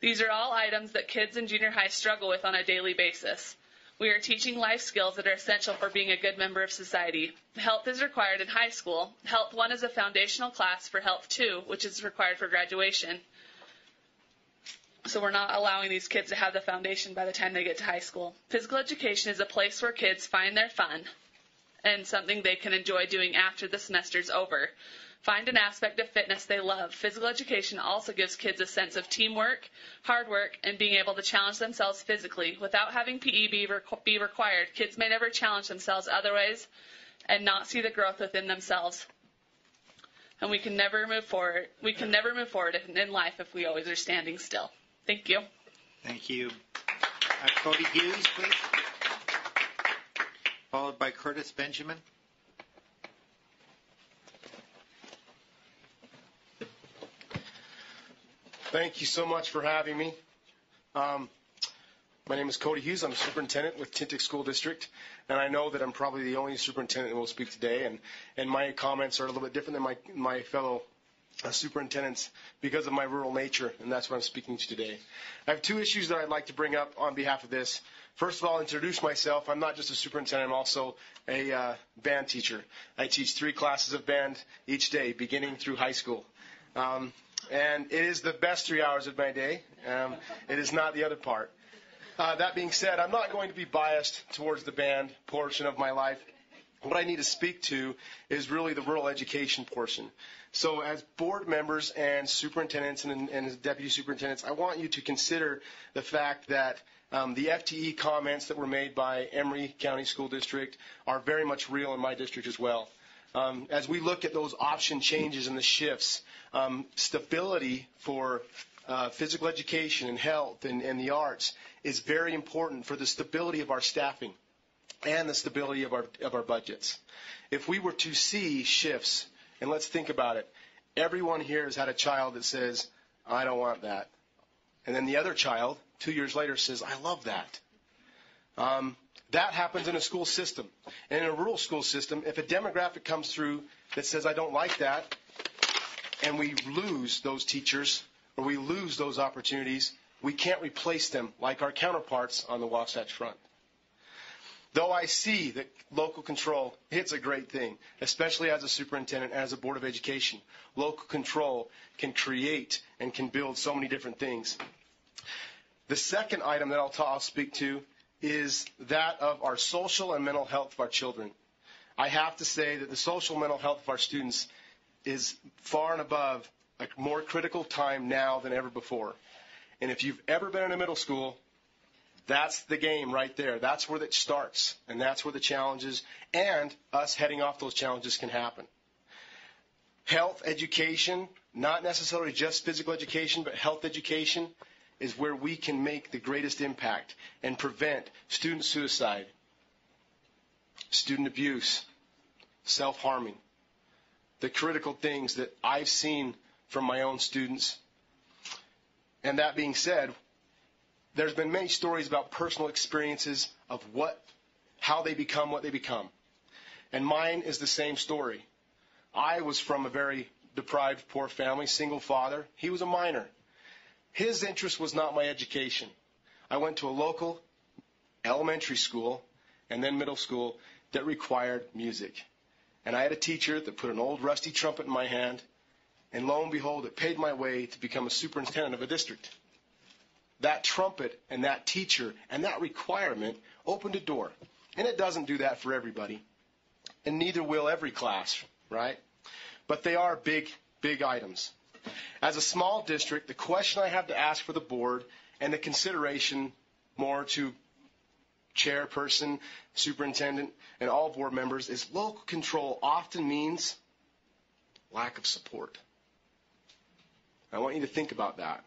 These are all items that kids in junior high struggle with on a daily basis. We are teaching life skills that are essential for being a good member of society. Health is required in high school. Health 1 is a foundational class for Health 2, which is required for graduation. So we're not allowing these kids to have the foundation by the time they get to high school. Physical education is a place where kids find their fun and something they can enjoy doing after the semester's over. Find an aspect of fitness they love. Physical education also gives kids a sense of teamwork, hard work, and being able to challenge themselves physically. Without having PE be required, kids may never challenge themselves otherwise and not see the growth within themselves. And we can never move forward. We can never move forward in life if we always are standing still. Thank you. Thank you. Cody Hughes, please. Followed by Curtis Benjamin. Thank you so much for having me. My name is Cody Hughes. I'm a superintendent with Tintic School District, and I know that I'm probably the only superintendent that will speak today, and my comments are a little bit different than my fellow superintendents because of my rural nature, and that's what I'm speaking to today. I have two issues that I'd like to bring up on behalf of this. First of all, introduce myself. I'm not just a superintendent, I'm also a band teacher. I teach 3 classes of band each day, beginning through high school. And it is the best 3 hours of my day. It is not the other part. That being said, I'm not going to be biased towards the band portion of my life. What I need to speak to is really the rural education portion. So as board members and superintendents and deputy superintendents, I want you to consider the fact that the FTE comments that were made by Emery County School District are very much real in my district as well. As we look at those option changes and the shifts, stability for physical education and health and the arts is very important for the stability of our staffing and the stability of our budgets. If we were to see shifts, and let's think about it, everyone here has had a child that says, I don't want that. And then the other child, 2 years later, says, I love that. That happens in a school system. And in a rural school system, if a demographic comes through that says, I don't like that, and we lose those teachers or we lose those opportunities, we can't replace them like our counterparts on the Wasatch Front. Though I see that local control, it's a great thing, especially as a superintendent, as a board of education. Local control can create and can build so many different things. The second item that I'll speak to is that of our social and mental health of our children. I have to say that the social and mental health of our students is far and above a more critical time now than ever before. And if you've ever been in a middle school, that's the game right there. That's where it starts, and that's where the challenges and us heading off those challenges can happen. Health education, not necessarily just physical education, but health education is where we can make the greatest impact and prevent student suicide, student abuse, self-harming, the critical things that I've seen from my own students. And that being said, there's been many stories about personal experiences of how they become what they become. And mine is the same story. I was from a very deprived, poor family, single father. He was a miner. His interest was not my education. I went to a local elementary school and then middle school that required music. And I had a teacher that put an old rusty trumpet in my hand, and lo and behold, it paved my way to become a superintendent of a district. That trumpet and that teacher and that requirement opened a door. And it doesn't do that for everybody. And neither will every class, right? But they are big, big items. As a small district, the question I have to ask for the board and the consideration more to chairperson, superintendent, and all board members is local control often means lack of support. I want you to think about that.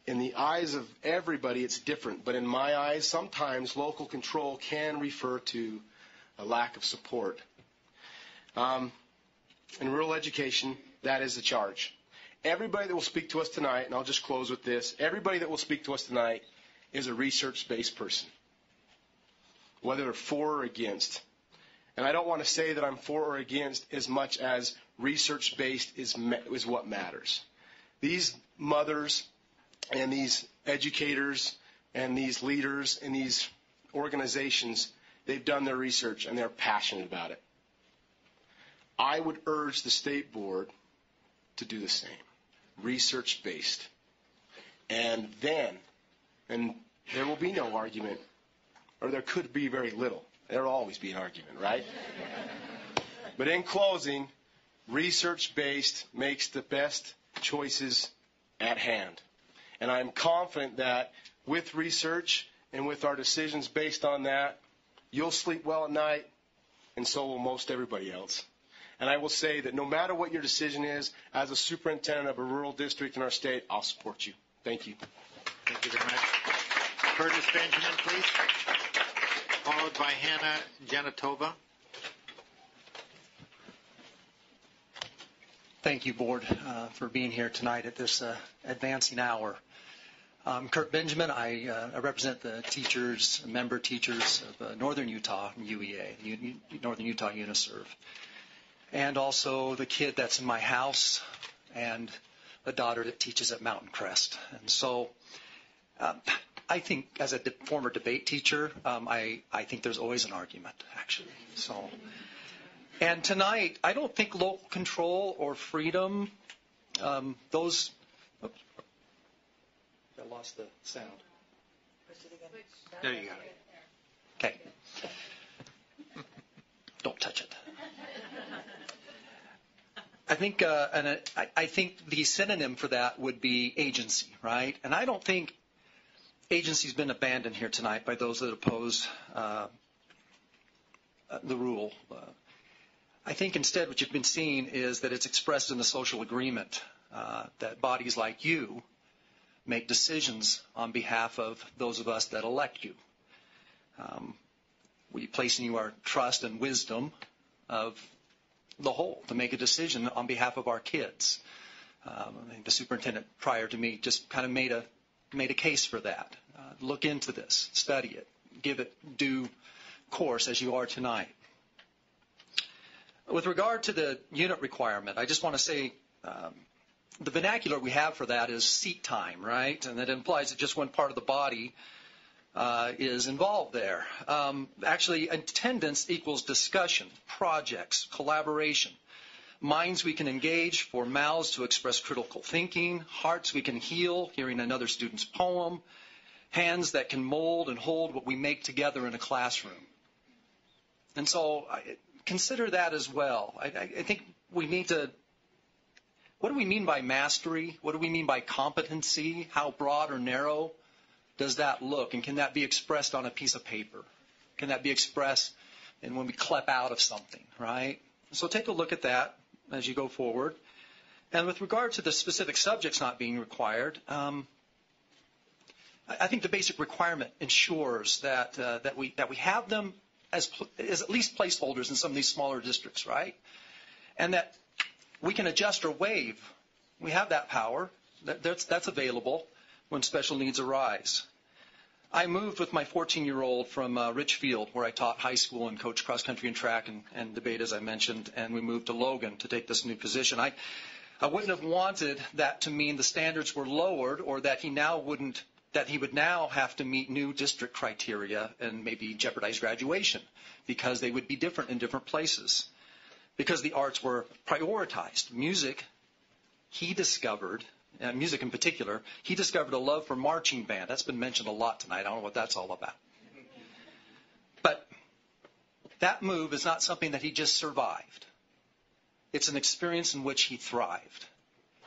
In the eyes of everybody, it's different. But in my eyes, sometimes local control can refer to a lack of support. In rural education, that is the charge. Everybody that will speak to us tonight, and I'll just close with this, everybody that will speak to us tonight is a research-based person, whether they're for or against. And I don't want to say that I'm for or against as much as research-based is what matters. These mothers and these educators and these leaders and these organizations, they've done their research and they're passionate about it. I would urge the state board to do the same, research-based. And then, and there will be no argument, or there could be very little. There will always be an argument, right? But in closing, research-based makes the best choices at hand. And I'm confident that with research and with our decisions based on that, you'll sleep well at night, and so will most everybody else. And I will say that no matter what your decision is, as a superintendent of a rural district in our state, I'll support you. Thank you. Thank you very much. Curtis Benjamin, please. Followed by Hannah Janatova. Thank you, Board, for being here tonight at this advancing hour. I'm Kurt Benjamin. I represent the teachers, member teachers of Northern Utah, UEA, Northern Utah UNISERV, and also the kid that's in my house and a daughter that teaches at Mountain Crest. And so I think as a former debate teacher, I think there's always an argument, actually. And tonight, I don't think local control or freedom, those... Oops, I lost the sound. There you go. Okay. Don't touch it. I think, I think the synonym for that would be agency, right? And I don't think agency's been abandoned here tonight by those that oppose the rule. I think instead what you've been seeing is that it's expressed in the social agreement that bodies like you make decisions on behalf of those of us that elect you. We place in you our trust and wisdom of the whole to make a decision on behalf of our kids. I think the superintendent prior to me just kind of made a case for that. Look into this, study it, give it due course as you are tonight. With regard to the unit requirement, I just want to say the vernacular we have for that is seat time, right? And that implies that just one part of the body is involved there. Actually, attendance equals discussion, projects, collaboration, minds we can engage for mouths to express critical thinking, hearts we can heal, hearing another student's poem, hands that can mold and hold what we make together in a classroom. And so consider that as well. I think we need to, what do we mean by mastery? What do we mean by competency? How broad or narrow does that look? And can that be expressed on a piece of paper? Can that be expressed in when we clip out of something, right? So take a look at that as you go forward. And with regard to the specific subjects not being required, I think the basic requirement ensures that we have them as at least placeholders in some of these smaller districts, right? And that we can adjust or waive. We have that power. That's available when special needs arise. I moved with my 14-year-old from Richfield, where I taught high school and coached cross-country and track and debate, as I mentioned, and we moved to Logan to take this new position. I wouldn't have wanted that to mean the standards were lowered or that he would now have to meet new district criteria and maybe jeopardize graduation because they would be different in different places. Because the arts were prioritized. Music, he discovered, and music in particular, he discovered a love for marching band. That's been mentioned a lot tonight. I don't know what that's all about. But that move is not something that he just survived. It's an experience in which he thrived.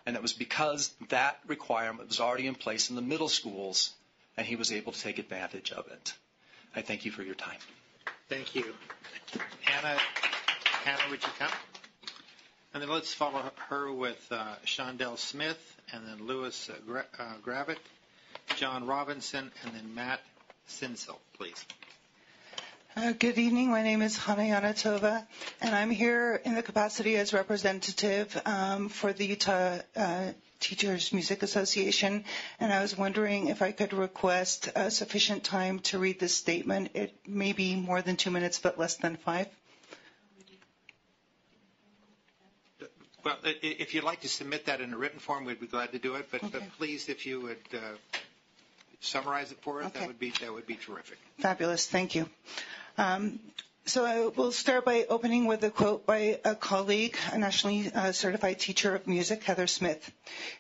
And it was because that requirement was already in place in the middle schools, and he was able to take advantage of it. I thank you for your time. Thank you. Hannah, would you come? And then let's follow her with Shondell Smith, and then Lewis Gravitt, John Robinson, and then Matt Sinsel, please. Good evening. My name is Hannah Janatova, and I'm here in the capacity as representative for the Utah Teachers Music Association. And I was wondering if I could request sufficient time to read this statement. It may be more than 2 minutes, but less than 5. Well, if you'd like to submit that in a written form, we'd be glad to do it. But please, if you would summarize it for us, Okay. that would be terrific. Fabulous. Thank you. So I will start by opening with a quote by a colleague, a nationally certified teacher of music, Heather Smith,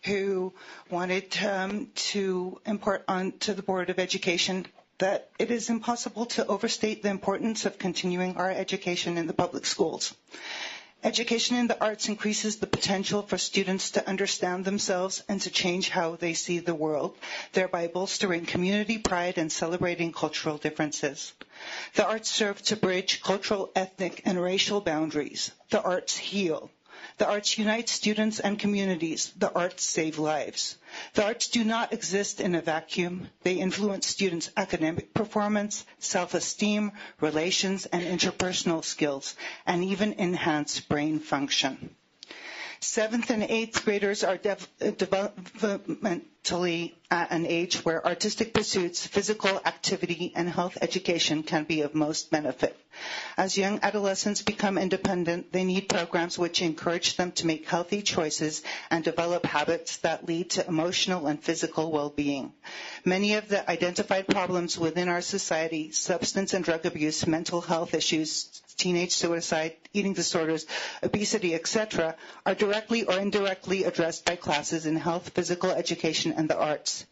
who wanted to impart onto the Board of Education that it is impossible to overstate the importance of continuing our education in the public schools. Education in the arts increases the potential for students to understand themselves and to change how they see the world, thereby bolstering community pride and celebrating cultural differences. The arts serve to bridge cultural, ethnic, and racial boundaries. The arts heal. The arts unite students and communities. The arts save lives. The arts do not exist in a vacuum. They influence students' academic performance, self-esteem, relations, and interpersonal skills, and even enhance brain function. 7th and 8th graders are developmentally at an age where artistic pursuits, physical activity, and health education can be of most benefit. As young adolescents become independent, they need programs which encourage them to make healthy choices and develop habits that lead to emotional and physical well-being. Many of the identified problems within our society, substance and drug abuse, mental health issues, teenage suicide, eating disorders, obesity, etc., are directly or indirectly addressed by classes in health, physical education, and the arts.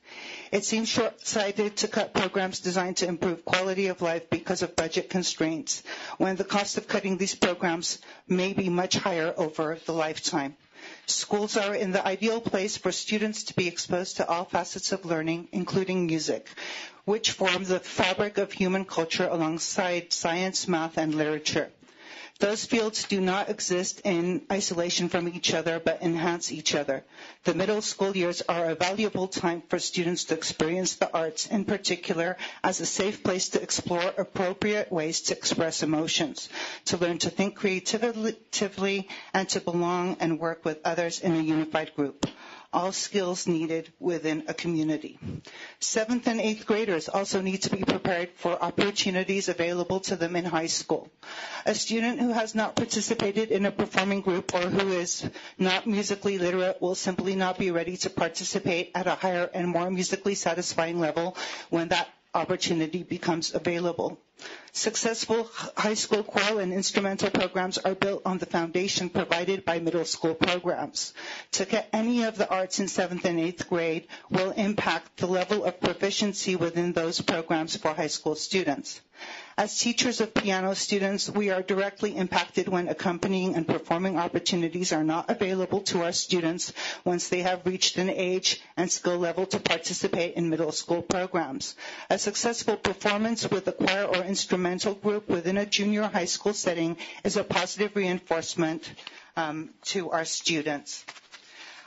It seems short-sighted to cut programs designed to improve quality of life because of budget constraints, when the cost of cutting these programs may be much higher over the lifetime. Schools are in the ideal place for students to be exposed to all facets of learning, including music, which form the fabric of human culture alongside science, math, and literature. Those fields do not exist in isolation from each other, but enhance each other. The middle school years are a valuable time for students to experience the arts, in particular, as a safe place to explore appropriate ways to express emotions, to learn to think creatively, and to belong and work with others in a unified group. All skills needed within a community. 7th and 8th graders also need to be prepared for opportunities available to them in high school. A student who has not participated in a performing group or who is not musically literate will simply not be ready to participate at a higher and more musically satisfying level when that opportunity becomes available. Successful high school choral and instrumental programs are built on the foundation provided by middle school programs. To get any of the arts in 7th and 8th grade will impact the level of proficiency within those programs for high school students. As teachers of piano students, we are directly impacted when accompanying and performing opportunities are not available to our students once they have reached an age and skill level to participate in middle school programs. A successful performance with a choir or instrumental group within a junior high school setting is a positive reinforcement to our students.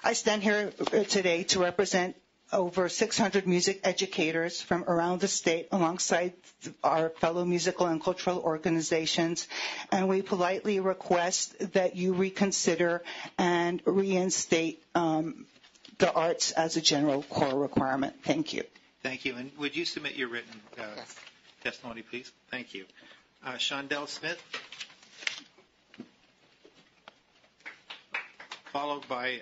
I stand here today to represent over 600 music educators from around the state alongside our fellow musical and cultural organizations, and we politely request that you reconsider and reinstate the arts as a general core requirement. Thank you. Thank you. And would you submit your written testimony, please? Thank you. Shondell Smith, followed by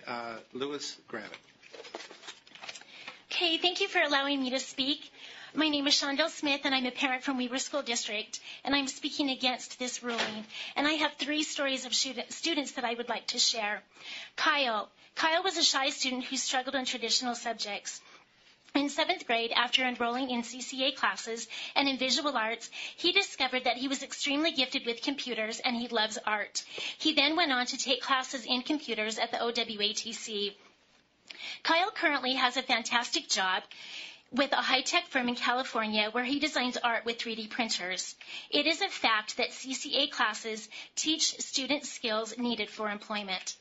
Lewis Gravitt. Okay, thank you for allowing me to speak. My name is Shondell Smith, and I'm a parent from Weber School District, and I'm speaking against this ruling. And I have 3 stories of students that I would like to share. Kyle was a shy student who struggled in traditional subjects. In 7th grade, after enrolling in CCA classes and in visual arts, he discovered that he was extremely gifted with computers and he loves art. He then went on to take classes in computers at the OWATC. Kyle currently has a fantastic job with a high-tech firm in California where he designs art with 3D printers. It is a fact that CCA classes teach students skills needed for employment.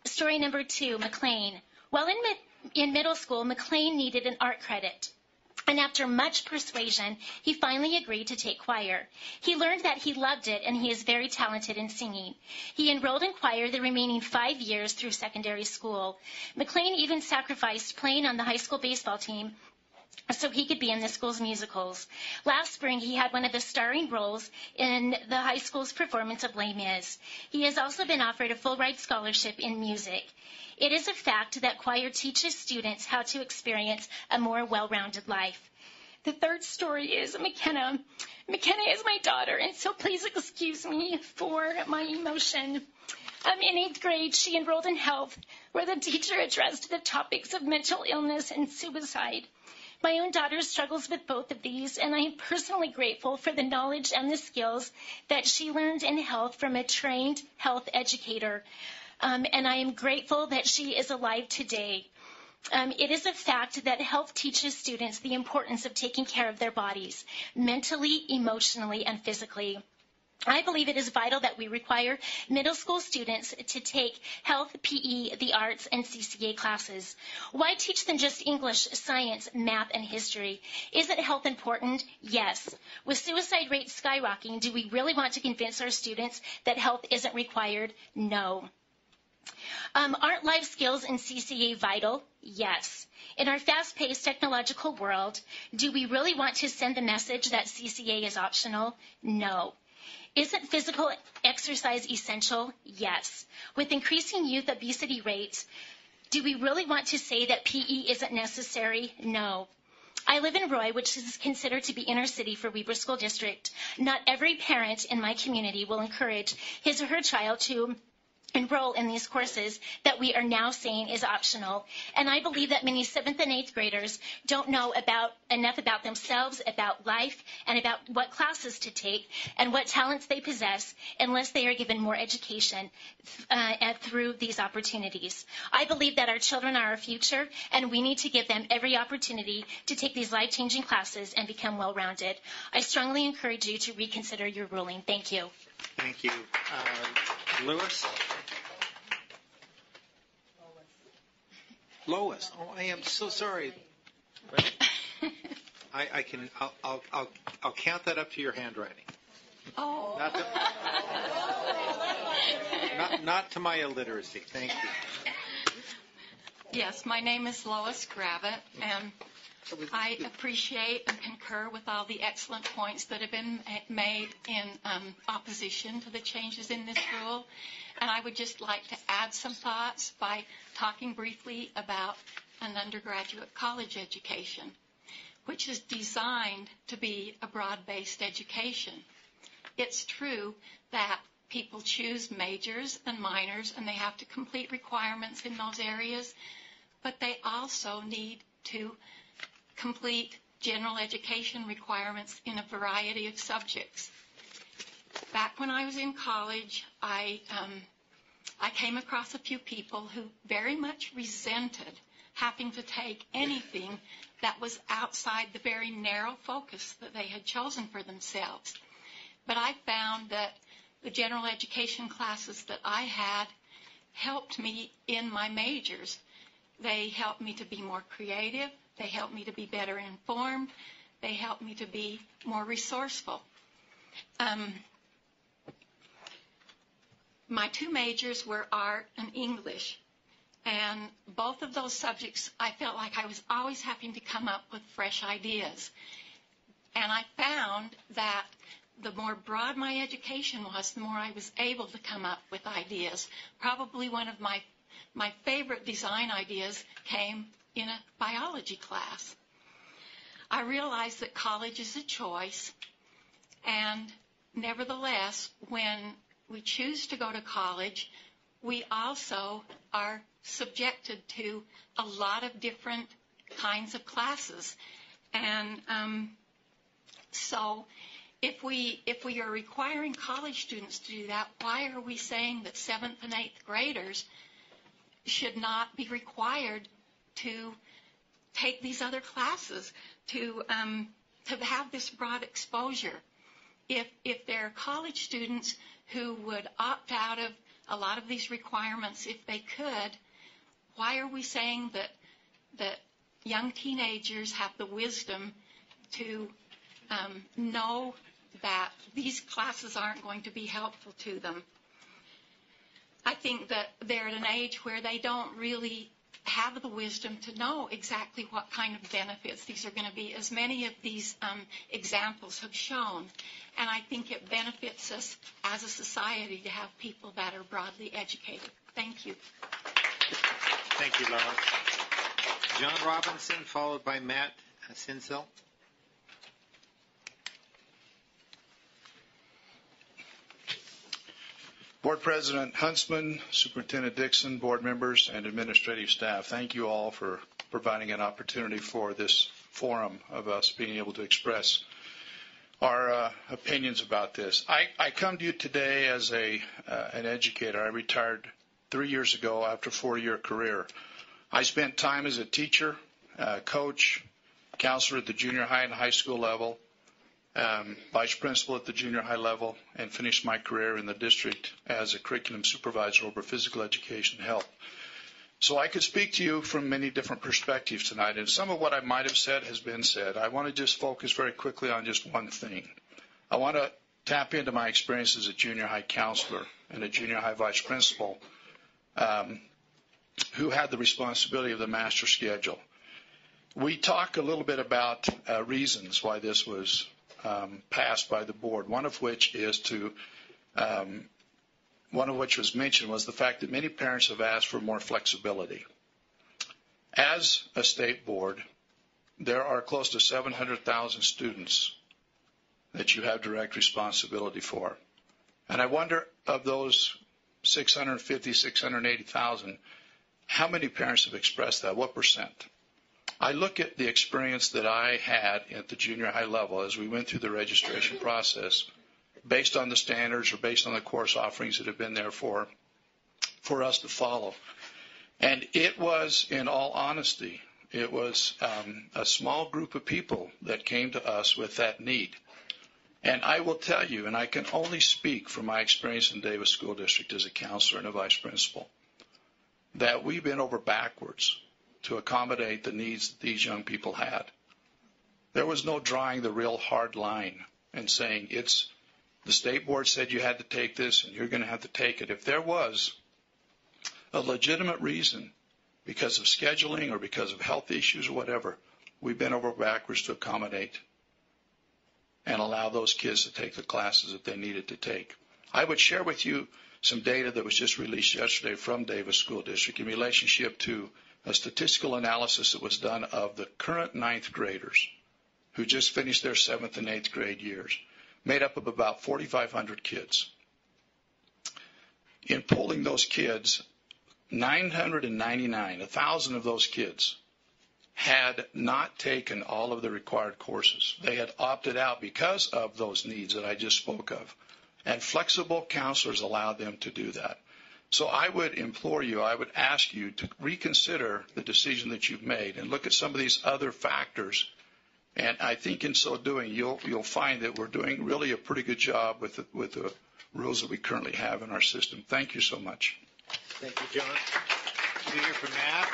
Story number 2, McLean. While in middle school, McLean needed an art credit. And after much persuasion, he finally agreed to take choir. He learned that he loved it, and he is very talented in singing. He enrolled in choir the remaining 5 years through secondary school. McLean even sacrificed playing on the high school baseball team so he could be in the school's musicals. Last spring, he had one of the starring roles in the high school's performance of Les Mis. He has also been offered a full-ride scholarship in music. It is a fact that choir teaches students how to experience a more well-rounded life. The third story is McKenna. McKenna is my daughter, and so please excuse me for my emotion. In 8th grade, she enrolled in health, where the teacher addressed the topics of mental illness and suicide. My own daughter struggles with both of these, and I am personally grateful for the knowledge and the skills that she learned in health from a trained health educator. And I am grateful that she is alive today. It is a fact that health teaches students the importance of taking care of their bodies, mentally, emotionally, and physically. I believe it is vital that we require middle school students to take health, PE, the arts, and CCA classes. Why teach them just English, science, math, and history? Isn't health important? Yes. With suicide rates skyrocketing, do we really want to convince our students that health isn't required? No. Aren't life skills in CCA vital? Yes. In our fast-paced technological world, do we really want to send the message that CCA is optional? No. Isn't physical exercise essential? Yes. With increasing youth obesity rates, do we really want to say that PE isn't necessary? No. I live in Roy, which is considered to be inner city for Weber School District. Not every parent in my community will encourage his or her child to enroll in these courses that we are now saying is optional. And I believe that many 7th and 8th graders don't know enough about themselves, about life, and about what classes to take and what talents they possess unless they are given more education through these opportunities. I believe that our children are our future, and we need to give them every opportunity to take these life-changing classes and become well-rounded. I strongly encourage you to reconsider your ruling. Thank you. Thank you. Lewis? Lois. Oh, I am so sorry. I'll count that up to your handwriting. Oh. Not to my illiteracy. Thank you. Yes, my name is Lois Gravitt, and I appreciate and concur with all the excellent points that have been made in opposition to the changes in this rule. And I would just like to add some thoughts by talking briefly about an undergraduate college education, which is designed to be a broad-based education. It's true that people choose majors and minors, and they have to complete requirements in those areas, but they also need to complete general education requirements in a variety of subjects. Back when I was in college, I came across a few people who very much resented having to take anything that was outside the very narrow focus that they had chosen for themselves. But I found that the general education classes that I had helped me in my majors. They helped me to be more creative. They helped me to be better informed. They helped me to be more resourceful. My two majors were art and English, and both of those subjects I felt like I was always having to come up with fresh ideas. And I found that the more broad my education was, the more I was able to come up with ideas. Probably one of my favorite design ideas came in a biology class. I realized that college is a choice, and nevertheless, when we choose to go to college, we also are subjected to a lot of different kinds of classes. And so if we are requiring college students to do that, why are we saying that 7th and 8th graders should not be required to take these other classes, to have this broad exposure? If there are college students who would opt out of a lot of these requirements if they could, why are we saying that young teenagers have the wisdom to know that these classes aren't going to be helpful to them? I think that they're at an age where they don't really have the wisdom to know exactly what kind of benefits these are going to be, as many of these examples have shown. And I think it benefits us as a society to have people that are broadly educated. Thank you. Thank you, Laura. John Robinson, followed by Matt Sinsel. Board President Huntsman, Superintendent Dixon, board members, and administrative staff, thank you all for providing an opportunity for this forum of us being able to express our opinions about this. I come to you today as an educator. I retired 3 years ago after a 4-year career. I spent time as a teacher, coach, counselor at the junior high and high school level, vice principal at the junior high level, and finished my career in the district as a curriculum supervisor over physical education and health. So I could speak to you from many different perspectives tonight, and some of what I might have said has been said. I want to just focus very quickly on just one thing. I want to tap into my experience as a junior high counselor and a junior high vice principal who had the responsibility of the master schedule. We talk a little bit about reasons why this was passed by the board, one of which was mentioned was the fact that many parents have asked for more flexibility. As a state board, there are close to 700,000 students that you have direct responsibility for. And I wonder, of those 650, 680,000, how many parents have expressed that? What percent? I look at the experience that I had at the junior high level as we went through the registration process based on the standards or based on the course offerings that have been there for us to follow. And it was, in all honesty, it was a small group of people that came to us with that need. And I will tell you, and I can only speak from my experience in Davis School District as a counselor and a vice principal, that we bent over backwards to accommodate the needs that these young people had. There was no drawing the real hard line and saying, the state board said you had to take this and you're going to have to take it. If there was a legitimate reason because of scheduling or because of health issues or whatever, we bent over backwards to accommodate and allow those kids to take the classes that they needed to take. I would share with you some data that was just released yesterday from Davis School District in relationship to a statistical analysis that was done of the current 9th graders who just finished their 7th and 8th grade years, made up of about 4,500 kids. In polling those kids, 999, 1,000 of those kids had not taken all of the required courses. They had opted out because of those needs that I just spoke of. And flexible counselors allowed them to do that. So I would implore you, I would ask you to reconsider the decision that you've made and look at some of these other factors. And I think in so doing, you'll find that we're doing really a pretty good job with the rules that we currently have in our system. Thank you so much. Thank you, John. We'll hear from Matt,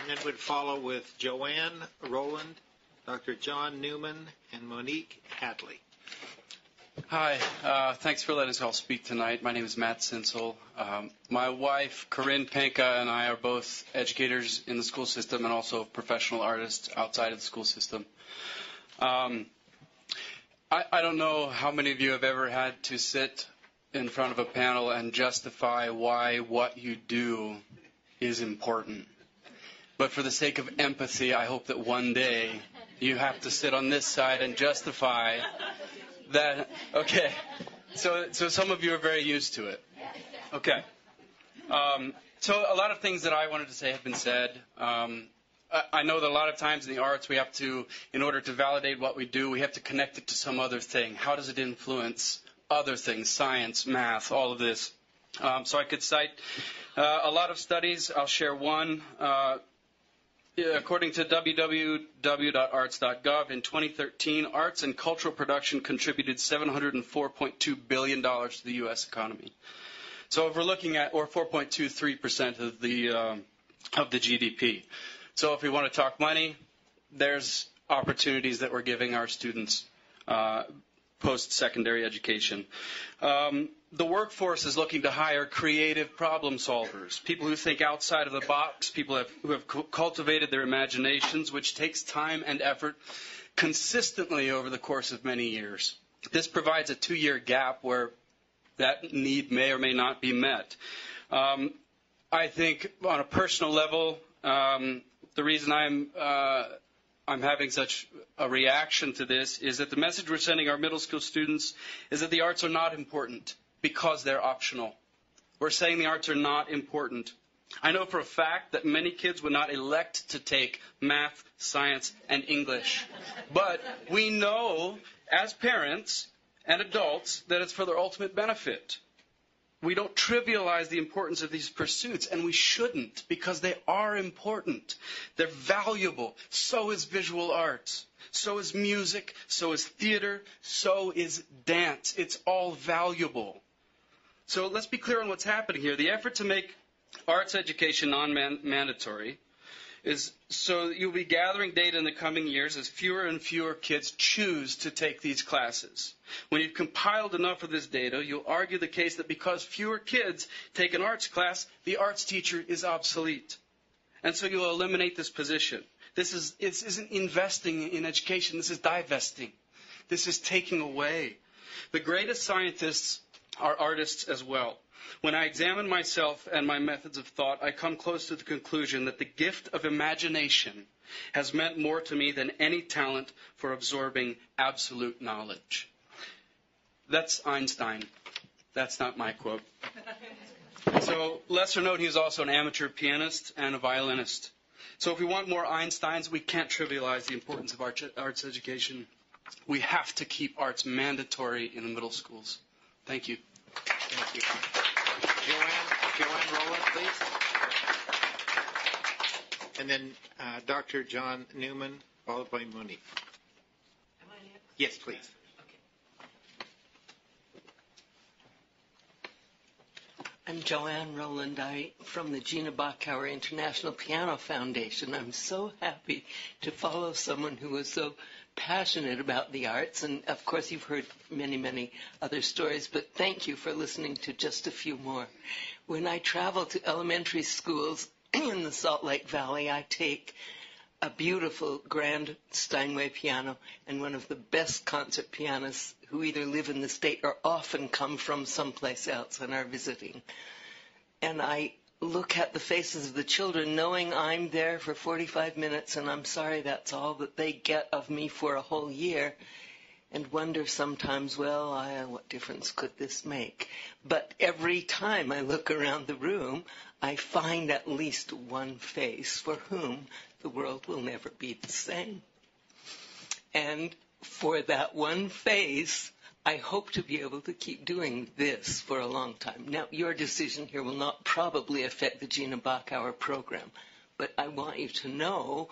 and then would follow with Joanne Rowland, Dr. John Newman, and Monique Hadley. Hi, thanks for letting us all speak tonight. My name is Matt Sinsel. My wife, Corinne Penka, and I are both educators in the school system and also professional artists outside of the school system. I don't know how many of you have ever had to sit in front of a panel and justify why what you do is important. But for the sake of empathy, I hope that one day you have to sit on this side and justify that. Okay, so some of you are very used to it. Okay. So a lot of things that I wanted to say have been said. I know that a lot of times in the arts we have to, in order to validate what we do, we have to connect it to some other thing. How does it influence other things, science, math, all of this? So I could cite a lot of studies. I'll share one. According to www.arts.gov, in 2013, arts and cultural production contributed $704.2 billion to the U.S. economy. So if we're looking at, or 4.23% of the GDP. So if we want to talk money, there's opportunities that we're giving our students post-secondary education. The workforce is looking to hire creative problem solvers, people who think outside of the box, people who have cultivated their imaginations, which takes time and effort consistently over the course of many years. This provides a 2-year gap where that need may or may not be met. I think on a personal level, the reason I'm having such a reaction to this is that the message we're sending our middle school students is that the arts are not important because they're optional. We're saying the arts are not important. I know for a fact that many kids would not elect to take math, science, and English. But we know as parents and adults that it's for their ultimate benefit. We don't trivialize the importance of these pursuits, and we shouldn't, because they are important. They're valuable. So is visual arts. So is music. So is theater. So is dance. It's all valuable. So let's be clear on what's happening here. The effort to make arts education non-mandatory is so that you'll be gathering data in the coming years as fewer and fewer kids choose to take these classes. When you've compiled enough of this data, you'll argue the case that because fewer kids take an arts class, the arts teacher is obsolete. And so you'll eliminate this position. This isn't investing in education. This is divesting. This is taking away. The greatest scientists are artists as well. When I examine myself and my methods of thought, I come close to the conclusion that the gift of imagination has meant more to me than any talent for absorbing absolute knowledge. That's Einstein. That's not my quote. So, lesser known, he was also an amateur pianist and a violinist. So if we want more Einsteins, we can't trivialize the importance of arts education. We have to keep arts mandatory in the middle schools. Thank you. Thank you. Joanne Rowland, please. And then Dr. John Newman, followed by Monique. Am I next? Yes, please. I'm Joanne Rowland. From the Gina Bachauer International Piano Foundation. I'm so happy to follow someone who is so passionate about the arts. And, of course, you've heard many, many other stories, but thank you for listening to just a few more. When I travel to elementary schools in the Salt Lake Valley, I take a beautiful grand Steinway piano and one of the best concert pianists who either live in the state or often come from someplace else and are visiting. And I look at the faces of the children knowing I'm there for 45 minutes and I'm sorry that's all that they get of me for a whole year, and wonder sometimes, well, what difference could this make? But every time I look around the room, I find at least one face for whom the world will never be the same. And for that one face, I hope to be able to keep doing this for a long time. Now, your decision here will not probably affect the Gina Bachauer program, but I want you to know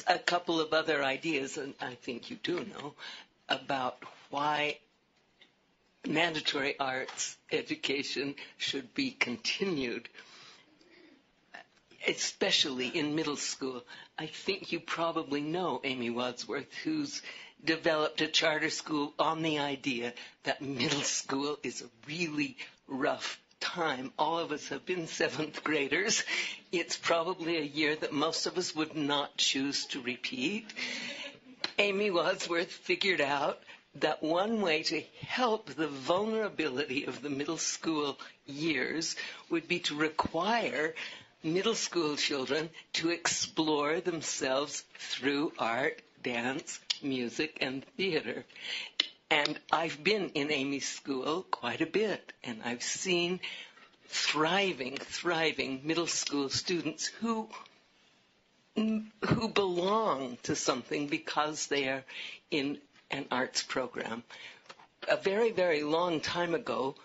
a couple of other ideas, and I think you do know, about why mandatory arts education should be continued, especially in middle school. I think you probably know Amy Wadsworth, who's developed a charter school on the idea that middle school is a really rough time. All of us have been 7th graders. It's probably a year that most of us would not choose to repeat. Amy Wadsworth figured out that one way to help the vulnerability of the middle school years would be to require middle school children to explore themselves through art, dance, music, and theater. And I've been in Amy's school quite a bit, and I've seen thriving middle school students who belong to something because they are in an arts program. A very, very long time ago,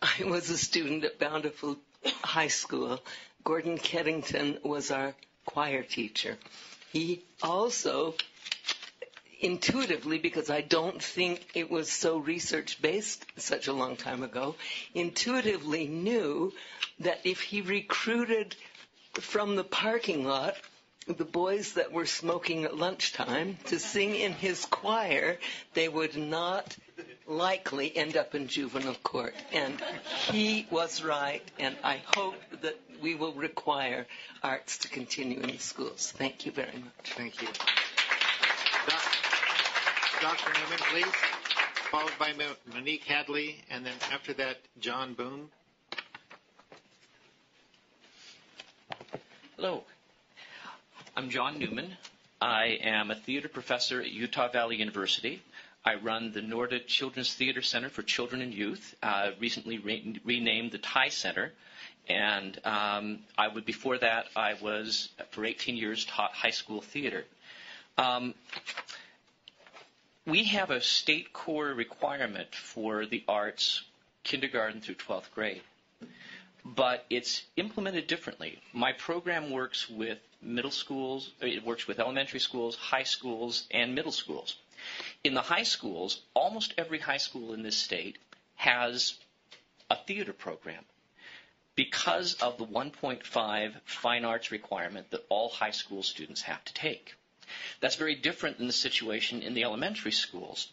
I was a student at Bountiful High School. Gordon Keddington was our choir teacher. He also intuitively, because I don't think it was so research-based such a long time ago, intuitively knew that if he recruited from the parking lot the boys that were smoking at lunchtime to sing in his choir, they would not likely end up in juvenile court. And he was right, and I hope that we will require arts to continue in the schools. Thank you very much. Thank you. Dr. Newman, please, followed by Monique Hadley, and then after that, John Boone. Hello. I'm John Newman. I am a theater professor at Utah Valley University. I run the Norda Children's Theater Center for Children and Youth, recently renamed the Thai Center. And before that, I was, for 18 years, taught high school theater. We have a state core requirement for the arts, kindergarten through 12th grade. But it's implemented differently. My program works with middle schools, it works with elementary schools, high schools, and middle schools. In the high schools, almost every high school in this state has a theater program because of the 1.5 fine arts requirement that all high school students have to take. That's very different than the situation in the elementary schools.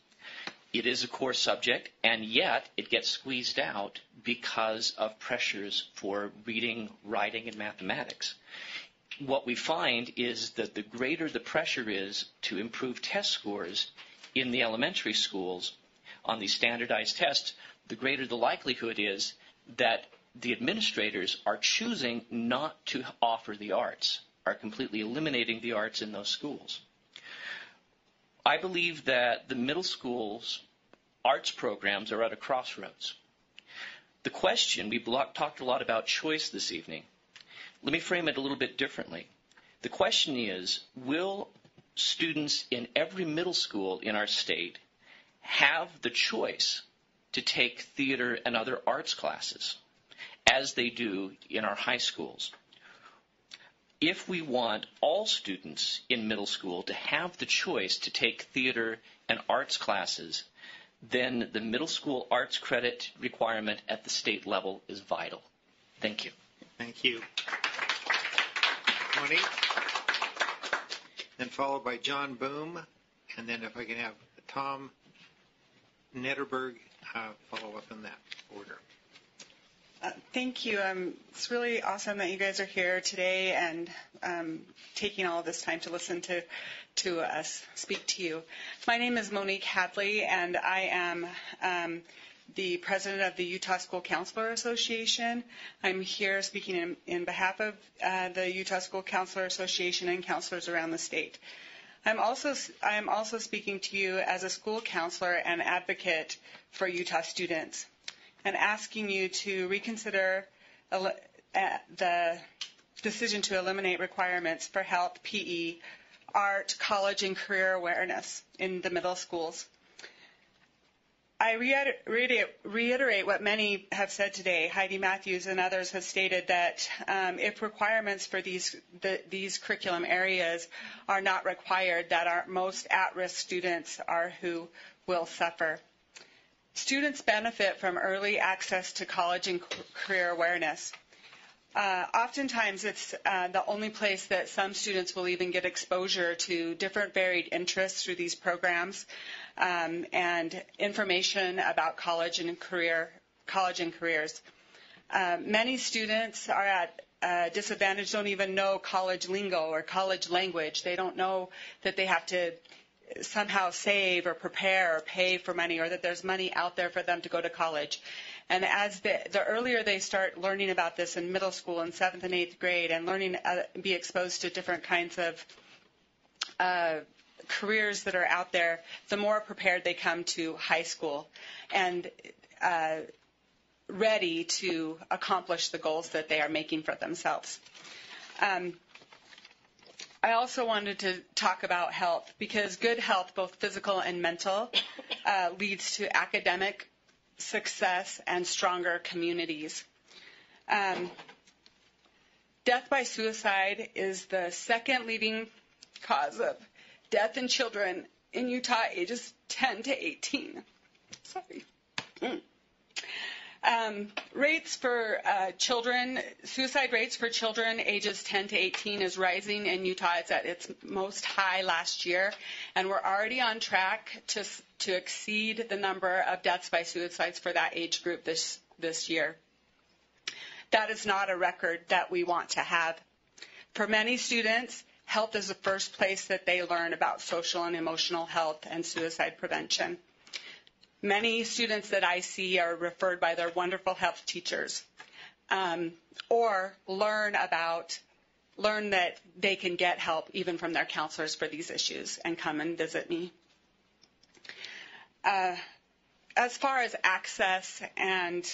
It is a core subject, and yet it gets squeezed out because of pressures for reading, writing, and mathematics. What we find is that the greater the pressure is to improve test scores in the elementary schools on these standardized tests, the greater the likelihood is that the administrators are choosing not to offer the arts, are completely eliminating the arts in those schools. I believe that the middle schools' arts programs are at a crossroads. The question, we've talked a lot about choice this evening. Let me frame it a little bit differently. The question is, will students in every middle school in our state have the choice to take theater and other arts classes as they do in our high schools? If we want all students in middle school to have the choice to take theater and arts classes, then the middle school arts credit requirement at the state level is vital. Thank you. Thank you. Monique, then followed by John Boom, and then if I can have Tom Netterberg follow up in that order. Thank you. It's really awesome that you guys are here today and taking all of this time to listen to us speak to you. My name is Monique Hadley, and I am the president of the Utah School Counselor Association. I'm here speaking in behalf of the Utah School Counselor Association and counselors around the state. I am also speaking to you as a school counselor and advocate for Utah students, and asking you to reconsider the decision to eliminate requirements for health, PE, art, college, and career awareness in the middle schools. I reiterate what many have said today. Heidi Matthews and others have stated that if requirements for these curriculum areas are not required, that our most at-risk students are who will suffer. Students benefit from early access to college and career awareness. Oftentimes, it's the only place that some students will even get exposure to different varied interests through these programs and information about college and careers. Many students are at a disadvantage, don't even know college lingo or college language. They don't know that they have to somehow save or prepare or pay for money, or that there's money out there for them to go to college. And as the earlier they start learning about this in middle school in 7th and 8th grade and learning be exposed to different kinds of careers that are out there, the more prepared they come to high school and ready to accomplish the goals that they are making for themselves. I also wanted to talk about health, because good health, both physical and mental, leads to academic success and stronger communities. Death by suicide is the second leading cause of death in children in Utah ages 10 to 18. Sorry. Rates for suicide rates for children ages 10 to 18 is rising in Utah. It's at its most high last year, and we're already on track to exceed the number of deaths by suicides for that age group this year. That is not a record that we want to have. For many students, health is the first place that they learn about social and emotional health and suicide prevention. Many students that I see are referred by their wonderful health teachers, or learn that they can get help even from their counselors for these issues and come and visit me. As far as access and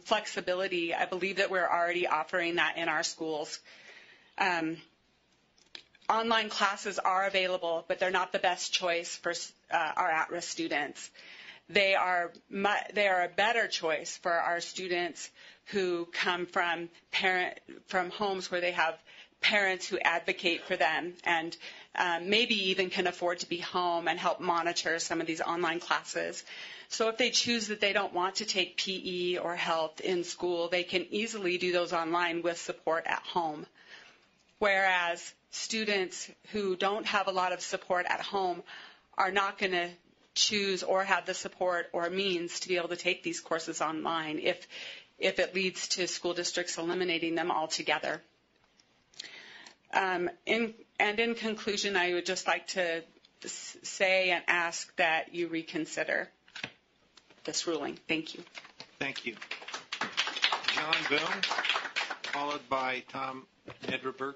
flexibility, I believe that we're already offering that in our schools. Online classes are available, but they're not the best choice for our at-risk students. They are a better choice for our students who come from homes where they have parents who advocate for them and maybe even can afford to be home and help monitor some of these online classes. So if they choose that they don't want to take PE or health in school, they can easily do those online with support at home. Whereas students who don't have a lot of support at home are not going to choose or have the support or means to be able to take these courses online if it leads to school districts eliminating them altogether. In conclusion, I would just like to say and ask that you reconsider this ruling. Thank you. Thank you. John Boone, followed by Tom Nedreberg.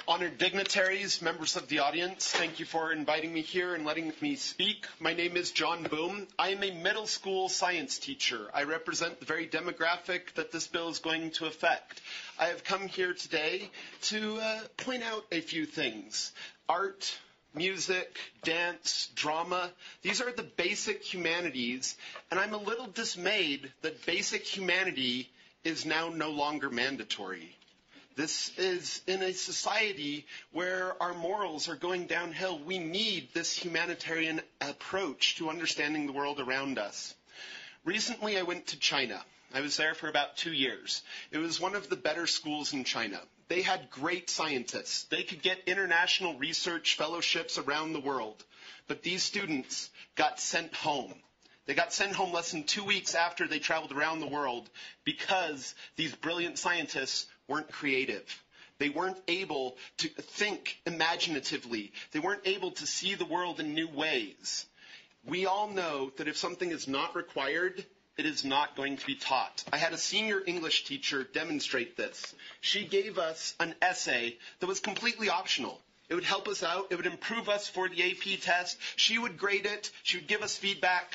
Honored dignitaries, members of the audience, thank you for inviting me here and letting me speak. My name is John Boom. I am a middle school science teacher. I represent the very demographic that this bill is going to affect. I have come here today to point out a few things. Art, music, dance, drama, these are the basic humanities, and I'm a little dismayed that basic humanity is now no longer mandatory. This is in a society where our morals are going downhill. We need this humanitarian approach to understanding the world around us. Recently, I went to China. I was there for about 2 years. It was one of the better schools in China. They had great scientists. They could get international research fellowships around the world. But these students got sent home. They got sent home less than 2 weeks after they traveled around the world because these brilliant scientists weren't creative. They weren't able to think imaginatively. They weren't able to see the world in new ways. We all know that if something is not required, it is not going to be taught. I had a senior English teacher demonstrate this. She gave us an essay that was completely optional. It would help us out. It would improve us for the AP test. She would grade it. She would give us feedback.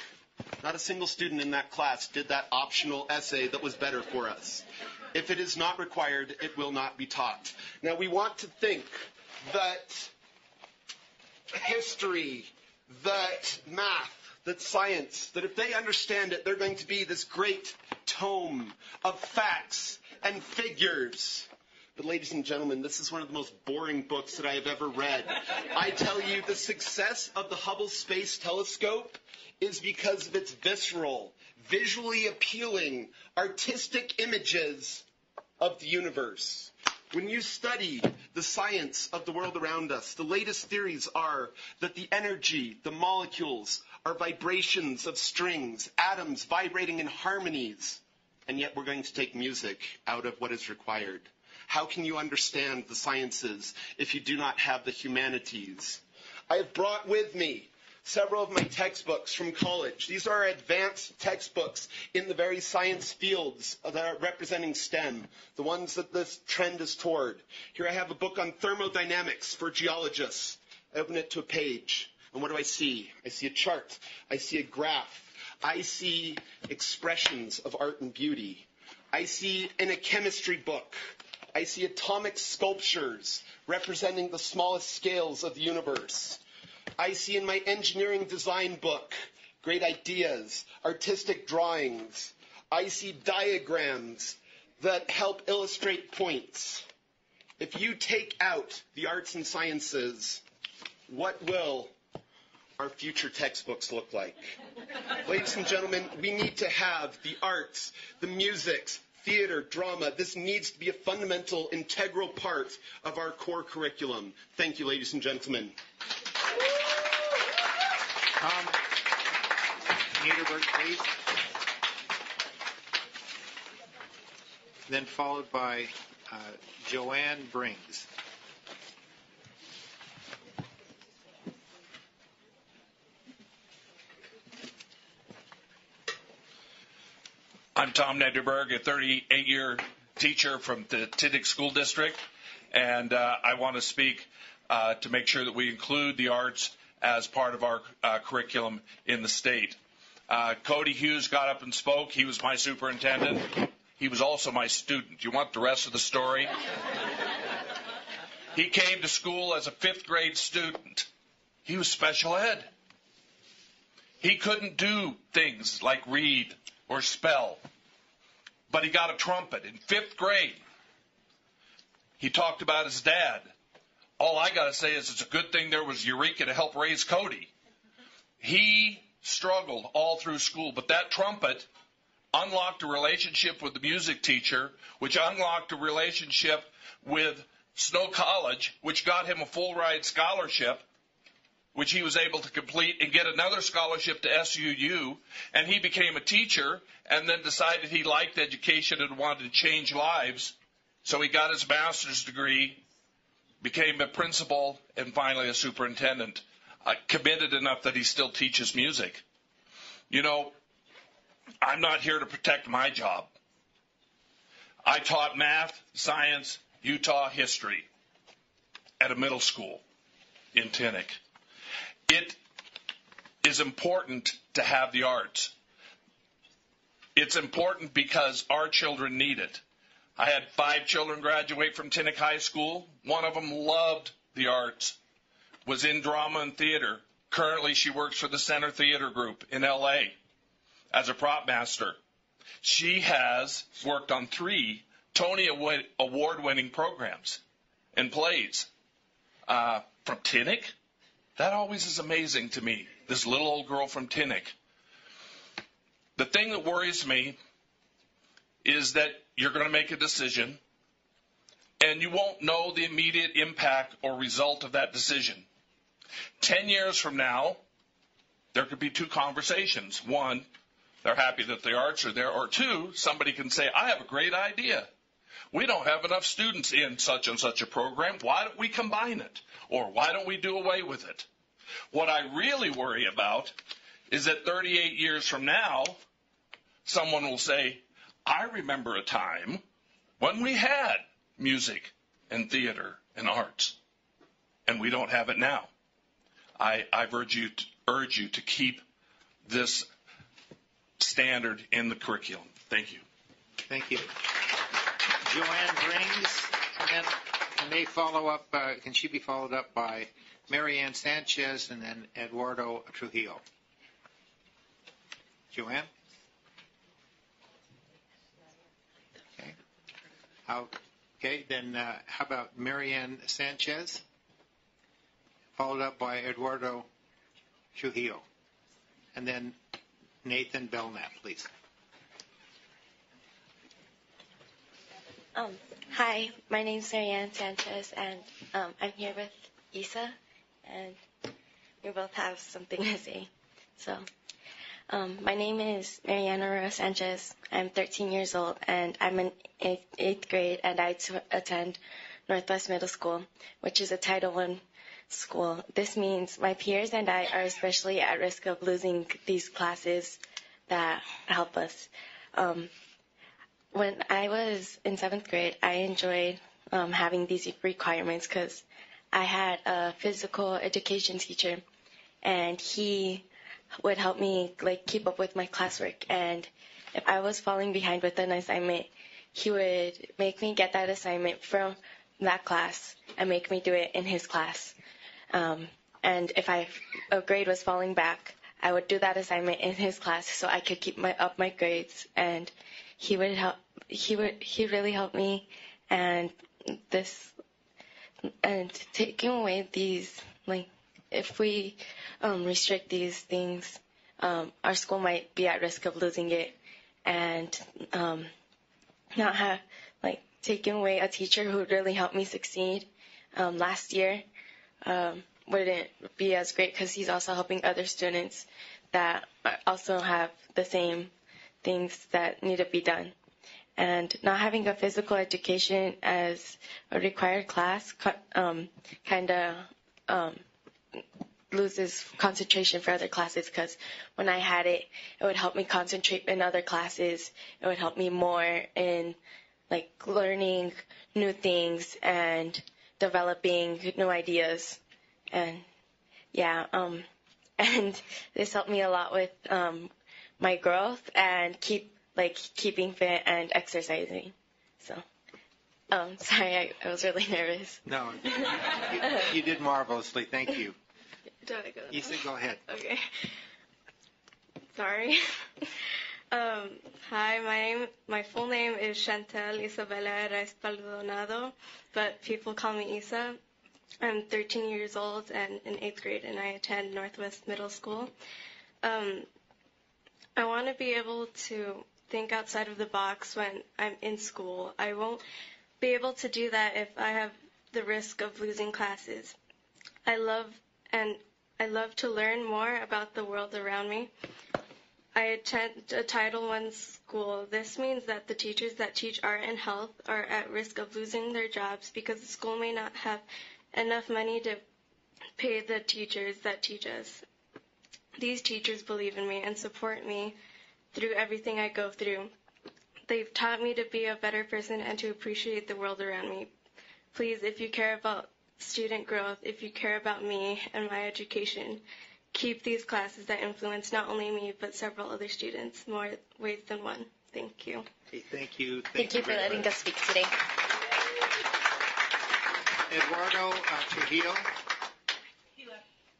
Not a single student in that class did that optional essay that was better for us. If it is not required, it will not be taught. Now, we want to think that history, that math, that science, that if they understand it, they're going to be this great tome of facts and figures. But ladies and gentlemen, this is one of the most boring books that I have ever read. I tell you, the success of the Hubble Space Telescope is because of its visceral, visually appealing, artistic images of the universe. When you study the science of the world around us, the latest theories are that the energy, the molecules, are vibrations of strings, atoms vibrating in harmonies, and yet we're going to take music out of what is required. How can you understand the sciences if you do not have the humanities? I have brought with me several of my textbooks from college. These are advanced textbooks in the very science fields that are representing STEM, the ones that this trend is toward. Here I have a book on thermodynamics for geologists. I open it to a page, and what do I see? I see a chart. I see a graph. I see expressions of art and beauty. I see in a chemistry book, I see atomic sculptures representing the smallest scales of the universe. I see in my engineering design book great ideas, artistic drawings. I see diagrams that help illustrate points. If you take out the arts and sciences, what will our future textbooks look like. Ladies and gentlemen, we need to have the arts, the musics, theater, drama. This needs to be a fundamental, integral part of our core curriculum. Thank you, ladies and gentlemen. Tom Niederberg, please. Then followed by Joanne Brings. I'm Tom Niederberg, a 38-year teacher from the Tintic School District, and I want to speak to make sure that we include the arts as part of our curriculum in the state. Cody Hughes got up and spoke. He was my superintendent. He was also my student. You want the rest of the story? He came to school as a 5th grade student. He was special ed. He couldn't do things like read or spell, but he got a trumpet in 5th grade. He talked about his dad. All I got to say is it's a good thing there was Eureka to help raise Cody. He struggled all through school, but that trumpet unlocked a relationship with the music teacher, which unlocked a relationship with Snow College, which got him a full ride scholarship, which he was able to complete and get another scholarship to SUU, and he became a teacher and then decided he liked education and wanted to change lives. So he got his master's degree, became a principal, and finally a superintendent, committed enough that he still teaches music. You know, I'm not here to protect my job. I taught math, science, Utah history at a middle school in Tintic. It is important to have the arts. It's important because our children need it. I had 5 children graduate from Tintic High School. One of them loved the arts, was in drama and theater. Currently, she works for the Center Theater Group in L.A. as a prop master. She has worked on 3 Tony Award-winning programs and plays from Tintic. That always is amazing to me, this little old girl from Tintic. The thing that worries me is that you're going to make a decision, and you won't know the immediate impact or result of that decision. 10 years from now, there could be 2 conversations. 1, they're happy that the arts are there, or 2, somebody can say, I have a great idea. We don't have enough students in such and such a program. Why don't we combine it? Or why don't we do away with it? What I really worry about is that 38 years from now, someone will say, I remember a time when we had music and theater and arts, and we don't have it now. I urge you to keep this standard in the curriculum. Thank you. Thank you. Joanne Brings, and then may follow up. Can she be followed up by Marianne Sanchez and then Eduardo Trujillo? Joanne? Okay, then how about Marianne Sanchez, followed up by Eduardo Trujillo, and then Nathan Belknap, please. Hi, my name is Marianne Sanchez, and I'm here with Isa, and we both have something to say. So, my name is Mariana Aurora Sanchez. I'm 13 years old, and I'm in 8th grade, and I attend Northwest Middle School, which is a Title I school. This means my peers and I are especially at risk of losing these classes that help us. When I was in 7th grade, I enjoyed having these requirements because I had a physical education teacher, and he would help me keep up with my classwork. And if I was falling behind with an assignment, he would make me get that assignment from that class and make me do it in his class. And if a grade was falling back, I would do that assignment in his class so I could keep up my grades. And he really helped me. And taking away these if we restrict these things, our school might be at risk of losing it and not have, taking away a teacher who really helped me succeed last year wouldn't be as great because he's also helping other students that also have the same things that need to be done. And not having a physical education as a required class kind of loses concentration for other classes, because when I had it, it would help me concentrate in other classes. It would help me more in learning new things and developing new ideas. And and this helped me a lot with my growth and keeping fit and exercising. So, sorry, I was really nervous. No, you did marvelously. Thank you. Do I go? You said go ahead. Okay. Sorry. Hi, my full name is Chantel Isabella Reyes Baldonado, but people call me Isa. I'm 13 years old and in 8th grade, and I attend Northwest Middle School. I want to be able to think outside of the box when I'm in school. I won't be able to do that if I have the risk of losing classes. I love to learn more about the world around me. I attend a Title I school. This means that the teachers that teach art and health are at risk of losing their jobs because the school may not have enough money to pay the teachers that teach us. These teachers believe in me and support me through everything I go through. They've taught me to be a better person and to appreciate the world around me. Please, if you care about student growth, if you care about me and my education, keep these classes that influence not only me but several other students, more ways than one. Thank you. Okay, thank you. Thank you for letting us speak today. Eduardo Trujillo.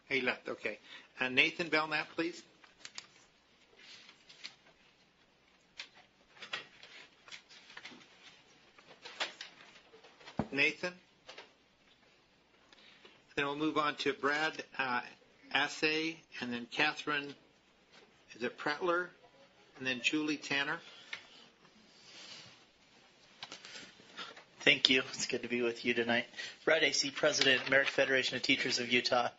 He left. Okay. Nathan Belknap, please. Nathan. Then we'll move on to Brad Assay, and then Catherine, is it Prattler, and then Julie Tanner. Thank you. It's good to be with you tonight. Brad Assay, President, American Federation of Teachers of Utah.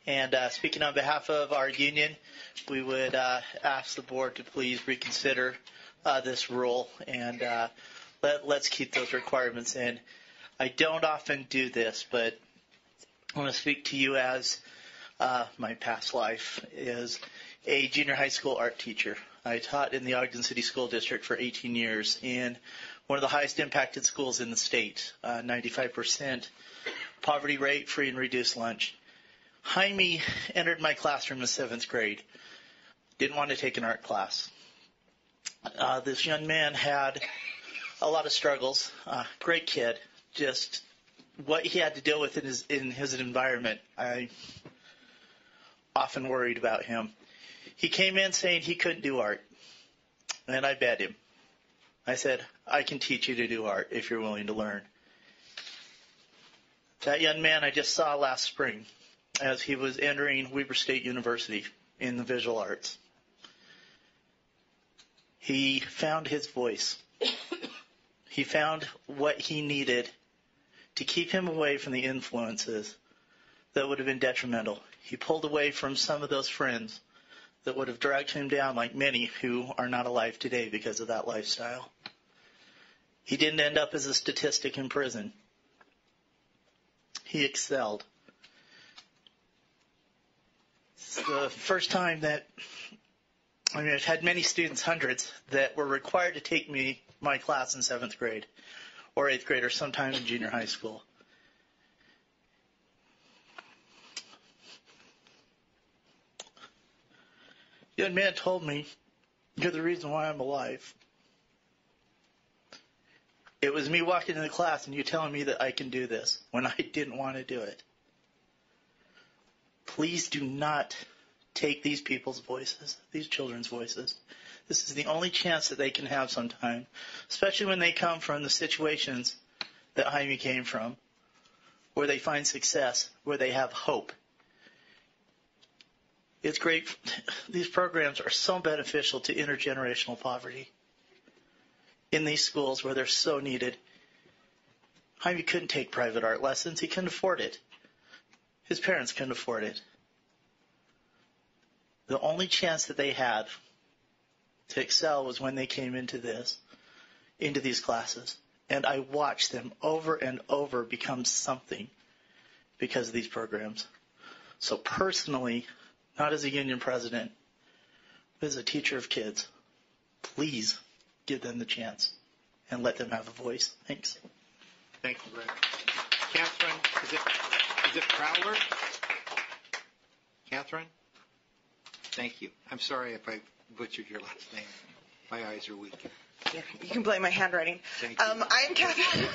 And speaking on behalf of our union, we would ask the board to please reconsider this rule and let's keep those requirements in. I don't often do this, but I want to speak to you as my past life is a junior high school art teacher. I taught in the Ogden City School District for 18 years in one of the highest impacted schools in the state, 95% poverty rate, free and reduced lunch. Jaime entered my classroom in 7th grade. Didn't want to take an art class. This young man had a lot of struggles. Great kid. Just what he had to deal with in his environment, I often worried about him. He came in saying he couldn't do art, and I begged him. I said, I can teach you to do art if you're willing to learn. That young man I just saw last spring as he was entering Weber State University in the visual arts. He found his voice. He found what he needed to keep him away from the influences that would have been detrimental. He pulled away from some of those friends that would have dragged him down, like many who are not alive today because of that lifestyle. He didn't end up as a statistic in prison. He excelled. It's the first time that, I've had many students, hundreds, that were required to take my class in 7th grade or 8th grade or sometime in junior high school. The young man told me, you're the reason why I'm alive. It was me walking into class and you telling me that I can do this when I didn't want to do it. Please do not take these people's voices, these children's voices. This is the only chance that they can have sometime, especially when they come from the situations that Jaime came from, where they find success, where they have hope. It's great. These programs are so beneficial to intergenerational poverty in these schools where they're so needed. Jaime couldn't take private art lessons. He couldn't afford it. His parents couldn't afford it. The only chance that they had to excel was when they came into these classes. And I watched them over and over become something because of these programs. So personally, not as a union president, but as a teacher of kids, please give them the chance and let them have a voice. Thanks. Thank you, Brett. Catherine, is it Prowler? Catherine? Thank you. I'm sorry if I butchered your last name. My eyes are weak. Yeah, you can blame my handwriting. Thank you. I'm Catherine.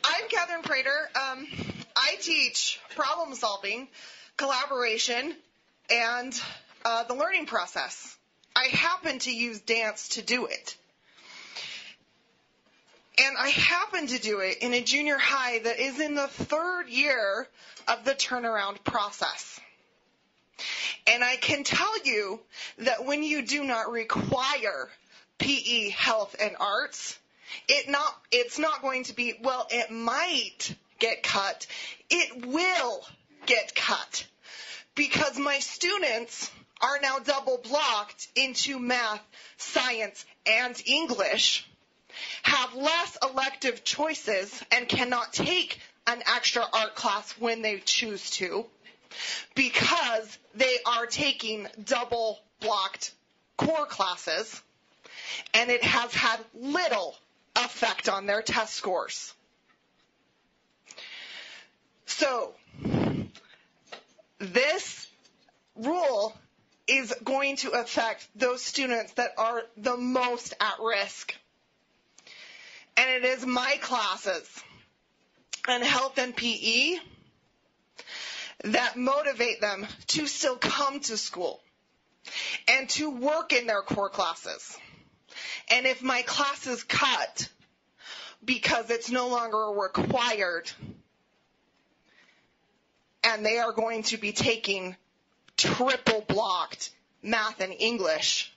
I'm Catherine Prater. I teach problem solving, collaboration, and the learning process. I happen to use dance to do it. And I happen to do it in a junior high that is in the 3rd year of the turnaround process. And I can tell you that when you do not require PE, health, and arts, it's not going to be, well, it might get cut. It will get cut. Because my students are now double blocked into math, science, and English, have less elective choices, and cannot take an extra art class when they choose to, because they are taking double blocked core classes, and it has had little effect on their test scores. So this rule is going to affect those students that are the most at risk. And it is my classes and health and PE that motivate them to still come to school and to work in their core classes. And if my class is cut because it's no longer required and they are going to be taking triple blocked math and English,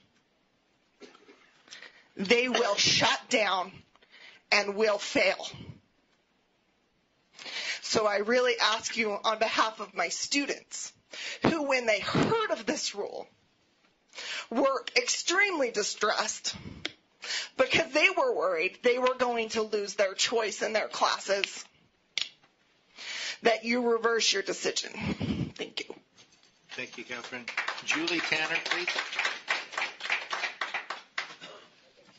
they will shut down and will fail. So I really ask you on behalf of my students, who when they heard of this rule were extremely distressed because they were worried they were going to lose their choice in their classes, that you reverse your decision. Thank you. Thank you, Catherine. Julie Tanner, please.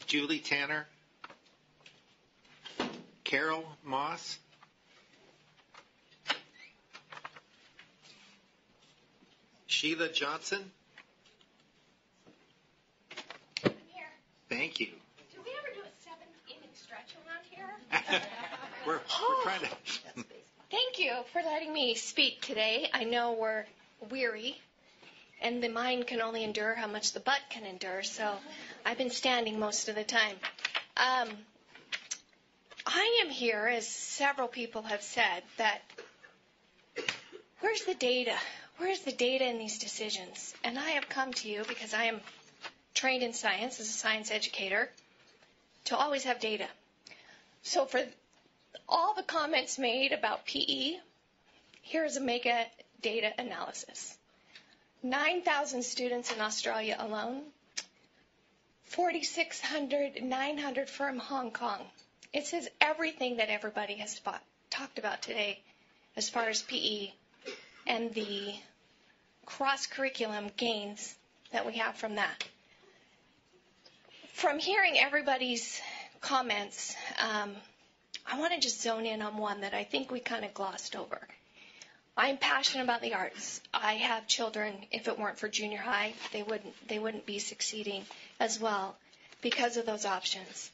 Julie Tanner. Carol Moss. Sheila Johnson. I'm here. Thank you. Do we ever do a 7-inning stretch around here? We're trying to. Thank you for letting me speak today. I know we're weary, and the mind can only endure how much the butt can endure, so I've been standing most of the time. I am here, as several people have said, that where's the data? Where's the data in these decisions? And I have come to you because I am trained in science as a science educator to always have data. So for all the comments made about PE, here's a mega data analysis. 9,000 students in Australia alone, 900 from Hong Kong. It says everything that everybody has talked about today as far as PE and the cross-curriculum gains that we have from that. From hearing everybody's comments, I want to just zone in on one that I think we kind of glossed over. I'm passionate about the arts. I have children. If it weren't for junior high, they wouldn't be succeeding as well because of those options.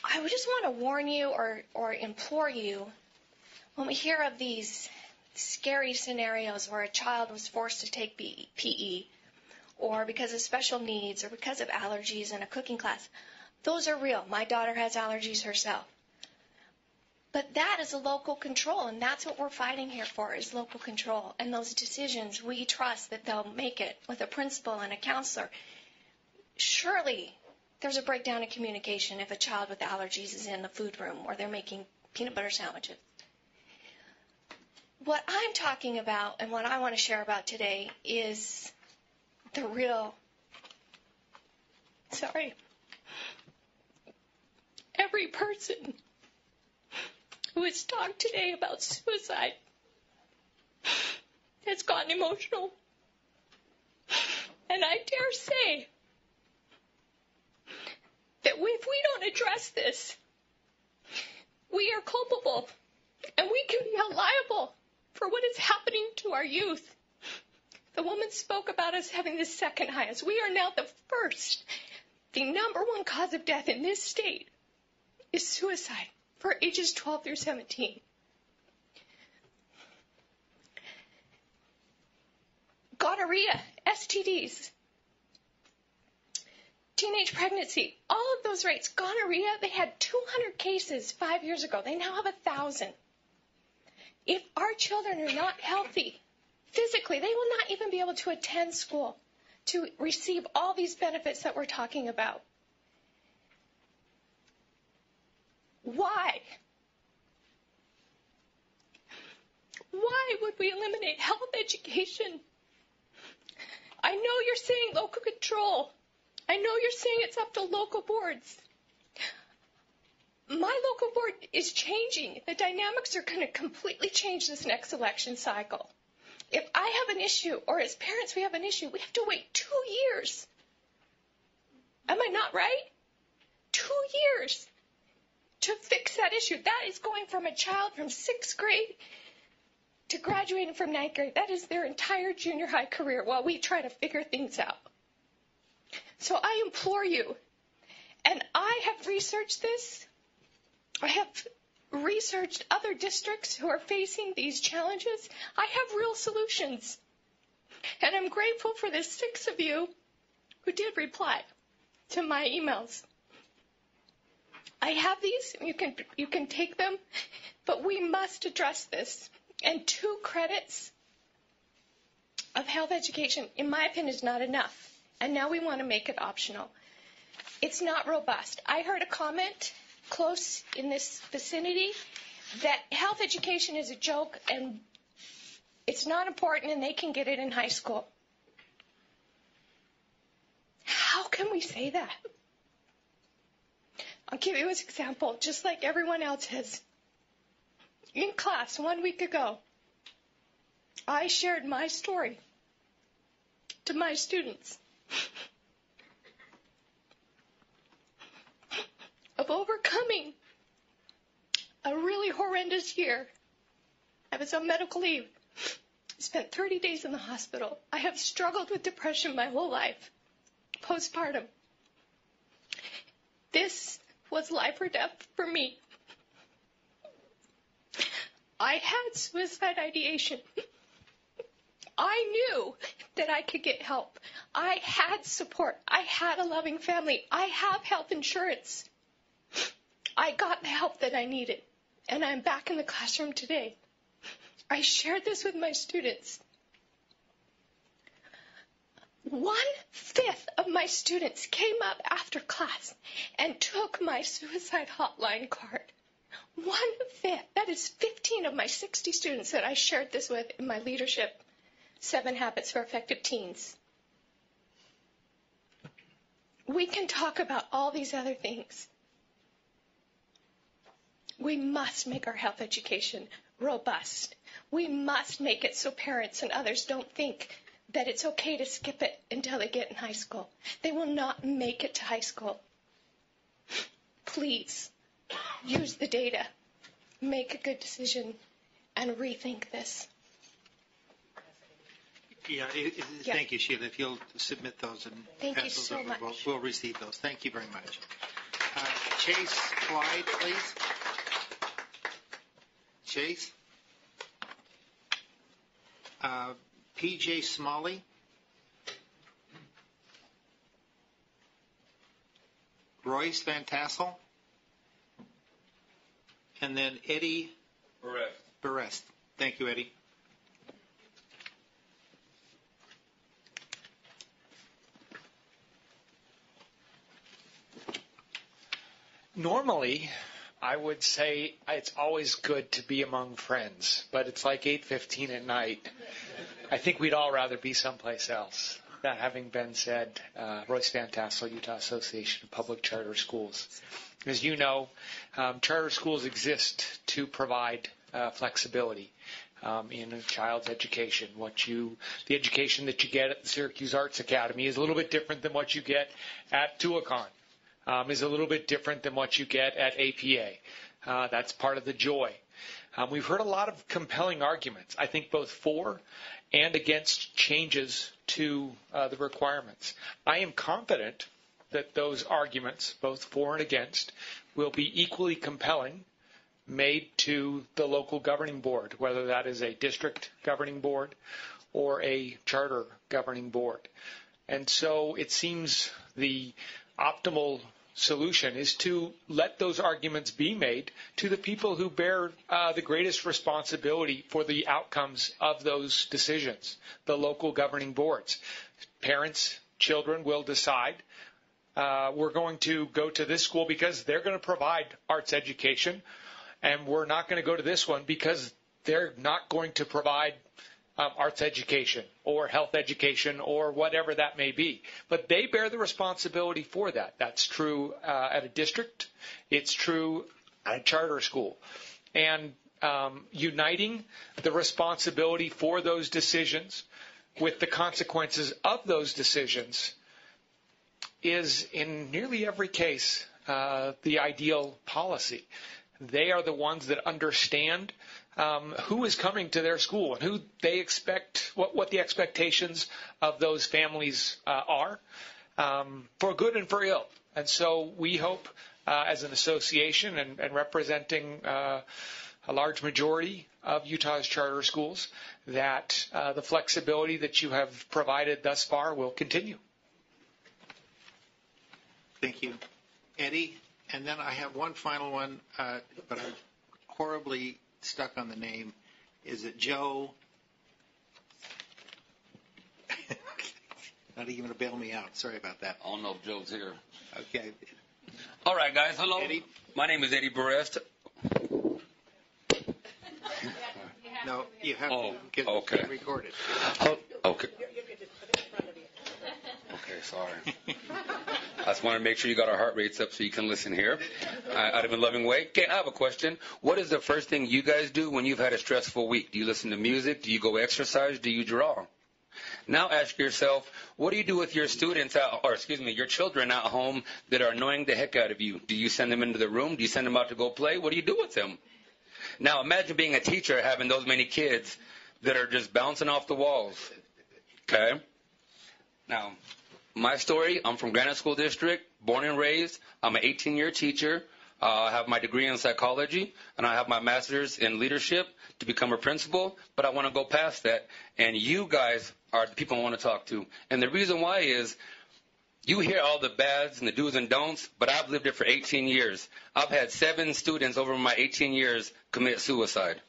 I would just want to warn you or implore you, when we hear of these scary scenarios where a child was forced to take PE, or because of special needs, or because of allergies in a cooking class, those are real. My daughter has allergies herself. But that is a local control, and that's what we're fighting here for, is local control. And those decisions, we trust that they'll make it with a principal and a counselor. Surely there's a breakdown in communication if a child with allergies is in the food room or they're making peanut butter sandwiches. What I'm talking about and what I want to share about today is the real, every person who has talked today about suicide has gotten emotional. And I dare say that if we don't address this, we are culpable and we can be held liable for what is happening to our youth. The woman spoke about us having the second highest. We are now the first. The number one cause of death in this state is suicide for ages 12 through 17. Gonorrhea, STDs, teenage pregnancy, all of those rates. Gonorrhea, they had 200 cases 5 years ago. They now have 1,000. If our children are not healthy physically, they will not even be able to attend school to receive all these benefits that we're talking about. Why? Why would we eliminate health education? I know you're saying local control. I know you're saying it's up to local boards. My local board is changing. The dynamics are going to completely change this next election cycle. If I have an issue, or as parents we have an issue, we have to wait 2 years. Am I not right? 2 years to fix that issue. That is going from a child from 6th grade to graduating from 9th grade. That is their entire junior high career while we try to figure things out. So I implore you, and I have researched this. I have researched other districts who are facing these challenges. I have real solutions. And I'm grateful for the 6 of you who did reply to my emails. I have these. You can take them, but we must address this. And 2 credits of health education, in my opinion, is not enough. And now we want to make it optional. It's not robust. I heard a comment close in this vicinity that health education is a joke and it's not important and they can get it in high school. How can we say that? I'll give you an example, just like everyone else has. In class 1 week ago, I shared my story to my students of overcoming a really horrendous year. I was on medical leave. I spent 30 days in the hospital. I have struggled with depression my whole life, postpartum. This was life or death for me. I had suicide ideation. I knew that I could get help. I had support. I had a loving family. I have health insurance. I got the help that I needed, and I'm back in the classroom today. I shared this with my students. 1/5 of my students came up after class and took my suicide hotline card. 1/5. That is 15 of my 60 students that I shared this with in my leadership 7 Habits for Effective Teens. We can talk about all these other things. We must make our health education robust. We must make it so parents and others don't think that it's okay to skip it until they get in high school. They will not make it to high school. Please use the data, make a good decision, and rethink this. Yeah, thank you, Sheila. If you'll submit those and Thank pass you those so over, much. we'll receive those. Thank you very much. Chase Clyde, please. Chase. PJ Smalley. Royce Van Tassel. and then Eddie Barrest. Thank you, Eddie. Normally, I would say it's always good to be among friends, but it's like 8:15 at night. I think we'd all rather be someplace else. That having been said, Royce Van Tassel, Utah Association of Public Charter Schools. As you know, charter schools exist to provide flexibility in a child's education. The education that you get at the Syracuse Arts Academy is a little bit different than what you get at Tuacahn. Is a little bit different than what you get at APA. That's part of the joy. We've heard a lot of compelling arguments, I think both for and against changes to the requirements. I am confident that those arguments, both for and against, will be equally compelling made to the local governing board, whether that is a district governing board or a charter governing board. And so it seems the optimal solution is to let those arguments be made to the people who bear the greatest responsibility for the outcomes of those decisions, the local governing boards. Parents, children will decide we're going to go to this school because they're going to provide arts education, and we're not going to go to this one because they're not going to provide arts education or health education or whatever that may be. But they bear the responsibility for that. That's true at a district. It's true at a charter school. And uniting the responsibility for those decisions with the consequences of those decisions is, in nearly every case, the ideal policy. They are the ones that understand who is coming to their school and who they expect, what the expectations of those families are, for good and for ill. And so we hope, as an association and representing a large majority of Utah's charter schools, that the flexibility that you have provided thus far will continue. Thank you, Eddie. And then I have one final one, but I'm horribly stuck on the name. Is it Joe? Not even going to bail me out. Sorry about that. I don't know if Joe's here. Okay. All right, guys. Hello. Eddie? My name is Eddie Barrest. No, you have to get it recorded. Oh, okay. Okay, sorry. I just want to make sure you got our heart rates up so you can listen here out of a loving way. Okay, I have a question. What is the first thing you guys do when you've had a stressful week? Do you listen to music? Do you go exercise? Do you draw? Now ask yourself, what do you do with your students, your children at home that are annoying the heck out of you? Do you send them into the room? Do you send them out to go play? What do you do with them? Now imagine being a teacher having those many kids that are just bouncing off the walls. Okay? Now, my story, I'm from Granite School District, born and raised. I'm an 18-year teacher. I have my degree in psychology, and I have my master's in leadership to become a principal, but I want to go past that. And you guys are the people I want to talk to. And the reason why is you hear all the bads and the do's and don'ts, but I've lived it for 18 years. I've had 7 students over my 18 years commit suicide.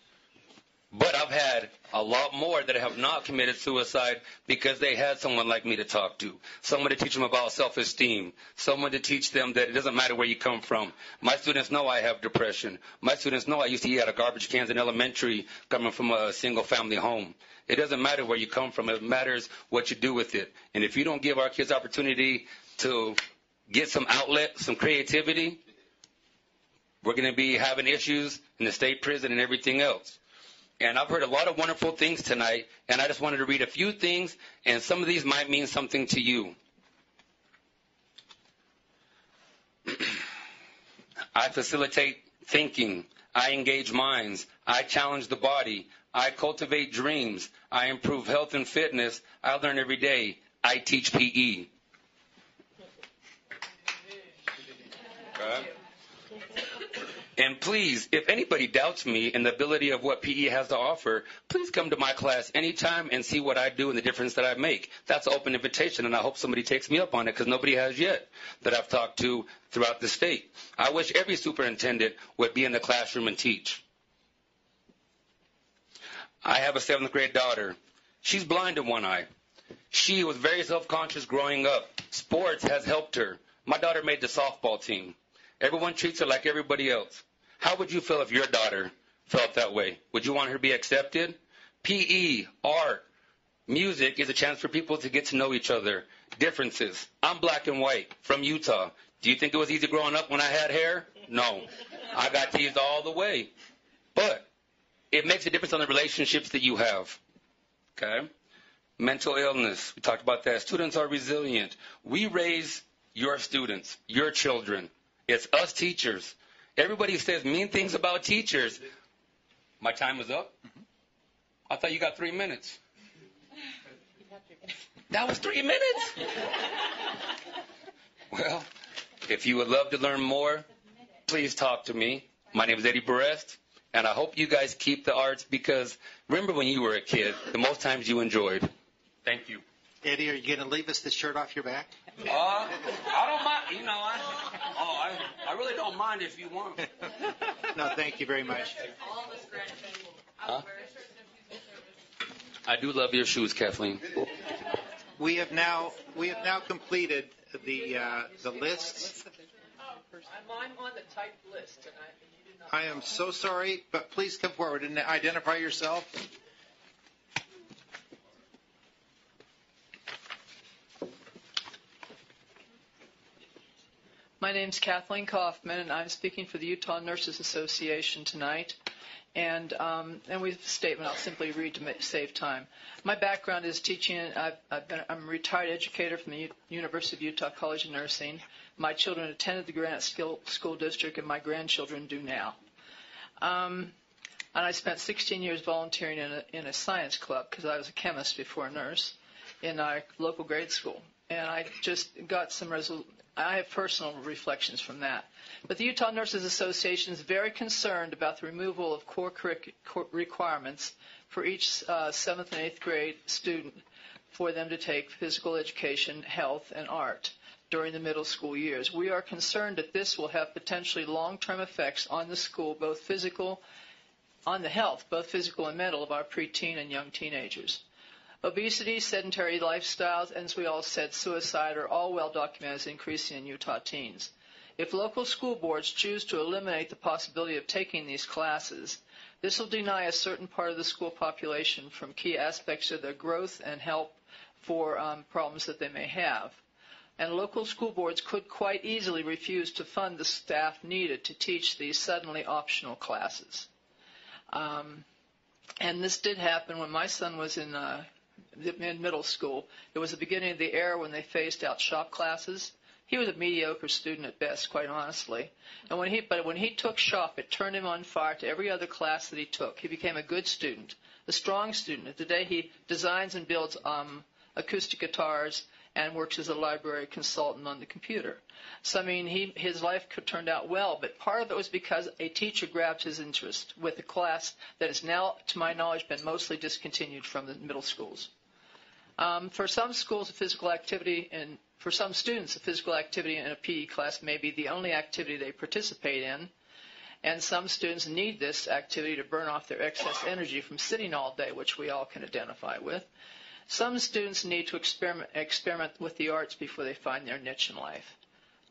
But I've had a lot more that have not committed suicide because they had someone like me to talk to, someone to teach them about self-esteem, someone to teach them that it doesn't matter where you come from. My students know I have depression. My students know I used to eat out of garbage cans in elementary coming from a single-family home. It doesn't matter where you come from. It matters what you do with it. And if you don't give our kids opportunity to get some outlet, some creativity, we're going to be having issues in the state prison and everything else. And I've heard a lot of wonderful things tonight, and I just wanted to read a few things, and some of these might mean something to you. I facilitate thinking. I engage minds. I challenge the body. I cultivate dreams. I improve health and fitness. I learn every day. I teach PE. Okay. And please, if anybody doubts me and the ability of what PE has to offer, please come to my class anytime and see what I do and the difference that I make. That's an open invitation, and I hope somebody takes me up on it because nobody has yet that I've talked to throughout the state. I wish every superintendent would be in the classroom and teach. I have a 7th grade daughter. She's blind in one eye. She was very self-conscious growing up. Sports has helped her. My daughter made the softball team. Everyone treats her like everybody else. How would you feel if your daughter felt that way? Would you want her to be accepted? PE, art, music is a chance for people to get to know each other. Differences. I'm black and white from Utah. Do you think it was easy growing up when I had hair? No. I got teased all the way. But it makes a difference on the relationships that you have. Okay? Mental illness. We talked about that. Students are resilient. We raise your students, your children. It's us teachers. Everybody says mean things about teachers. My time is up? I thought you got 3 minutes. That was 3 minutes? Well, if you would love to learn more, please talk to me. My name is Eddie Berest, and I hope you guys keep the arts because remember when you were a kid, the most times you enjoyed. Thank you. Eddie, are you going to leave us the shirt off your back? I don't mind. You know, I really don't mind if you want. No, thank you very much. Huh? I do love your shoes, Kathleen. We have now completed the lists. I'm on the typed list tonight. I am so sorry, but please come forward and identify yourself. My name's Kathleen Kaufman, and I'm speaking for the Utah Nurses Association tonight. And we have a statement I'll simply read to save time. My background is teaching. I'm a retired educator from the University of Utah College of Nursing. My children attended the Granite School District, and my grandchildren do now. And I spent 16 years volunteering in a science club because I was a chemist before a nurse in our local grade school. And I just got some I have personal reflections from that. But the Utah Nurses Association is very concerned about the removal of core requirements for each 7th and 8th grade student for them to take physical education, health, and art during the middle school years. We are concerned that this will have potentially long-term effects on the school, on the health, both physical and mental, of our preteen and young teenagers. Obesity, sedentary lifestyles, and as we all said, suicide are all well documented as increasing in Utah teens. If local school boards choose to eliminate the possibility of taking these classes, this will deny a certain part of the school population from key aspects of their growth and help for problems that they may have. And local school boards could quite easily refuse to fund the staff needed to teach these suddenly optional classes. And this did happen when my son was in middle school. It was the beginning of the era when they phased out shop classes. He was a mediocre student at best, quite honestly. And when he took shop, it turned him on fire to every other class that he took. He became a good student, a strong student. Today he designs and builds acoustic guitars and works as a library consultant on the computer. So, I mean, his life turned out well, but part of it was because a teacher grabbed his interest with a class that has now, to my knowledge, been mostly discontinued from the middle schools. For some schools, physical activity and for some students, a physical activity in a PE class may be the only activity they participate in, and some students need this activity to burn off their excess energy from sitting all day, which we all can identify with. Some students need to experiment with the arts before they find their niche in life.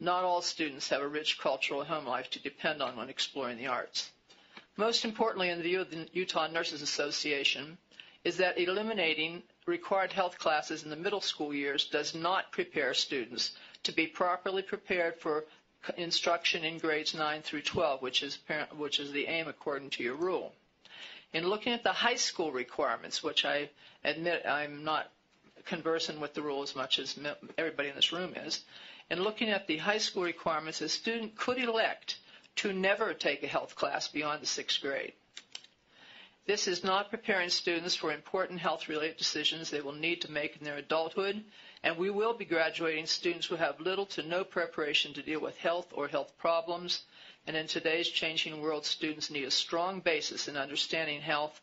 Not all students have a rich cultural home life to depend on when exploring the arts. Most importantly, in the view of the Utah Nurses Association, is that eliminating required health classes in the middle school years does not prepare students to be properly prepared for instruction in grades 9 through 12, which is the aim according to your rule. In looking at the high school requirements, which I admit I'm not conversant with the rule as much as everybody in this room is, in looking at the high school requirements, a student could elect to never take a health class beyond the 6th grade. This is not preparing students for important health-related decisions they will need to make in their adulthood, and we will be graduating students who have little to no preparation to deal with health or health problems, And in today's changing world, students need a strong basis in understanding health,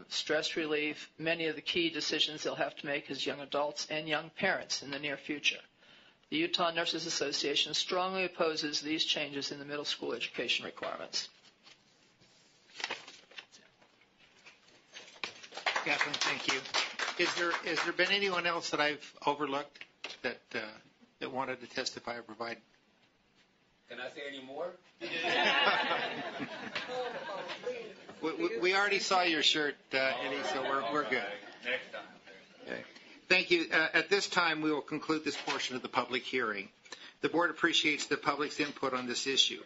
stress relief, many of the key decisions they'll have to make as young adults and young parents in the near future. The Utah Nurses Association strongly opposes these changes in the middle school education requirements. Catherine, thank you. Has there been anyone else that I've overlooked that wanted to testify or provide? Can I say any more? We already saw your shirt, Eddie, so we're good. Next time. Okay. Thank you. At this time, we will conclude this portion of the public hearing. The board appreciates the public's input on this issue.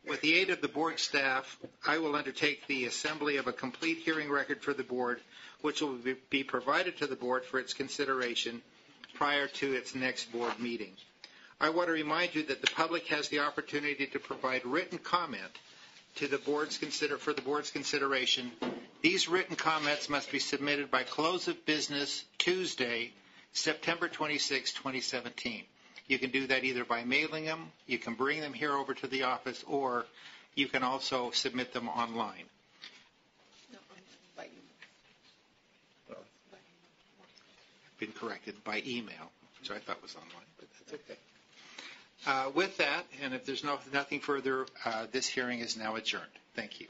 With the aid of the board staff, I will undertake the assembly of a complete hearing record for the board, which will be provided to the board for its consideration prior to its next board meeting. I want to remind you that the public has the opportunity to provide written comment to the board's for the board's consideration. These written comments must be submitted by close of business Tuesday, September 26, 2017. You can do that either by mailing them, you can bring them here over to the office, or you can also submit them online. Been corrected by email, which I thought was online, but that's okay. With that, and if there's nothing further, this hearing is now adjourned. Thank you.